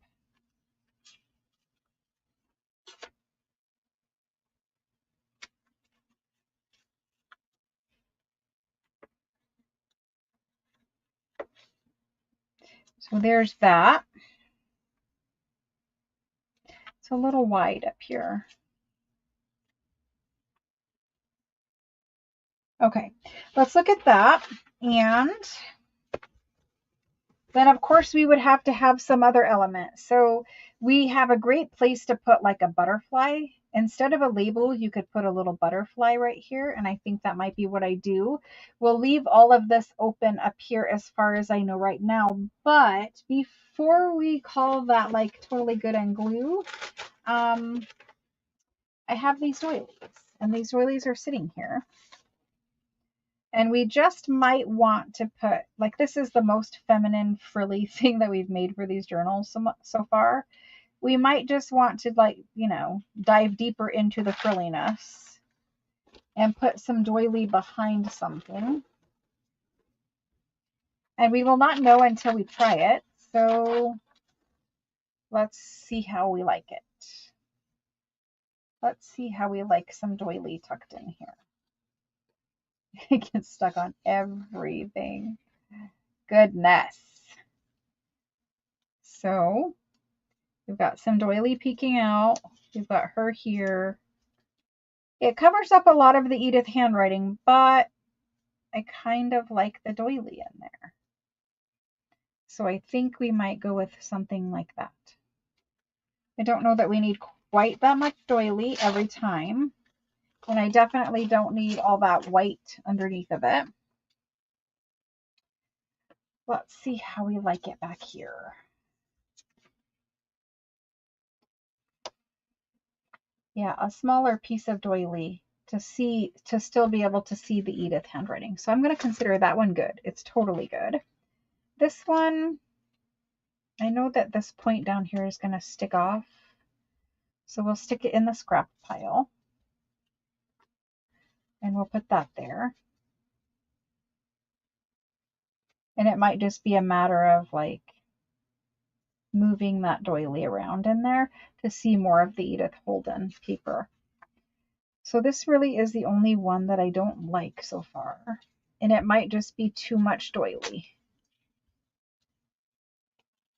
So there's that. It's a little wide up here. Okay, let's look at that. And then of course we would have to have some other element. So we have a great place to put like a butterfly. Instead of a label, you could put a little butterfly right here. And I think that might be what I do. We'll leave all of this open up here as far as I know right now. But before we call that like totally good and glue, I have these doilies. And these doilies are sitting here. And we just might want to put, like, this is the most feminine frilly thing that we've made for these journals so far. We might just want to, like, you know, dive deeper into the frilliness and put some doily behind something. And we will not know until we try it. So let's see how we like it. Let's see how we like some doily tucked in here. It gets stuck on everything. Goodness. So we've got some doily peeking out. We've got her here. It covers up a lot of the Edith handwriting, but I kind of like the doily in there. So I think we might go with something like that. I don't know that we need quite that much doily every time. And I definitely don't need all that white underneath of it. Let's see how we like it back here. Yeah, a smaller piece of doily to still be able to see the Edith handwriting. So I'm going to consider that one good. It's totally good. This one, I know that this point down here is going to stick off. So we'll stick it in the scrap pile. And we'll put that there. And it might just be a matter of like moving that doily around in there to see more of the Edith Holden paper. So this really is the only one that I don't like so far. And it might just be too much doily.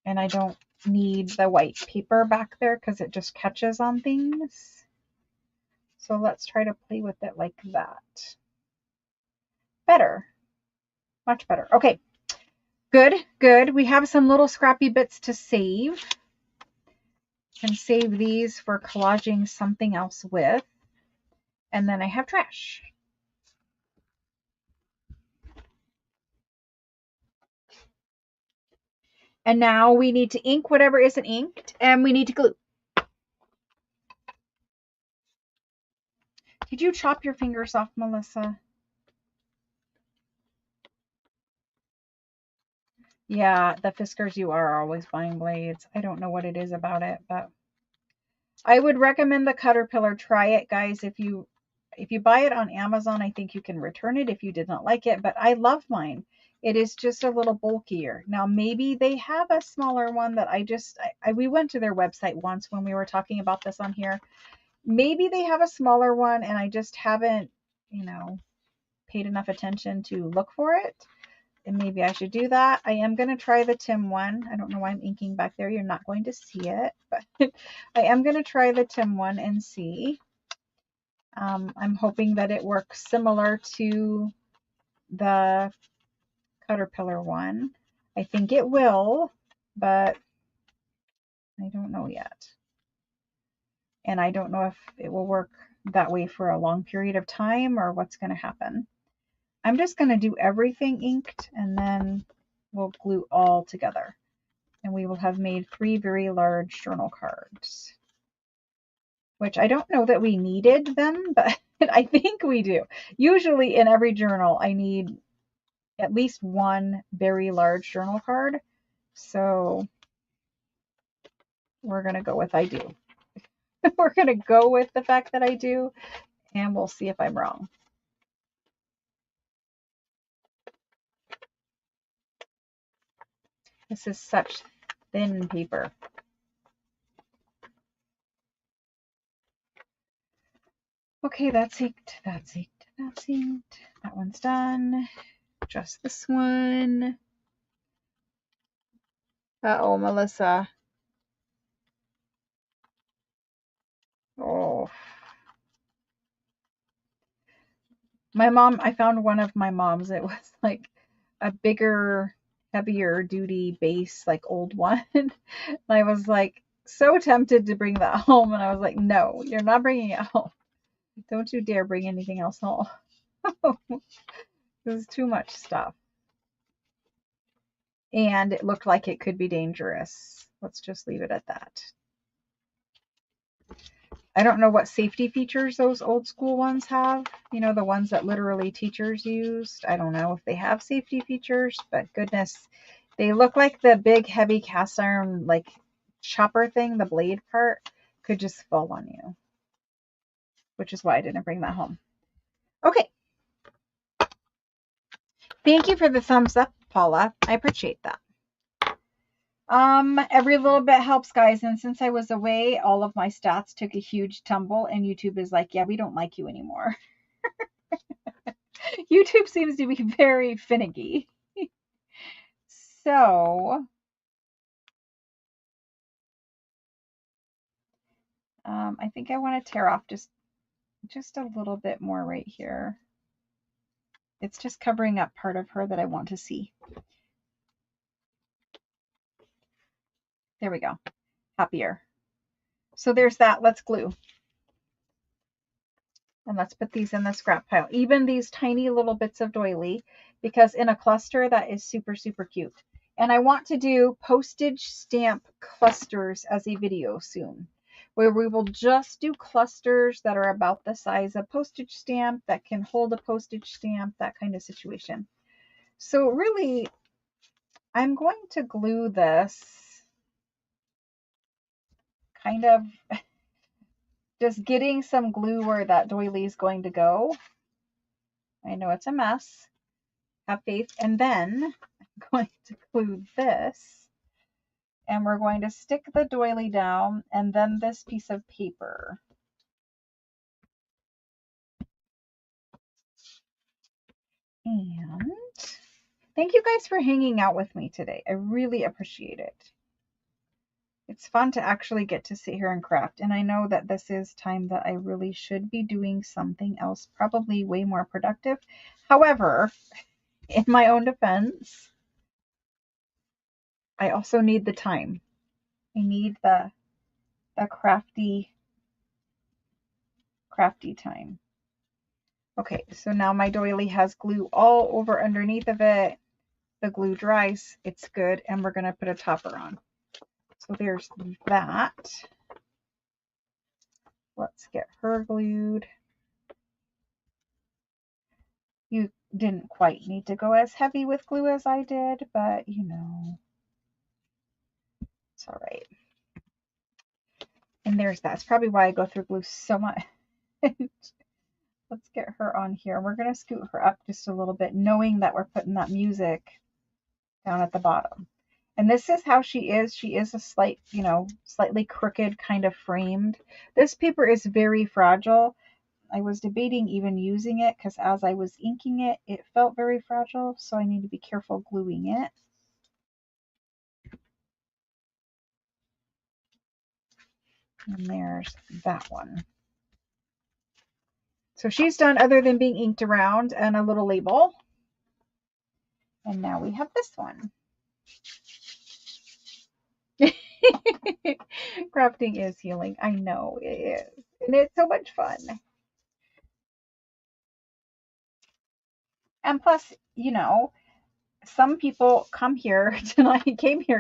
And I don't need the white paper back there because it just catches on things. So let's try to play with it like that. Better. Much better. Okay. Good, good. We have some little scrappy bits to save. Can save these for collaging something else with. And then I have trash. And now we need to ink whatever isn't inked, and we need to glue. Did you chop your fingers off, Melissa? Yeah, the Fiskars, you are always buying blades. I don't know what it is about it, but I would recommend the Caterpillar. Try it, guys. If you buy it on Amazon, I think you can return it if you did not like it, but I love mine. It is just a little bulkier. Now, maybe they have a smaller one that we went to their website once when we were talking about this on here. Maybe they have a smaller one and I just haven't, paid enough attention to look for it. And maybe I should do that. I am going to try the Tim one. I don't know why I'm inking back there. You're not going to see it, but I am going to try the Tim one and see. I'm hoping that it works similar to the Caterpillar one. I think it will, but I don't know yet. And I don't know if it will work that way for a long period of time or what's going to happen. I'm just going to do everything inked and then we'll glue all together. And we will have made 3 very large journal cards, which I don't know that we needed them, but I think we do. Usually in every journal, I need at least one very large journal card. So we're going to go with I do. We're going to go with the fact that I do, and we'll see if I'm wrong. This is such thin paper. Okay, that's inked, that's inked, that's inked. That one's done. Just this one. Uh-oh, Melissa. Oh. My mom, I found one of my mom's. It was like a bigger, heavier duty base, like old one. And I was like so tempted to bring that home. And I was like, no, you're not bringing it home. Don't you dare bring anything else home. This is too much stuff. And it looked like it could be dangerous. Let's just leave it at that. I don't know what safety features those old school ones have. You know, the ones that literally teachers used. I don't know if they have safety features, but goodness, they look like the big heavy cast iron like chopper thing, the blade part could just fall on you, which is why I didn't bring that home. Okay. Thank you for the thumbs up, Paula. I appreciate that. Every little bit helps, guys. And since I was away, all of my stats took a huge tumble, and YouTube is like, yeah, we don't like you anymore. YouTube seems to be very finicky. So I think I want to tear off just a little bit more right here. It's just covering up part of her that I want to see. There we go. Happier. So there's that. Let's glue. And let's put these in the scrap pile. Even these tiny little bits of doily, because in a cluster, that is super, super cute. And I want to do postage stamp clusters as a video soon, where we will just do clusters that are about the size of postage stamp, that can hold a postage stamp, that kind of situation. So really, I'm going to glue this kind of just getting some glue where that doily is going to go. I know it's a mess. Have faith. And then I'm going to glue this. And we're going to stick the doily down and then this piece of paper. And thank you guys for hanging out with me today. I really appreciate it. It's fun to actually get to sit here and craft. And I know that this is time that I really should be doing something else, probably way more productive. However, in my own defense, I also need the time. I need the crafty time. Okay, so now my doily has glue all over underneath of it. The glue dries, it's good, and we're gonna put a topper on. So there's that. Let's get her glued. You didn't quite need to go as heavy with glue as I did, but you know, it's all right. And there's that. It's probably why I go through glue so much. Let's get her on here. We're going to scoot her up just a little bit, knowing that we're putting that music down at the bottom. And this is how she is. She is a slight, you know, slightly crooked, kind of framed. This paper is very fragile. I was debating even using it because as I was inking it, it felt very fragile. So I need to be careful gluing it. And there's that one. So she's done other than being inked around and a little label. And now we have this one. Crafting is healing. I know it is. And it's so much fun. And plus, you know, some people came here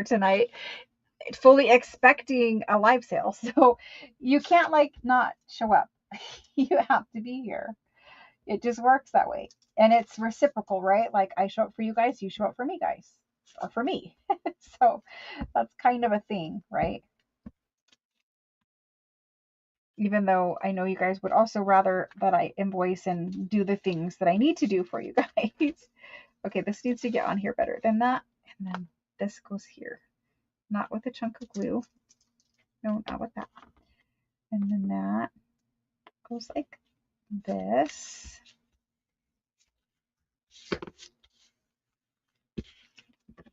tonight fully expecting a live sale. So you can't like not show up. You have to be here. It just works that way. And it's reciprocal, right? Like I show up for you guys, you show up for me guys. Or for me. So that's kind of a thing, right? Even though I know you guys would also rather that I invoice and do the things that I need to do for you guys. Okay, this needs to get on here better than that. And then this goes here. Not with a chunk of glue. No, not with that. And then that goes like this.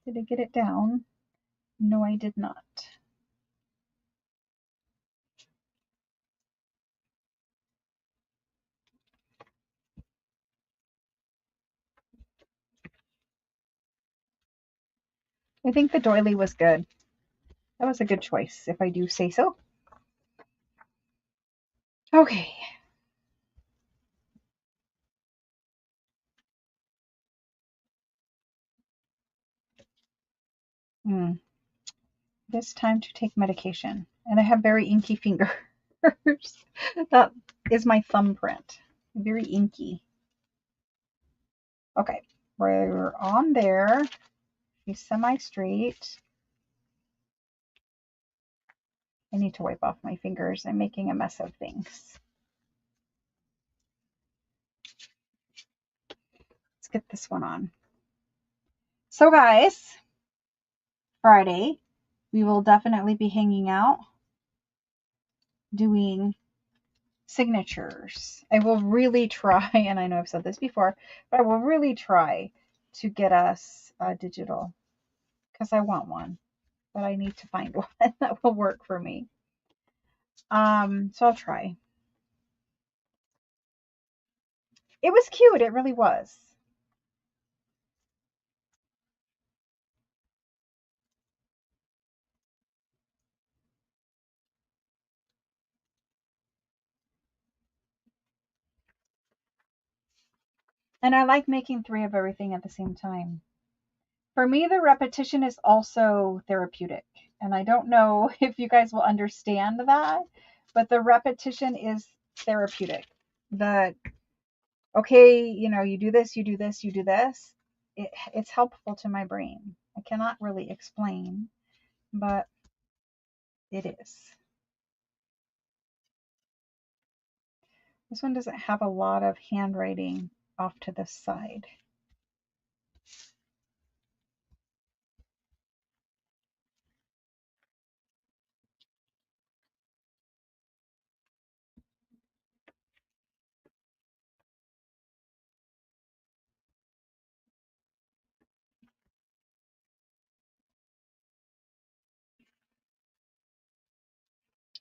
Did I get it down? No, I did not. I think the doily was good. That was a good choice, if I do say so. Okay. It is time to take medication. And I have very inky fingers. That is my thumbprint. Very inky. Okay. We're on there. She's semi-straight. I need to wipe off my fingers. I'm making a mess of things. Let's get this one on. So guys, Friday, we will definitely be hanging out doing signatures. I will really try, and I know I've said this before, but I will really try to get us digital because I want one, but I need to find one that will work for me. So I'll try. It was cute. It really was. And I like making three of everything at the same time. For me, the repetition is also therapeutic. And I don't know if you guys will understand that, but the repetition is therapeutic. The, okay, you do this, you do this, you do this. It's helpful to my brain. I cannot really explain, but it is. This one doesn't have a lot of handwriting off to the side.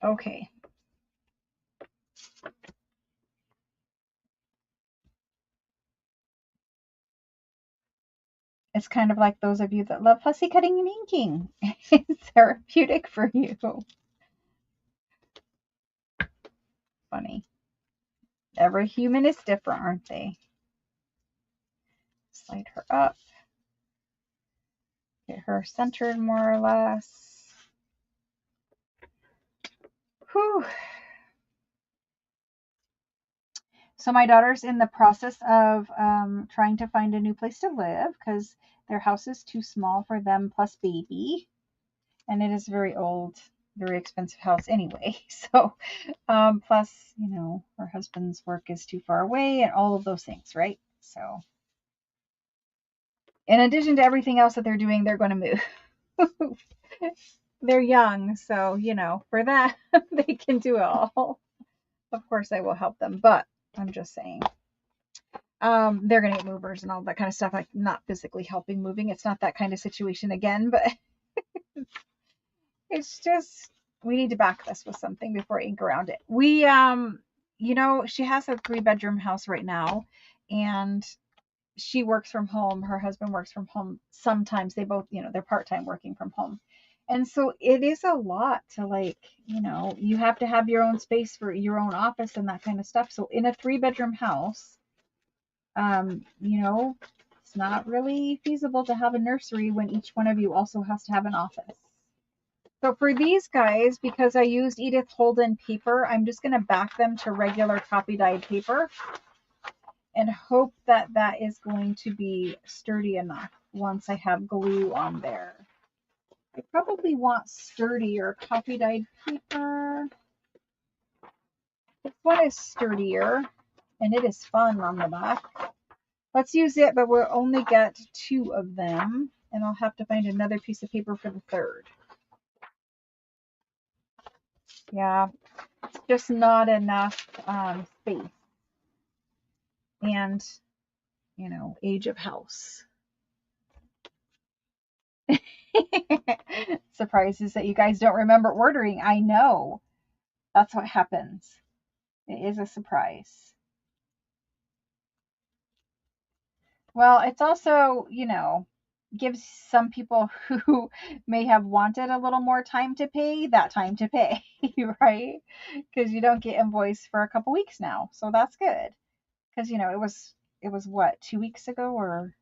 Okay. It's kind of like those of you that love fussy cutting and inking. It's therapeutic for you. Funny. Every human is different, aren't they? Slide her up. Get her centered more or less. Whew. So my daughter's in the process of trying to find a new place to live because their house is too small for them plus baby. And it is a very old, very expensive house anyway. So, plus, her husband's work is too far away and all of those things, right? So, in addition to everything else that they're doing, they're going to move. They're young, so, for that, they can do it all. Of course, I will help them, but I'm just saying. They're going to get movers and all that kind of stuff. Like, not physically helping moving. It's not that kind of situation again, but it's just we need to back this with something before I ink around it. She has a 3-bedroom house right now, and she works from home. Her husband works from home. Sometimes they both, they're part-time working from home. And so it is a lot to you have to have your own space for your own office and that kind of stuff. So in a 3-bedroom house, it's not really feasible to have a nursery when each one of you also has to have an office. So for these guys, because I used Edith Holden paper, I'm just going to back them to regular copy dyed paper and hope that that is going to be sturdy enough once I have glue on there. I probably want sturdier copy dyed paper. This one is sturdier and it is fun on the back. Let's use it, but we'll only get 2 of them and I'll have to find another piece of paper for the third. Yeah, it's just not enough space. And, age of house. Surprises that you guys don't remember ordering. I know. That's what happens. It is a surprise. Well, it's also, gives some people who may have wanted a little more time to pay that time to pay, right? Because you don't get invoiced for a couple weeks now. So that's good. Because, it was what, 2 weeks ago or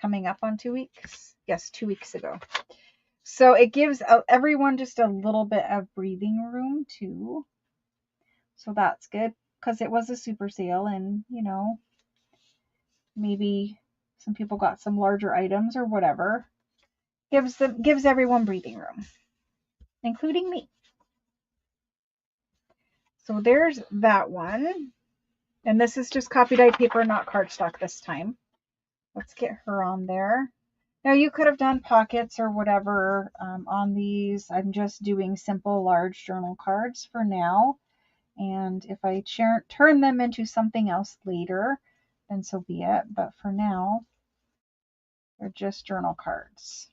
coming up on 2 weeks? Yes, 2 weeks ago. So it gives everyone just a little bit of breathing room too. So that's good because it was a super sale and, maybe some people got some larger items or whatever. Gives everyone breathing room, including me. So there's that one. And this is just copy dyed paper, not cardstock this time. Let's get her on there. Now you could have done pockets or whatever on these. I'm just doing simple large journal cards for now. And if I turn them into something else later, then so be it. But for now, they're just journal cards.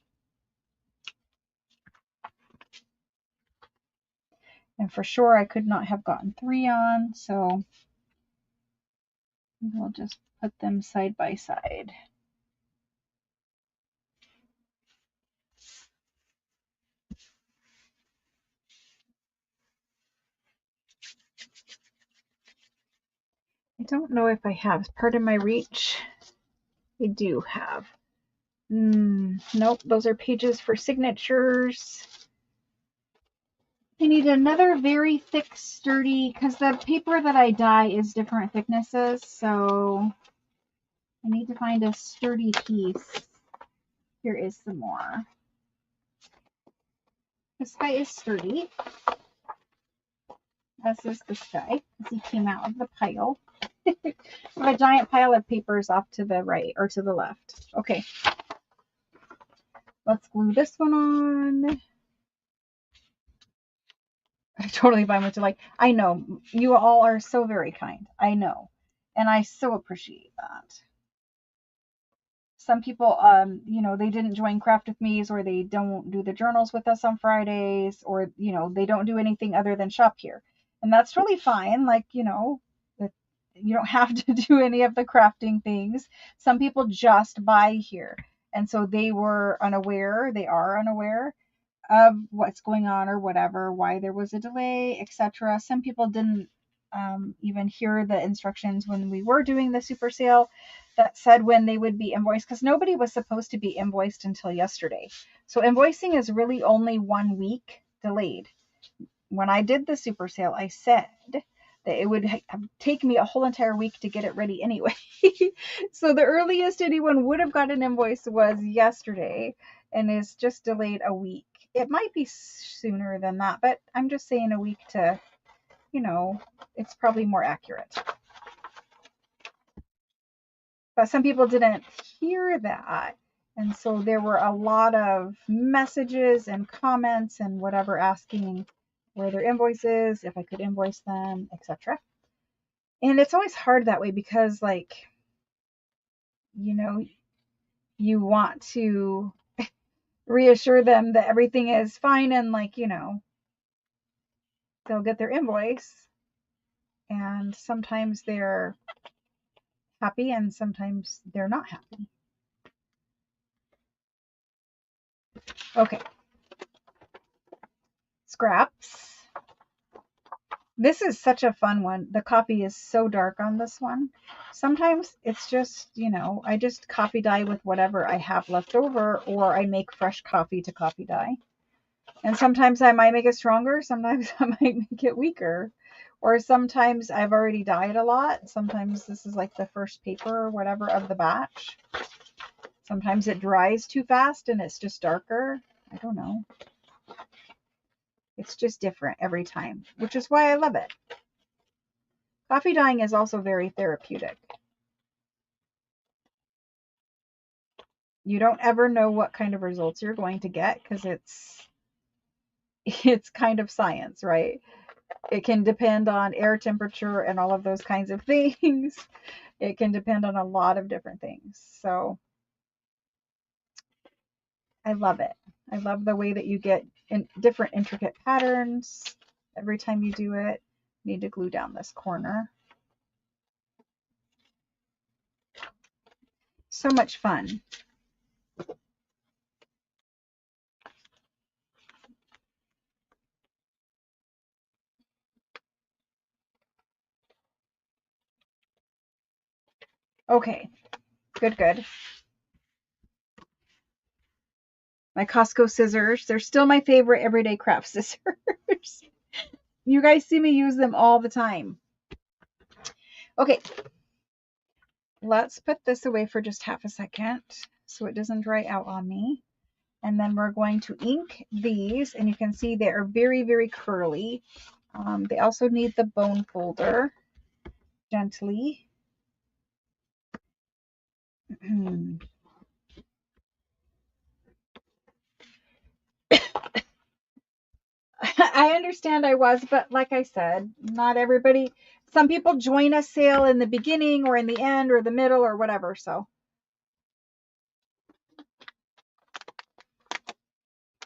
And for sure I could not have gotten 3 on, so we'll just put them side by side. I don't know if I have part of my reach. I do have. Nope, those are pages for signatures. I need another very thick, sturdy, because the paper that I dye is different thicknesses, so I need to find a sturdy piece. Here is some more. This guy is sturdy, as is this guy, because he came out of the pile. I have a giant pile of papers off to the right, or to the left. Okay. Let's glue this one on. I totally find what you like. I know. You all are so very kind. I know. And I so appreciate that. Some people, they didn't join Craft with Me's, or they don't do the journals with us on Fridays, or, they don't do anything other than shop here. And that's really fine. Like, you don't have to do any of the crafting things. Some people just buy here. And so they are unaware of what's going on or whatever, why there was a delay, etc. Some people didn't even hear the instructions when we were doing the super sale that said when they would be invoiced, because nobody was supposed to be invoiced until yesterday. So invoicing is really only 1 week delayed. When I did the super sale, I said that it would take me a whole entire week to get it ready anyway. So the earliest anyone would have got an invoice was yesterday, and is just delayed a week. It might be sooner than that, but I'm just saying a week to, it's probably more accurate. But some people didn't hear that. And so there were a lot of messages and comments and whatever asking where their invoices, if I could invoice them, etc. And it's always hard that way because, like, you want to reassure them that everything is fine and, like, they'll get their invoice. And sometimes they're happy and sometimes they're not happy. Okay. Scraps. This is such a fun one. The copy is so dark on this one. Sometimes it's just, I just copy dye with whatever I have left over, or I make fresh coffee to copy dye. And sometimes I might make it stronger. Sometimes I might make it weaker. Or sometimes I've already dyed a lot. Sometimes this is like the first paper or whatever of the batch. Sometimes it dries too fast and it's just darker. I don't know. It's just different every time, which is why I love it. Coffee dyeing is also very therapeutic. You don't ever know what kind of results you're going to get because it's kind of science, right? It can depend on air temperature and all of those kinds of things. It can depend on a lot of different things. So I love it. I love the way that you get different intricate patterns every time you do it. Need to glue down this corner. So much fun. Okay, good. My Costco scissors. They're still my favorite everyday craft scissors. You guys see me use them all the time. Okay, let's put this away for just half a second so it doesn't dry out on me. And then we're going to ink these, and you can see they are very, very curly. They also need the bone folder gently. I understand I was, but like I said, not everybody. Some people join a sale in the beginning or in the end or the middle or whatever. So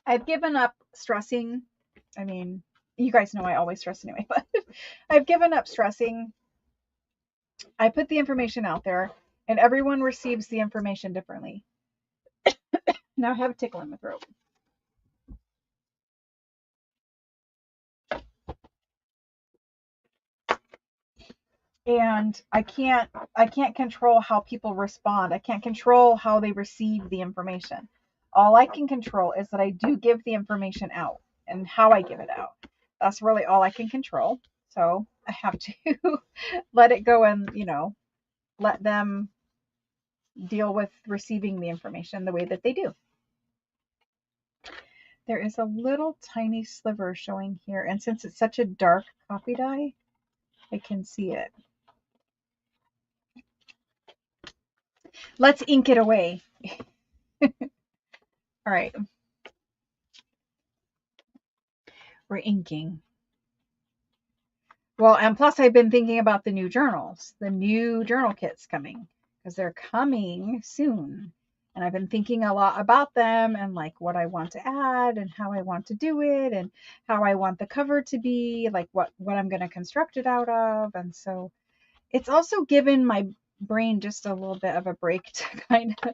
I've given up stressing. I mean, You guys know I always stress anyway, but I've given up stressing. I put the information out there and everyone receives the information differently. Now I have a tickle in my throat. And I can't control how people respond. I can't control how they receive the information. All I can control is that I do give the information out and how I give it out. That's really all I can control. So I have to let it go and, let them deal with receiving the information the way that they do. There is a little tiny sliver showing here. And since it's such a dark coffee dye, I can see it. Let's ink it away. All right. We're inking. Well, and plus I've been thinking about the new journals, the new journal kits coming, because they're coming soon. And I've been thinking a lot about them and like what I want to add and how I want to do it and how I want the cover to be, like what I'm going to construct it out of. And so it's also given my brain just a little bit of a break to kind of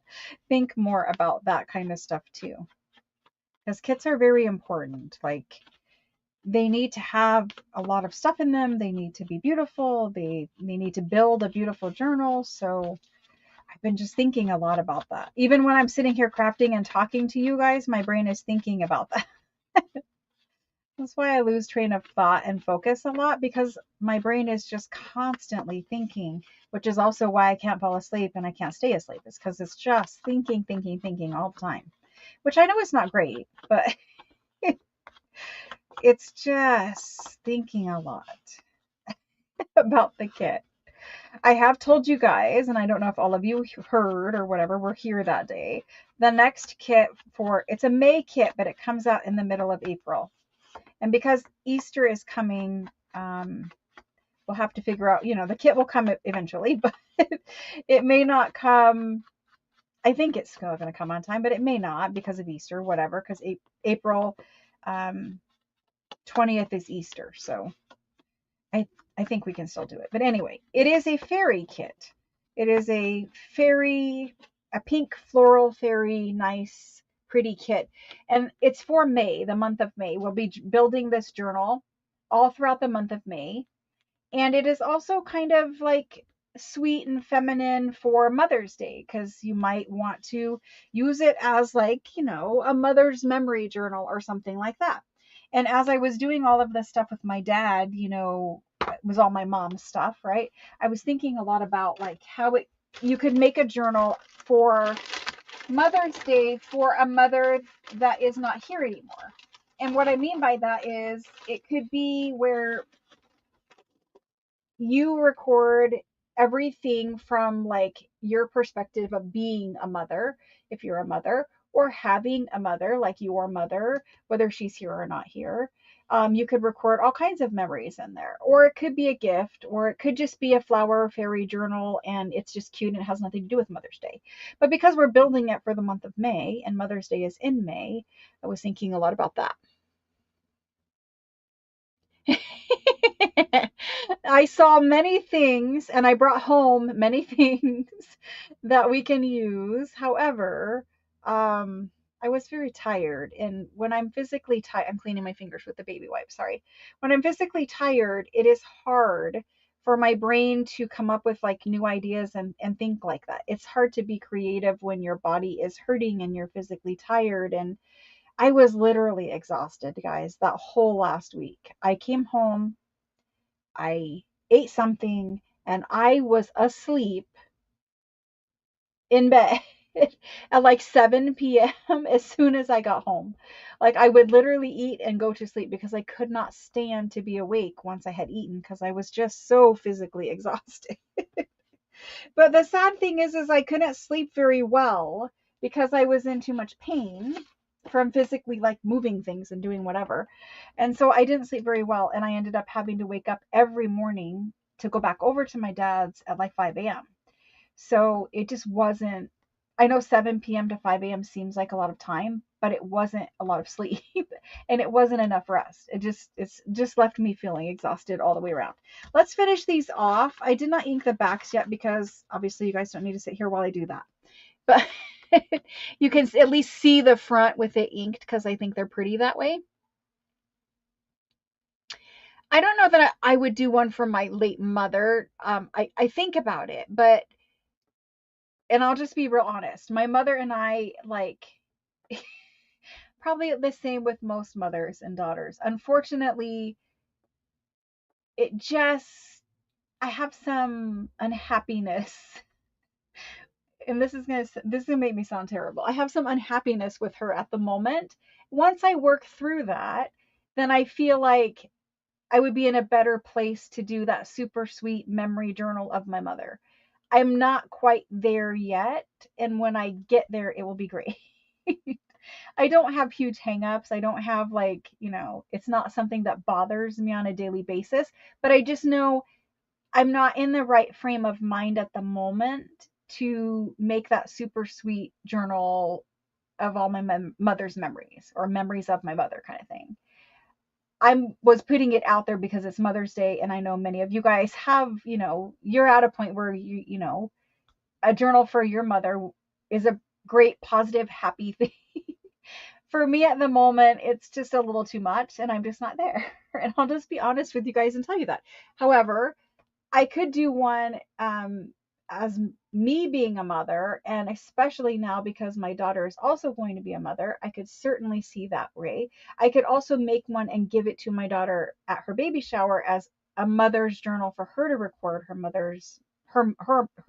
think more about that kind of stuff too. Because kits are very important. Like, they need to have a lot of stuff in them. They need to be beautiful. They need to build a beautiful journal. So I've been just thinking a lot about that. Even when I'm sitting here crafting and talking to you guys, my brain is thinking about that. That's why I lose train of thought and focus a lot, because my brain is just constantly thinking, which is also why I can't fall asleep and I can't stay asleep. It's because it's just thinking all the time, which I know is not great, but it's just thinking a lot about the kit. I have told you guys, and I don't know if all of you heard or whatever, were here that day. The next kit it's a May kit, but it comes out in the middle of April. And because Easter is coming, we'll have to figure out, the kit will come eventually, but it may not come. I think it's still going to come on time, but it may not because of Easter, whatever, because April 20th is Easter. So I think we can still do it. But anyway, it is a fairy kit. It is a pink floral fairy, nice, pretty kit. And it's for May, the month of May. We'll be building this journal all throughout the month of May. And it is also kind of like sweet and feminine for Mother's Day, because you might want to use it as like, a mother's memory journal or something like that. And as I was doing all of this stuff with my dad, it was all my mom's stuff, right? I was thinking a lot about like how you could make a journal for Mother's Day for a mother that is not here anymore. And what I mean by that is it could be where you record everything from like your perspective of being a mother, if you're a mother, or having a mother, like your mother, whether she's here or not here. You could record all kinds of memories in there, or it could be a gift, or it could just be a flower fairy journal and it's just cute and it has nothing to do with Mother's Day. But because we're building it for the month of May and Mother's Day is in May, I was thinking a lot about that. I saw many things and I brought home many things that we can use. However, I was very tired. And when I'm physically tired, I'm cleaning my fingers with the baby wipe. Sorry. When I'm physically tired, it is hard for my brain to come up with like new ideas and think like that. It's hard to be creative when your body is hurting and you're physically tired. And I was literally exhausted, guys, that whole last week. I came home, I ate something, and I was asleep in bed at like 7 p.m. as soon as I got home. Like, I would literally eat and go to sleep because I could not stand to be awake once I had eaten because I was just so physically exhausted. But the sad thing is I couldn't sleep very well because I was in too much pain from physically like moving things and doing whatever. And so I didn't sleep very well. And I ended up having to wake up every morning to go back over to my dad's at like 5 a.m. So it just wasn't I know 7 p.m. to 5 a.m. seems like a lot of time, but it wasn't a lot of sleep and it wasn't enough rest. It's just left me feeling exhausted all the way around. Let's finish these off. I did not ink the backs yet because obviously you guys don't need to sit here while I do that. But you can at least see the front with it inked because I think they're pretty that way. I don't know that I would do one for my late mother. I think about it, but, and I'll just be real honest. My mother and I, like, probably the same with most mothers and daughters. Unfortunately, it just, I have some unhappiness, and this is gonna make me sound terrible. I have some unhappiness with her at the moment. Once I work through that, then I feel like I would be in a better place to do that super sweet memory journal of my mother. I'm not quite there yet, and when I get there, it will be great. I don't have huge hangups. I don't have, like, it's not something that bothers me on a daily basis, but I just know I'm not in the right frame of mind at the moment to make that super sweet journal of all my mother's memories, or memories of my mother kind of thing. I was putting it out there because it's Mother's Day, and I know many of you guys have, you're at a point where a journal for your mother is a great, positive, happy thing. For me at the moment, it's just a little too much, and I'm just not there. And I'll just be honest with you guys and tell you that. However, I could do one as me being a mother, and especially now because my daughter is also going to be a mother, I could certainly see that way. I could also make one and give it to my daughter at her baby shower as a mother's journal for her to record her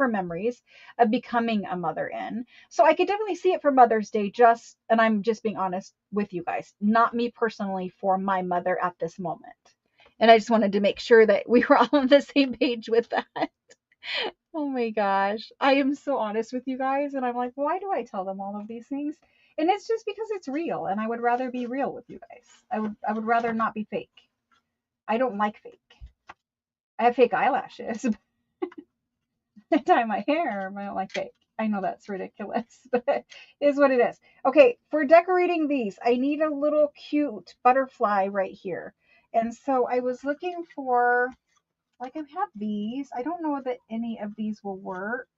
memories of becoming a mother in. So I could definitely see it for Mother's Day, and I'm just being honest with you guys, not me personally for my mother at this moment. And I just wanted to make sure that we were all on the same page with that. Oh my gosh. I am so honest with you guys. And I'm like, why do I tell them all of these things? And it's just because it's real. And I would rather be real with you guys. I would rather not be fake. I don't like fake. I have fake eyelashes. I dye my hair, but I don't like fake. I know that's ridiculous, but it is what it is. Okay, for decorating these, I need a little cute butterfly right here. And so I was looking for, like, I have these. I don't know that any of these will work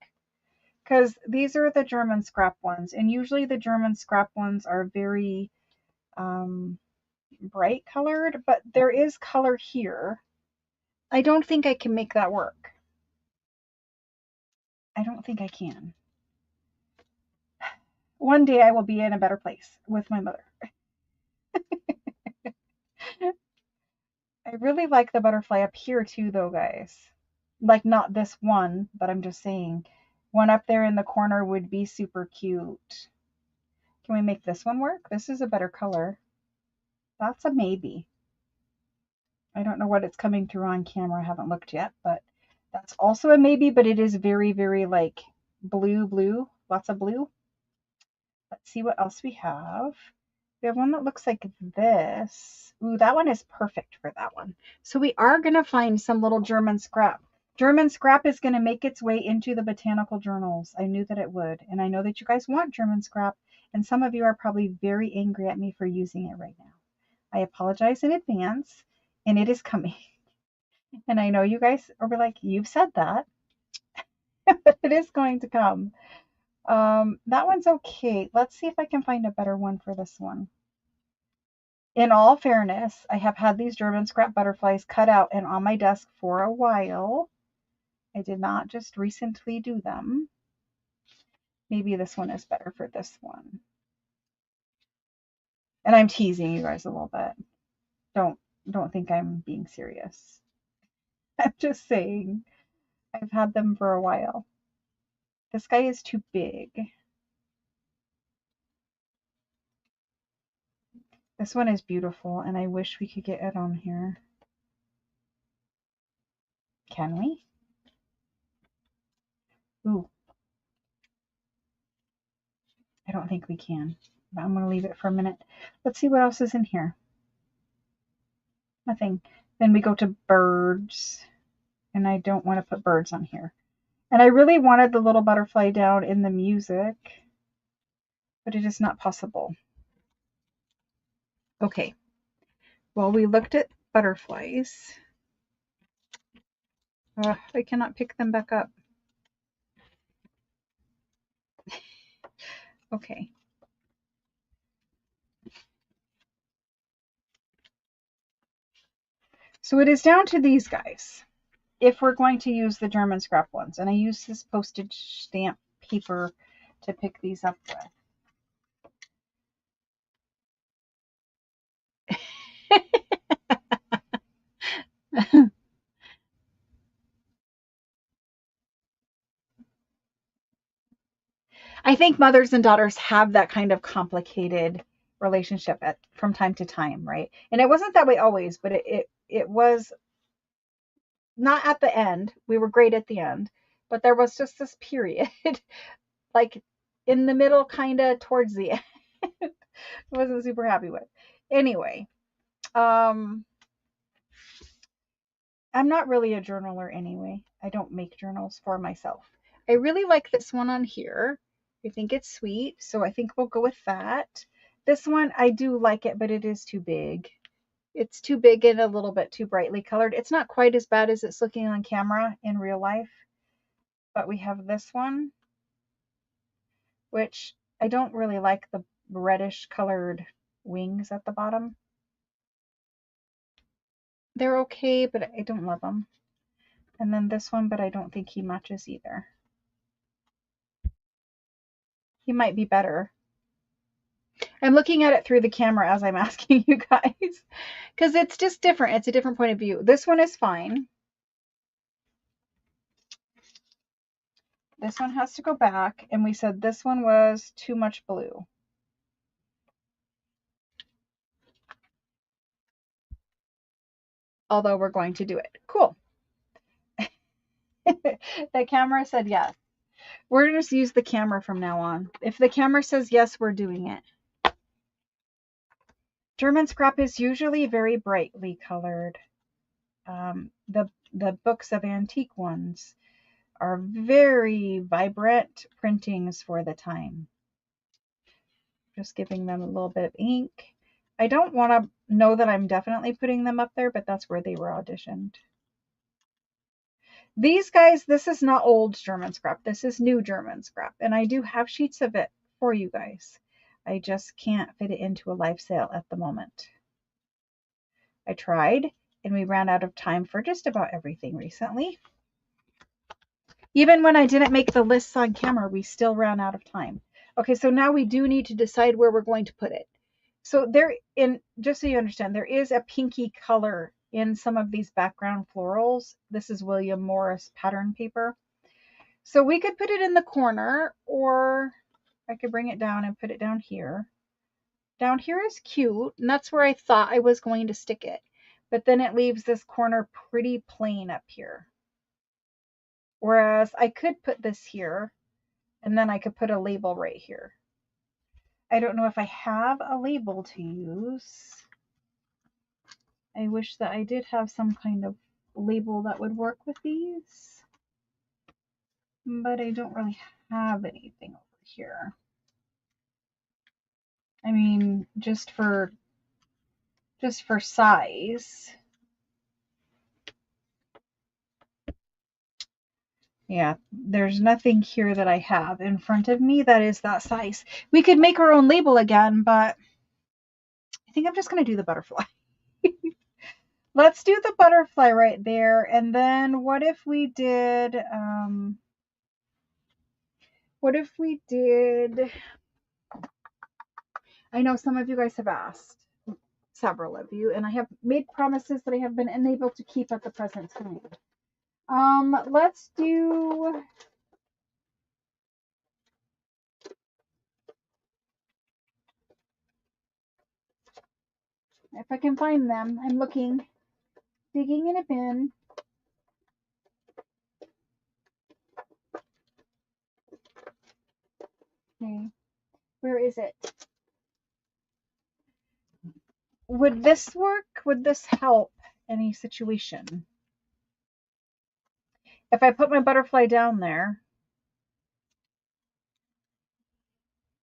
because these are the German scrap ones. And usually the German scrap ones are very bright colored, but there is color here. I don't think I can make that work. I don't think I can. One day I will be in a better place with my mother. I really like the butterfly up here too, though, guys. Like, not this one, but I'm just saying one up there in the corner would be super cute. Can we make this one work? This is a better color. That's a maybe. I don't know what it's coming through on camera. I haven't looked yet, but that's also a maybe, but it is very, very, like, blue. Lots of blue. Let's see what else we have. We have one that looks like this. Ooh, that one is perfect for that one. So we are going to find some little German scrap. German scrap is going to make its way into the botanical journals. I knew that it would. And I know that you guys want German scrap. And some of you are probably very angry at me for using it right now. I apologize in advance. And it is coming. And I know you guys are like, you've said that. But it is going to come. That one's okay. Let's see if I can find a better one for this one. In all fairness, I have had these German scrap butterflies cut out and on my desk for a while. I did not just recently do them. Maybe this one is better for this one. And I'm teasing you guys a little bit. Don't think I'm being serious. I'm just saying I've had them for a while. This guy is too big. This one is beautiful, and I wish we could get it on here. Can we? Ooh. I don't think we can. But I'm going to leave it for a minute. Let's see what else is in here. Nothing. Then we go to birds. And I don't want to put birds on here. And I really wanted the little butterfly down in the music. but it is not possible. Okay, well, we looked at butterflies. I cannot pick them back up. Okay. So it is down to these guys if we're going to use the German scrap ones. And I use this postage stamp paper to pick these up with. I think mothers and daughters have that kind of complicated relationship from time to time, right? And it wasn't that way always, but it was not at the end. We were great at the end, but there was just this period, like in the middle, kind of towards the end. I wasn't super happy with. Anyway, um, I'm not really a journaler anyway. I don't make journals for myself. I really like this one on here. I think it's sweet, so I think we'll go with that. This one, I do like it, but it is too big. It's too big and a little bit too brightly colored. It's not quite as bad as it's looking on camera in real life. But we have this one, which I don't really like the reddish colored wings at the bottom. They're okay, but I don't love them. And then this one, but I don't think he matches either. He might be better. I'm looking at it through the camera as I'm asking you guys, because it's just different. It's a different point of view. This one is fine. This one has to go back, and we said this one was too much blue. Although we're going to do it. Cool. The camera said yes. We're going to use the camera from now on. If the camera says yes, we're doing it. German scrap is usually very brightly colored. The books of antique ones are very vibrant printings for the time. Just giving them a little bit of ink. I don't want to know that I'm definitely putting them up there, but that's where they were auditioned. These guys, this is not old German scrap. This is new German scrap. And I do have sheets of it for you guys. I just can't fit it into a live sale at the moment. I tried, and we ran out of time for just about everything recently. Even when I didn't make the lists on camera, we still ran out of time. Okay, so now we do need to decide where we're going to put it. So just so you understand, there is a pinky color in some of these background florals. This is William Morris pattern paper. So we could put it in the corner, or I could bring it down and put it down here. Down here is cute, and that's where I thought I was going to stick it. But then it leaves this corner pretty plain up here. Whereas I could put this here, and then I could put a label right here. I don't know if I have a label to use. I wish that I did have some kind of label that would work with these. But I don't really have anything over here. I mean, just for size. Yeah, there's nothing here that I have in front of me that is that size. We could make our own label again, but I think I'm just going to do the butterfly. Let's do the butterfly right there. And then what if we did, I know some of you guys have asked, several of you, and I have made promises that I have been unable to keep at the present time. Let's do, if I can find them, I'm looking, digging in a bin. Okay, where is it? Would this work? Would this help any situation? If I put my butterfly down there,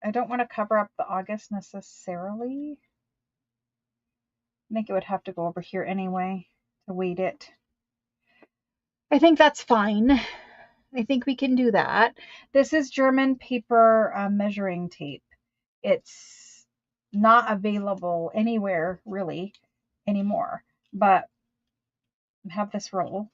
I don't want to cover up the August necessarily. I think it would have to go over here anyway to weight it. I think that's fine. I think we can do that. This is German paper measuring tape. It's not available anywhere really anymore, but I have this roll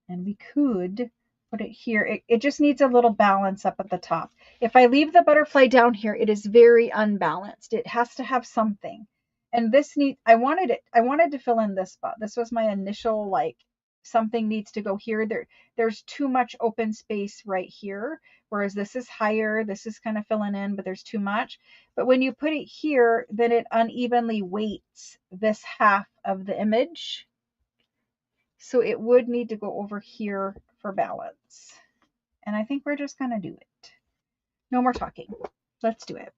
and we could put it here. It just needs a little balance up at the top. If I leave the butterfly down here, it is very unbalanced. It has to have something. And this I wanted to fill in this spot. This was my initial, like, something needs to go here. There's too much open space right here. Whereas this is higher, this is kind of filling in, but there's too much. But when you put it here, then it unevenly weights this half of the image. So it would need to go over here for balance. And I think we're just going to do it. No more talking. Let's do it.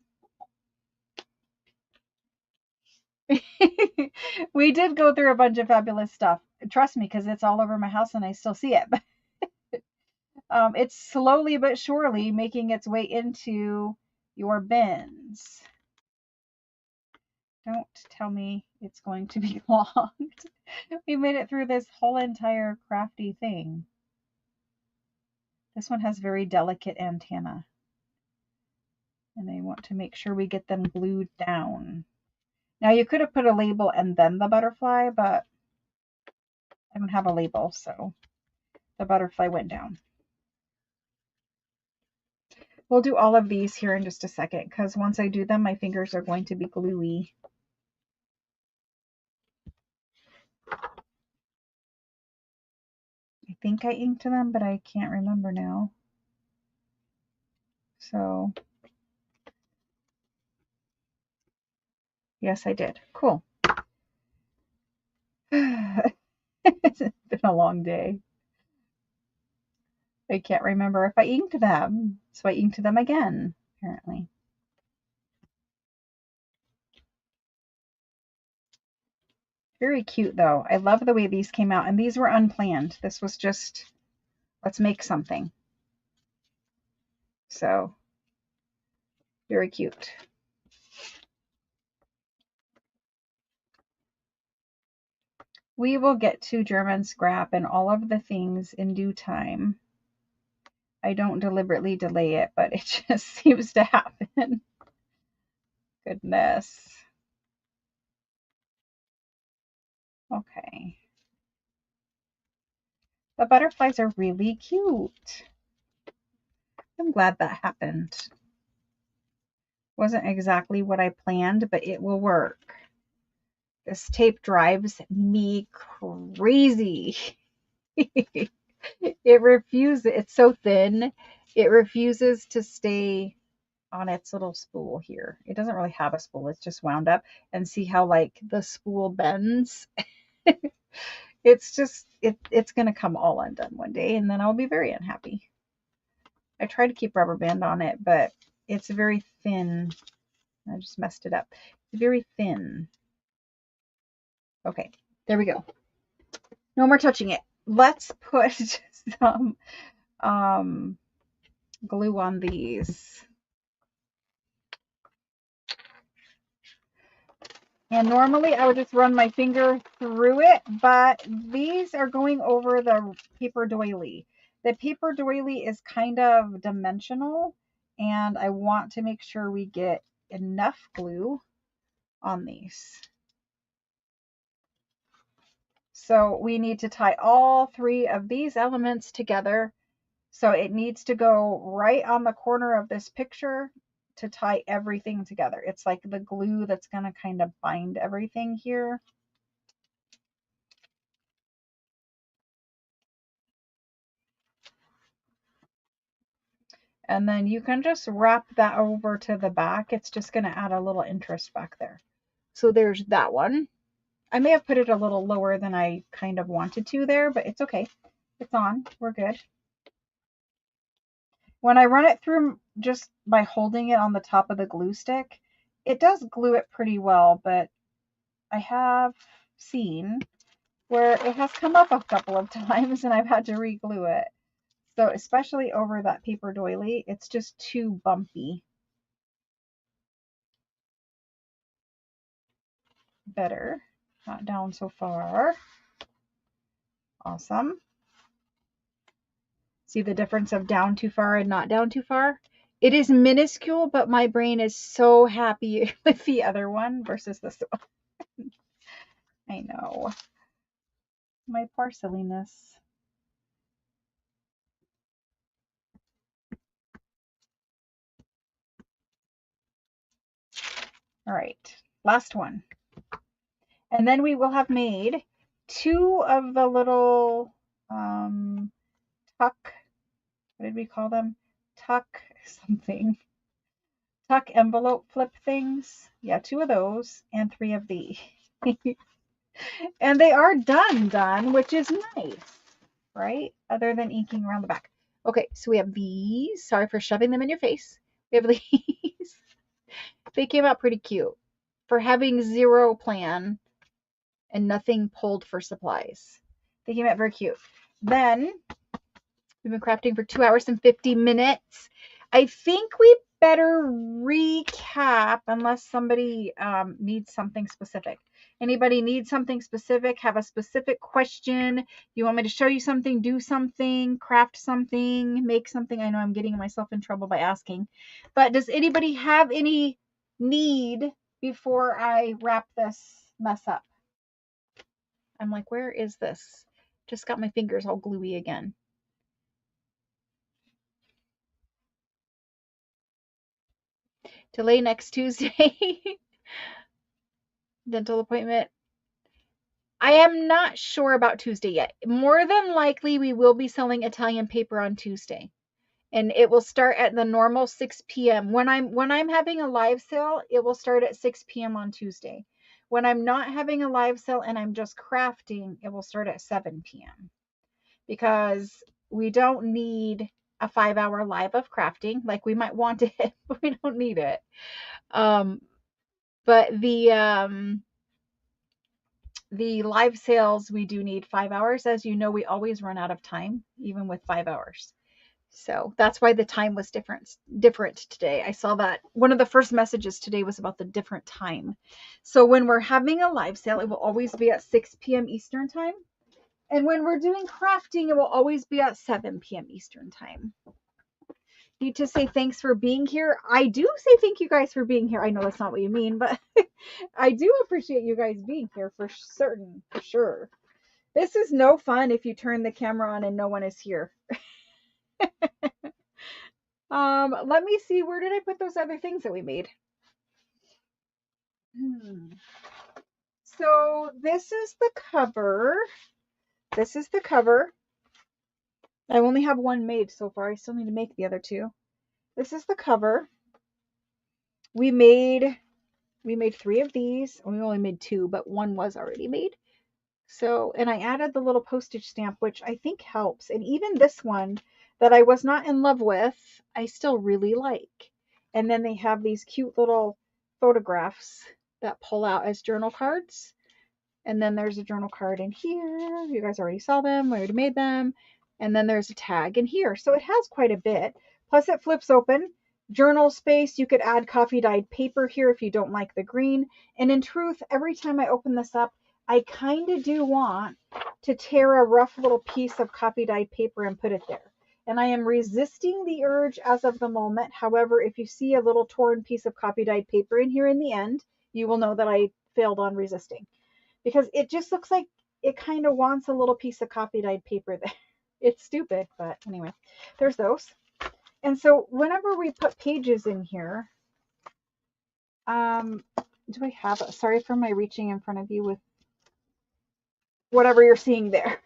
We did go through a bunch of fabulous stuff. Trust me, because it's all over my house and I still see it. It's slowly but surely making its way into your bins. Don't tell me it's going to be long. We made it through this whole entire crafty thing. This one has very delicate antennae. And I want to make sure we get them glued down. Now you could have put a label and then the butterfly, but I don't have a label, so the butterfly went down. We'll do all of these here in just a second, because once I do them, my fingers are going to be gluey. I think I inked them, but I can't remember now. So, yes, I did. Cool. It's been a long day. I can't remember if I inked them, so I inked them again, apparently. Very cute, though. I love the way these came out, and these were unplanned. This was just, let's make something. So, very cute. We will get to German scrap and all of the things in due time. I don't deliberately delay it, but it just seems to happen. Goodness. Okay. The butterflies are really cute. I'm glad that happened. Wasn't exactly what I planned, but it will work. This tape drives me crazy. It refuses, it's so thin, it refuses to stay on its little spool here. It doesn't really have a spool, it's just wound up. And see how, like, the spool bends? It's just, it's going to come all undone one day, and then I'll be very unhappy. I try to keep rubber band on it, but it's very thin. I just messed it up. It's very thin. Okay, there we go. No more touching it. Let's put some glue on these. And normally I would just run my finger through it, but these are going over the paper doily. The paper doily is kind of dimensional, and I want to make sure we get enough glue on these. So we need to tie all three of these elements together. So it needs to go right on the corner of this picture to tie everything together. It's like the glue that's going to kind of bind everything here. And then you can just wrap that over to the back. It's just going to add a little interest back there. So there's that one. I may have put it a little lower than I kind of wanted to there, but it's okay. It's on. We're good. When I run it through just by holding it on the top of the glue stick, it does glue it pretty well, but I have seen where it has come up a couple of times and I've had to re-glue it. So especially over that paper doily, it's just too bumpy. better. Not down so far. Awesome. See the difference of down too far and not down too far? It is minuscule, but my brain is so happy with the other one versus this one. I know. My poor silliness. All right, last one. And then we will have made 2 of the little tuck, what did we call them? Tuck something. Tuck envelope flip things. Yeah, 2 of those and 3 of these. And they are done, which is nice, right? Other than inking around the back. Okay, so we have these. Sorry for shoving them in your face. We have these. They came out pretty cute for having zero plan and nothing pulled for supplies. They came out very cute. Then we've been crafting for 2 hours and 50 minutes. I think we better recap unless somebody needs something specific. Anybody need something specific? Have a specific question? You want me to show you something, do something, craft something, make something? I know I'm getting myself in trouble by asking. But does anybody have any need before I wrap this mess up? I'm like, where is this? Just got my fingers all gluey again. Delay next Tuesday. Dental appointment. I am not sure about Tuesday yet. More than likely, we will be selling Italian paper on Tuesday. And it will start at the normal 6 p.m. When I'm having a live sale, it will start at 6 p.m. on Tuesday. When I'm not having a live sale and I'm just crafting, it will start at 7 p.m. Because we don't need a 5-hour live of crafting. Like, we might want it, but we don't need it. But the live sales, we do need 5 hours. As you know, we always run out of time, even with 5 hours. So that's why the time was different today. I saw that one of the first messages today was about the different time. So when we're having a live sale, it will always be at 6 p.m. Eastern time. And when we're doing crafting, it will always be at 7 p.m. Eastern time. Need to say thanks for being here. I do say thank you guys for being here. I know that's not what you mean, but I do appreciate you guys being here for certain, for sure. This is no fun if you turn the camera on and no one is here. Let me see, where did I put those other things that we made? So this is the cover. This is the cover. I only have one made so far. I still need to make the other 2. This is the cover. We made 3 of these. We only made 2, but one was already made. So, and I added the little postage stamp, which I think helps. And even this one that I was not in love with, I still really like. And then they have these cute little photographs that pull out as journal cards. And then there's a journal card in here. You guys already saw them. We already made them. And then there's a tag in here. So it has quite a bit. Plus it flips open. Journal space. You could add coffee dyed paper here if you don't like the green. And in truth, every time I open this up, I kind of do want to tear a rough little piece of coffee dyed paper and put it there. And I am resisting the urge as of the moment. However, if you see a little torn piece of coffee dyed paper in here in the end, you will know that I failed on resisting. Because it just looks like it kind of wants a little piece of coffee dyed paper there. It's stupid, but anyway, there's those. And so whenever we put pages in here, do I have it? Sorry for my reaching in front of you with whatever you're seeing there.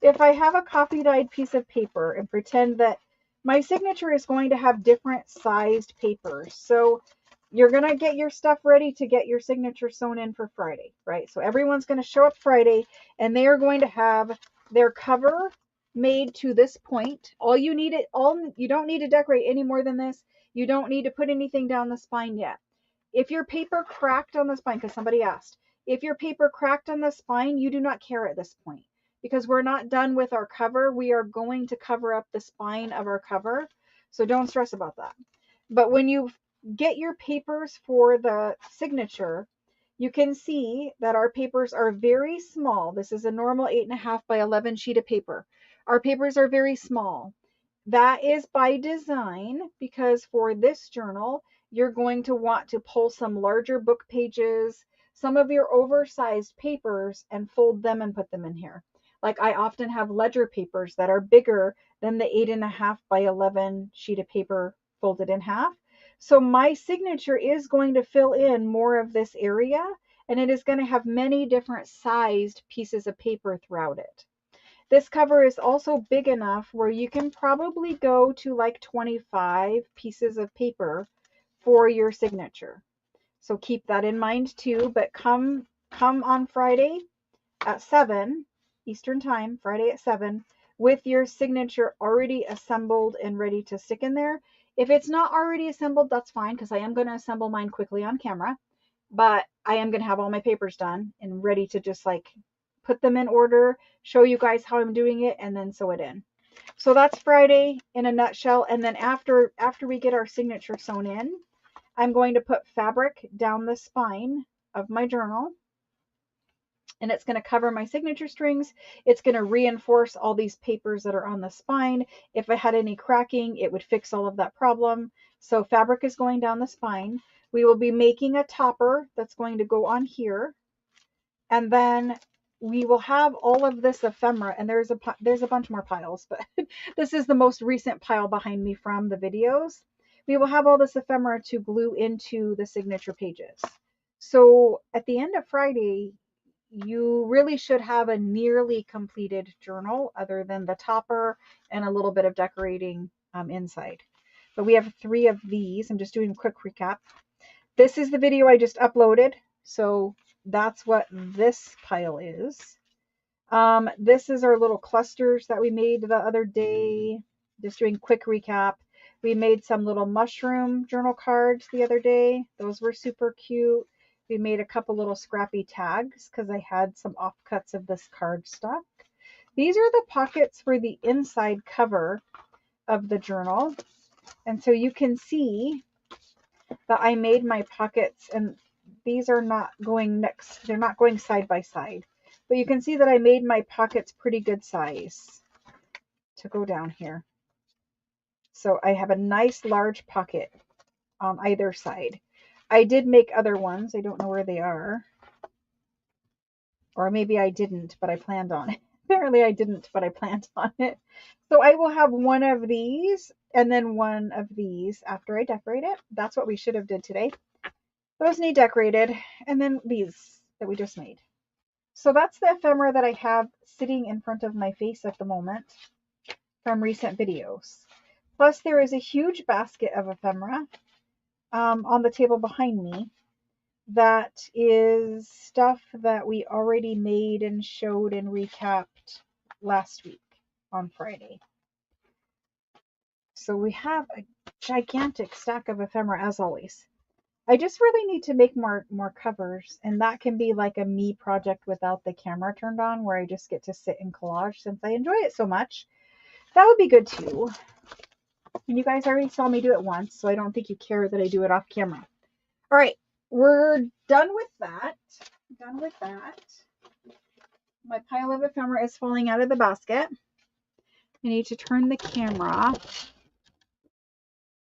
If I have a coffee dyed piece of paper and pretend that my signature is going to have different sized papers. So you're going to get your stuff ready to get your signature sewn in for Friday, right? So everyone's going to show up Friday and they are going to have their cover made to this point. You don't need to decorate any more than this. You don't need to put anything down the spine yet. If your paper cracked on the spine, because somebody asked, if your paper cracked on the spine, you do not care at this point because we're not done with our cover. We are going to cover up the spine of our cover. So don't stress about that. But when you get your papers for the signature, you can see that our papers are very small. This is a normal 8.5 by 11 sheet of paper. Our papers are very small. That is by design, because for this journal, you're going to want to pull some larger book pages, some of your oversized papers, and fold them and put them in here. Like I often have ledger papers that are bigger than the 8.5 by 11 sheet of paper folded in half. So my signature is going to fill in more of this area, and it is going to have many different sized pieces of paper throughout it. This cover is also big enough where you can probably go to like 25 pieces of paper for your signature. So keep that in mind too, but come on Friday at 7 Eastern Time, Friday at 7, with your signature already assembled and ready to stick in there. If it's not already assembled, that's fine, because I am going to assemble mine quickly on camera, but I am going to have all my papers done and ready to just like put them in order, show you guys how I'm doing it, and then sew it in. So that's Friday in a nutshell. And then after we get our signature sewn in, I'm going to put fabric down the spine of my journal, and it's going to cover my signature strings. It's going to reinforce all these papers that are on the spine. If I had any cracking, it would fix all of that problem. So fabric is going down the spine. We will be making a topper that's going to go on here. And then we will have all of this ephemera, and there's a bunch more piles, but this is the most recent pile behind me from the videos. We will have all this ephemera to glue into the signature pages. So at the end of Friday, you really should have a nearly completed journal, other than the topper and a little bit of decorating inside. But we have 3 of these. I'm just doing a quick recap. This is the video I just uploaded, so that's what this pile is. This is our little clusters that we made the other day. Just doing quick recap. We made some little mushroom journal cards the other day. Those were super cute. We made a couple little scrappy tags because I had some offcuts of this card stock. These are the pockets for the inside cover of the journal. And so you can see that I made my pockets, and these are not going next, they're not going side by side, but you can see that I made my pockets pretty good size to go down here. So I have a nice large pocket on either side. I did make other ones. I don't know where they are. Or maybe I didn't, but I planned on it. Apparently I didn't, but I planned on it. So I will have one of these and then one of these after I decorate it. That's what we should have did today. Those need decorated, and then these that we just made. So that's the ephemera that I have sitting in front of my face at the moment from recent videos. Plus there is a huge basket of ephemera on the table behind me. That is stuff that we already made and showed and recapped last week on Friday. So we have a gigantic stack of ephemera as always. I just really need to make more covers, and that can be like a me project without the camera turned on, where I just get to sit and collage since I enjoy it so much. That would be good too. And you guys already saw me do it once, so I don't think you care that I do it off camera. All right, we're done with that. Done with that. My pile of ephemera is falling out of the basket. I need to turn the camera.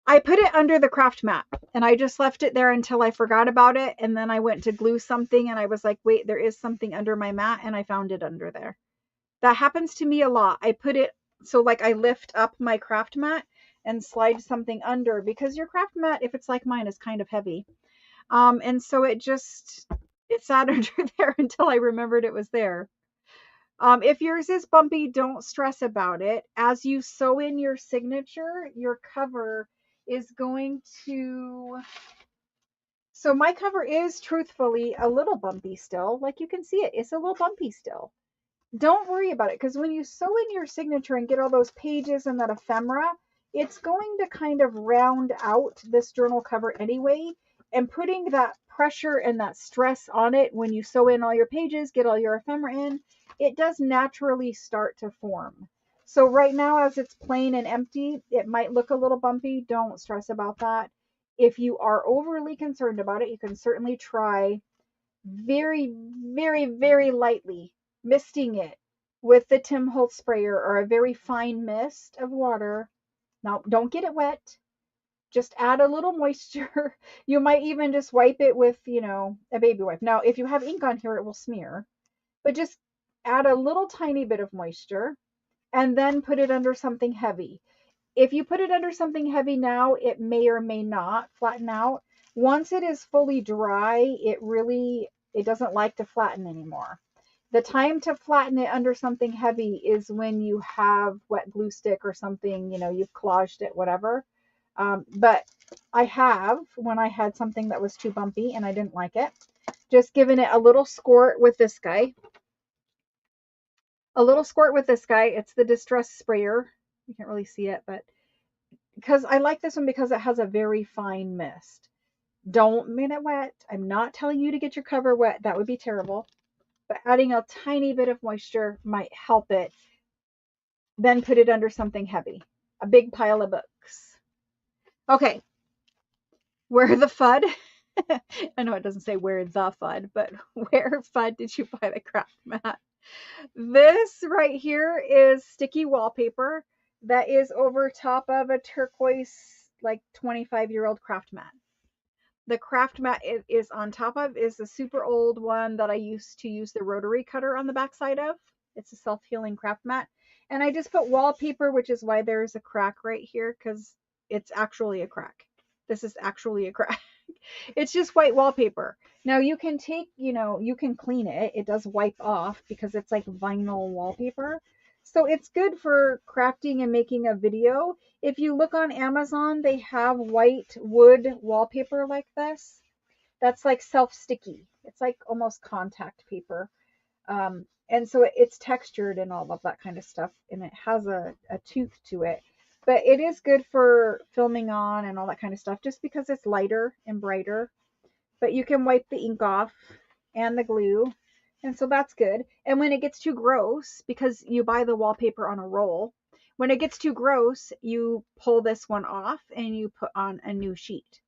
I put it under the craft mat, and I just left it there until I forgot about it, and then I went to glue something and I was like, wait, there is something under my mat, and I found it under there. That happens to me a lot. I put it so like I lift up my craft mat and slide something under, because your craft mat, if it's like mine, is kind of heavy. And so it sat under there until I remembered it was there. If yours is bumpy, don't stress about it. As you sew in your signature, your cover is going to... So my cover is truthfully a little bumpy still. Like you can see it, it's a little bumpy still. Don't worry about it, because when you sew in your signature and get all those pages and that ephemera, it's going to kind of round out this journal cover anyway. And putting that pressure and that stress on it when you sew in all your pages, get all your ephemera in, it does naturally start to form. So right now, as it's plain and empty, it might look a little bumpy. Don't stress about that. If you are overly concerned about it, you can certainly try very, very, very lightly misting it with the Tim Holtz sprayer or a very fine mist of water. Now, don't get it wet. Just add a little moisture. You might even just wipe it with, a baby wipe. Now, if you have ink on here, it will smear, but just add a little tiny bit of moisture and then put it under something heavy. If you put it under something heavy now, it may or may not flatten out. Once it is fully dry, it doesn't like to flatten anymore. The time to flatten it under something heavy is when you have wet glue stick or something, you've collaged it, whatever. But I have, when I had something that was too bumpy and I didn't like it, just given it a little squirt with this guy. A little squirt with this guy. It's the Distress Sprayer. You can't really see it, but because I like this one because it has a very fine mist. Don't make it wet. I'm not telling you to get your cover wet. That would be terrible. But adding a tiny bit of moisture might help it. Then put it under something heavy. A big pile of books. Okay. Where the FUD? I know it doesn't say where the FUD, but where FUD did you buy the craft mat? This right here is sticky wallpaper that is over top of a turquoise, like 25-year-old craft mat. The craft mat it is on top of is a super old one that I used to use the rotary cutter on the backside of. It's a self-healing craft mat. And I just put wallpaper, which is why there's a crack right here, because it's actually a crack. This is actually a crack. It's just white wallpaper. Now you can take, you can clean it. It does wipe off because it's like vinyl wallpaper. So it's good for crafting and making a video. If you look on Amazon, they have white wood wallpaper like this. That's like self-sticky. It's like almost contact paper. And so it's textured and all of that kind of stuff. And it has a tooth to it. But it is good for filming on and all that kind of stuff just because it's lighter and brighter. But you can wipe the ink off and the glue. And so that's good. And when it gets too gross, because you buy the wallpaper on a roll, when it gets too gross, you pull this one off and you put on a new sheet.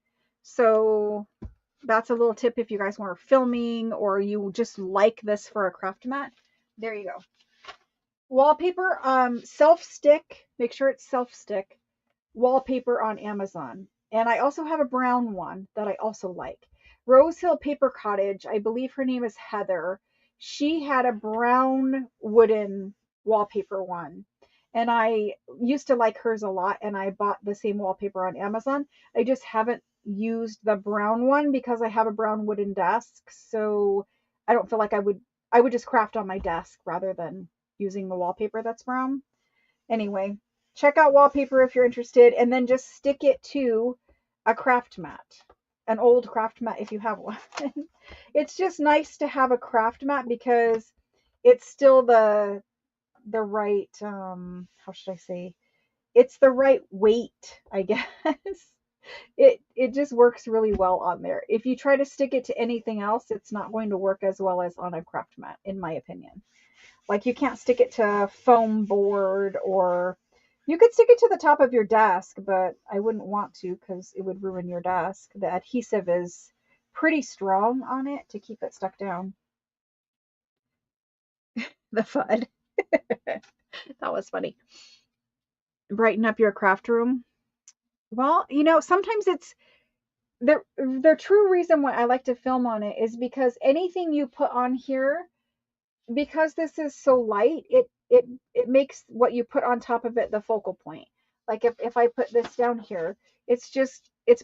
So that's a little tip if you guys want filming or you just like this for a craft mat. There you go. Wallpaper, self-stick, make sure it's self-stick wallpaper on Amazon. And I also have a brown one that I also like. Rose Hill Paper Cottage, I believe her name is Heather. She had a brown wooden wallpaper one. And I used to like hers a lot and I bought the same wallpaper on Amazon. I just haven't used the brown one because I have a brown wooden desk. So I don't feel like I would just craft on my desk rather than using the wallpaper that's brown. Anyway, check out wallpaper if you're interested, and then just stick it to a craft mat, an old craft mat if you have one. It's just nice to have a craft mat because it's still the right, how should I say? It's the right weight, I guess. It just works really well on there. If you try to stick it to anything else, it's not going to work as well as on a craft mat, in my opinion. Like you can't stick it to a foam board, or you could stick it to the top of your desk, but I wouldn't want to because it would ruin your desk. The adhesive is pretty strong on it to keep it stuck down. The FUD. That was funny. Brighten up your craft room. Well, sometimes it's the true reason why I like to film on it is because anything you put on here, because this is so light, it makes what you put on top of it the focal point. Like if I put this down here, it's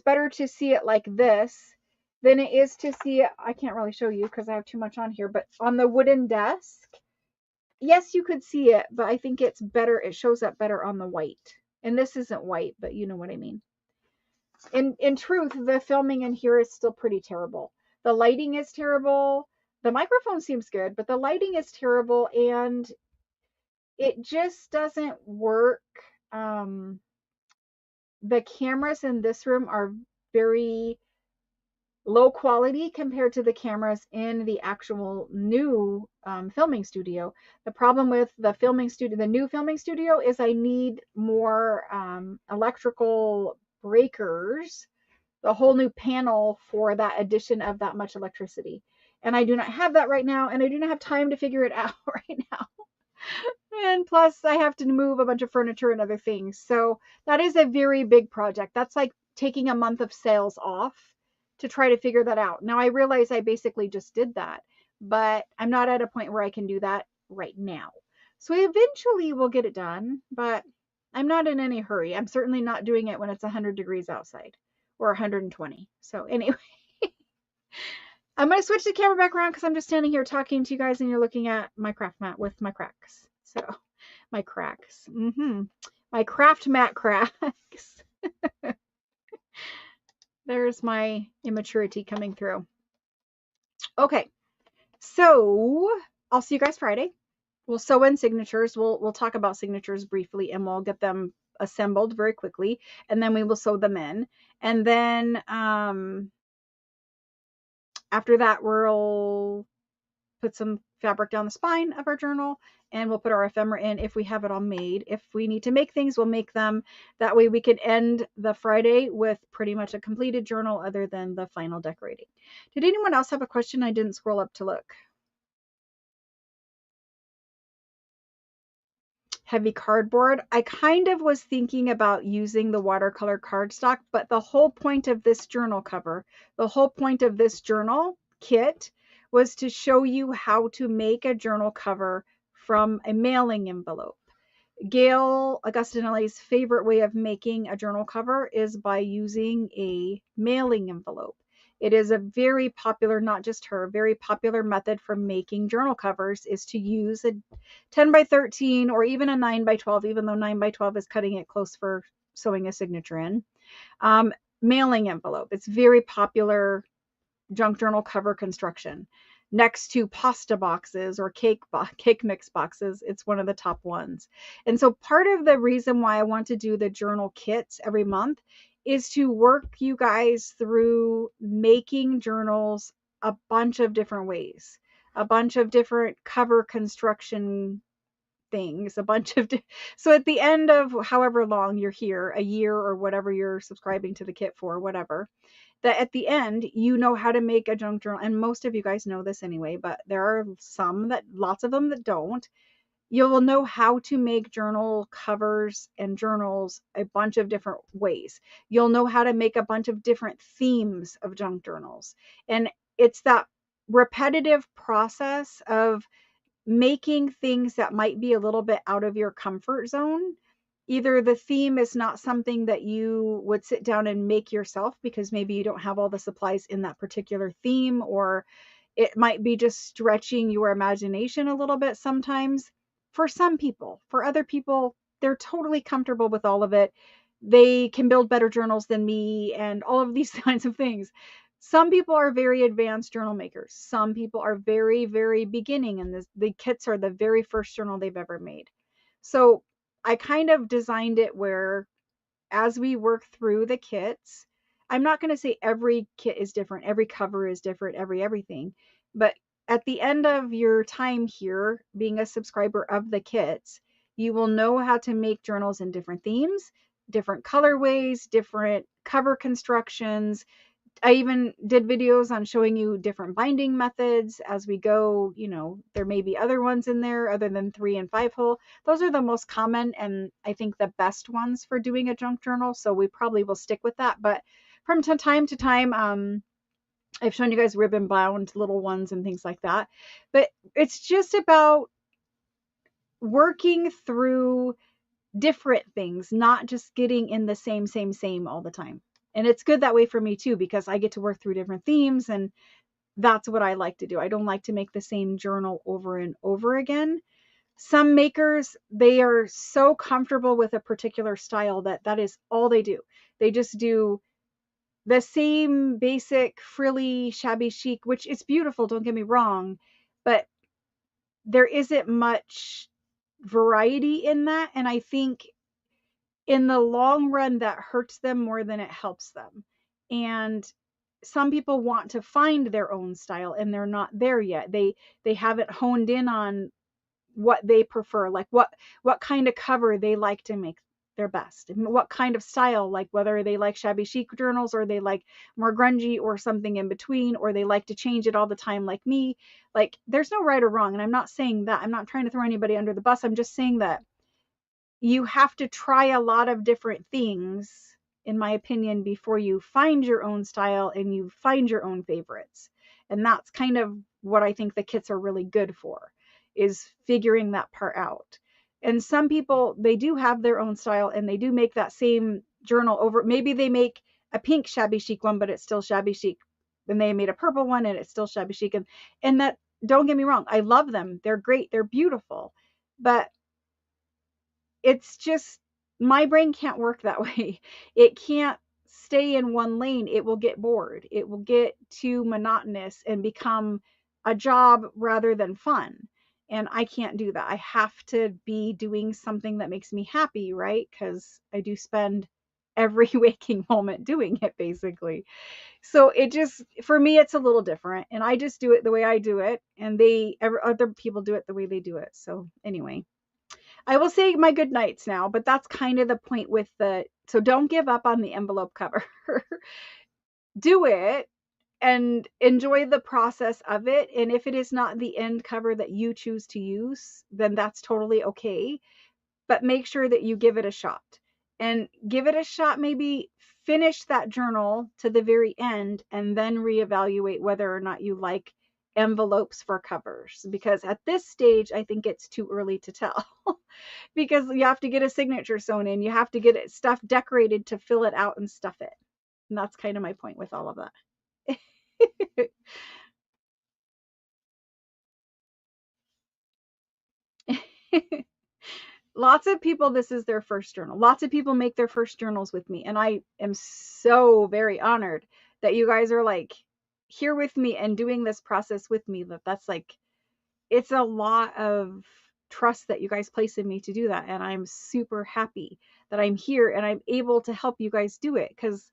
better to see it like this than it is to see it. I can't really show you because I have too much on here, but on the wooden desk, yes, you could see it, but I think it's better. It shows up better on the white. And this isn't white, but you know what I mean. In truth, the filming in here is still pretty terrible. The lighting is terrible. The microphone seems good, but the lighting is terrible and it just doesn't work. The cameras in this room are very low quality compared to the cameras in the actual new filming studio. The problem with the new filming studio, is I need more electrical breakers, the whole new panel for that addition of that much electricity. And I do not have that right now, and I do not have time to figure it out right now. And plus, I have to move a bunch of furniture and other things. So that is a very big project. That's like taking a month of sales off to try to figure that out. Now, I realize I basically just did that, but I'm not at a point where I can do that right now. So eventually we'll get it done, but I'm not in any hurry. I'm certainly not doing it when it's 100 degrees outside or 120. So anyway, I'm going to switch the camera back around because I'm just standing here talking to you guys and you're looking at my craft mat with my cracks. So my cracks. My craft mat cracks. There's my immaturity coming through. Okay. So I'll see you guys Friday. We'll sew in signatures. We'll talk about signatures briefly and we'll get them assembled very quickly. And then we will sew them in. And then after that, we'll put some fabric down the spine of our journal and we'll put our ephemera in if we have it all made. If we need to make things, we'll make them. That way we can end the Friday with pretty much a completed journal other than the final decorating. Did anyone else have a question? I didn't scroll up to look. Heavy cardboard. I kind of was thinking about using the watercolor cardstock, but the whole point of this journal cover, the whole point of this journal kit was to show you how to make a journal cover from a mailing envelope. Gail Augustinelli's favorite way of making a journal cover is by using a mailing envelope. It is a very popular, not just her, very popular method for making journal covers is to use a 10 by 13 or even a 9 by 12, even though 9 by 12 is cutting it close for sewing a signature in. Mailing envelope. It's very popular junk journal cover construction. Next to pasta boxes or cake mix boxes, it's one of the top ones. And so part of the reason why I want to do the journal kits every month is to work you guys through making journals a bunch of different ways, a bunch of different cover construction things, a bunch of so at the end of however long you're here, a year or whatever you're subscribing to the kit for, whatever, that at the end you know how to make a junk journal. And most of you guys know this anyway, but there are some that, lots of them that don't. You will know how to make journal covers and journals a bunch of different ways. You'll know how to make a bunch of different themes of junk journals. And it's that repetitive process of making things that might be a little bit out of your comfort zone. Either the theme is not something that you would sit down and make yourself because maybe you don't have all the supplies in that particular theme, or it might be just stretching your imagination a little bit sometimes. For some people, for other people, they're totally comfortable with all of it. They can build better journals than me and all of these kinds of things. Some people are very advanced journal makers. Some people are very, very beginning, and the kits are the very first journal they've ever made. So I kind of designed it where as we work through the kits, I'm not going to say every kit is different, every cover is different, everything, but at the end of your time here, being a subscriber of the kits, you will know how to make journals in different themes, different colorways, different cover constructions. I even did videos on showing you different binding methods as we go. You know, there may be other ones in there other than 3 and 5 hole. Those are the most common and I think the best ones for doing a junk journal. So we probably will stick with that. But from time to time, I've shown you guys ribbon bound little ones and things like that. But it's just about working through different things, not just getting in the same all the time. And it's good that way for me too, because I get to work through different themes and that's what I like to do. I don't like to make the same journal over and over again. Some makers, they are so comfortable with a particular style that is all they do. They just do the same basic frilly shabby chic, which is beautiful, don't get me wrong, but there isn't much variety in that. And I think in the long run, that hurts them more than it helps them. And some people want to find their own style and they're not there yet. They haven't honed in on what they prefer, like what kind of cover they like to make. their best, and what kind of style, like whether they like shabby chic journals or they like more grungy or something in between, or they like to change it all the time like me. Like there's no right or wrong. And I'm not saying that. I'm not trying to throw anybody under the bus. I'm just saying that you have to try a lot of different things, in my opinion, before you find your own style and you find your own favorites. And that's kind of what I think the kits are really good for, is figuring that part out. And some people, they do have their own style and they do make that same journal over. Maybe they make a pink shabby chic one, but it's still shabby chic. Then they made a purple one and it's still shabby chic. And that, don't get me wrong, I love them. They're great. They're beautiful. But it's just, my brain can't work that way. It can't stay in one lane. It will get bored. It will get too monotonous and become a job rather than fun. And I can't do that. I have to be doing something that makes me happy, right? Because I do spend every waking moment doing it, basically. So it just, for me, it's a little different. And I just do it the way I do it. And other people do it the way they do it. So anyway, I will say my good nights now, but that's kind of the point with so don't give up on the envelope cover. Do it and enjoy the process of it. And if it is not the end cover that you choose to use, then that's totally okay. But make sure that you give it a shot, and give it a shot. Maybe finish that journal to the very end and then reevaluate whether or not you like envelopes for covers, because at this stage, I think it's too early to tell. Because you have to get a signature sewn in, you have to get it stuff decorated to fill it out and stuff it. And that's kind of my point with all of that. Lots of people, this is their first journal. Lots of people make their first journals with me, and I am so very honored that you guys are like here with me and doing this process with me. That's like, it's a lot of trust that you guys place in me to do that, and I'm super happy that I'm here and I'm able to help you guys do it. Because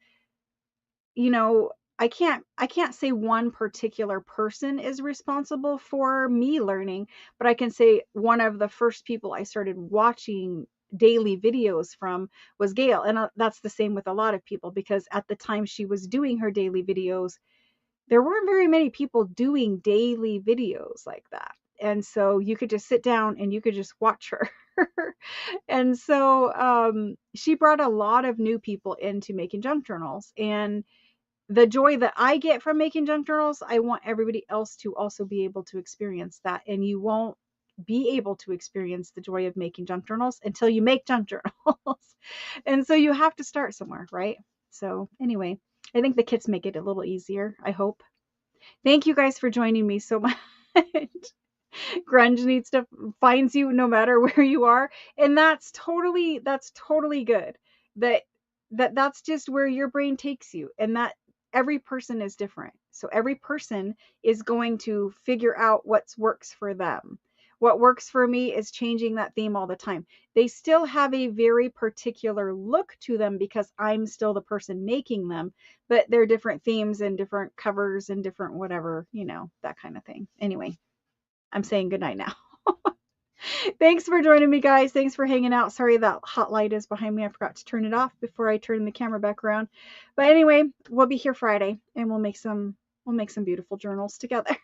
I can't say one particular person is responsible for me learning, but I can say one of the first people I started watching daily videos from was Gail. And that's the same with a lot of people, because at the time she was doing her daily videos, there weren't very many people doing daily videos like that. And so you could just sit down and you could just watch her. And so she brought a lot of new people into making junk journals. And the joy that I get from making junk journals, I want everybody else to also be able to experience that. And you won't be able to experience the joy of making junk journals until you make junk journals. And so you have to start somewhere, right? So anyway, I think the kits make it a little easier, I hope. Thank you guys for joining me so much. Grunge needs to finds you no matter where you are, and that's totally good. That's just where your brain takes you, and that every person is different. So every person is going to figure out what works for them. What works for me is changing that theme all the time. They still have a very particular look to them because I'm still the person making them, but they're different themes and different covers and different whatever, that kind of thing. Anyway, I'm saying goodnight now. Thanks for joining me, guys. Thanks for hanging out. Sorry that hot light is behind me. I forgot to turn it off before I turn the camera back around. But anyway, we'll be here Friday and we'll make some beautiful journals together.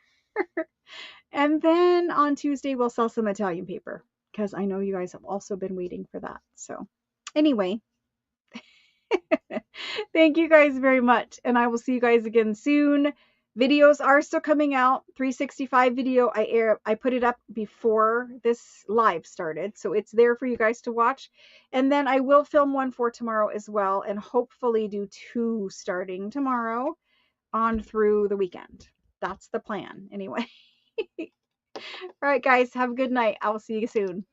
And then on Tuesday we'll sell some Italian paper, because I know you guys have also been waiting for that. So anyway, thank you guys very much, and I will see you guys again soon. Videos are still coming out. 365 video, I put it up before this live started, so it's there for you guys to watch. And then I will film one for tomorrow as well, and hopefully do 2 starting tomorrow on through the weekend. That's the plan anyway. All right, guys, have a good night. I will see you soon.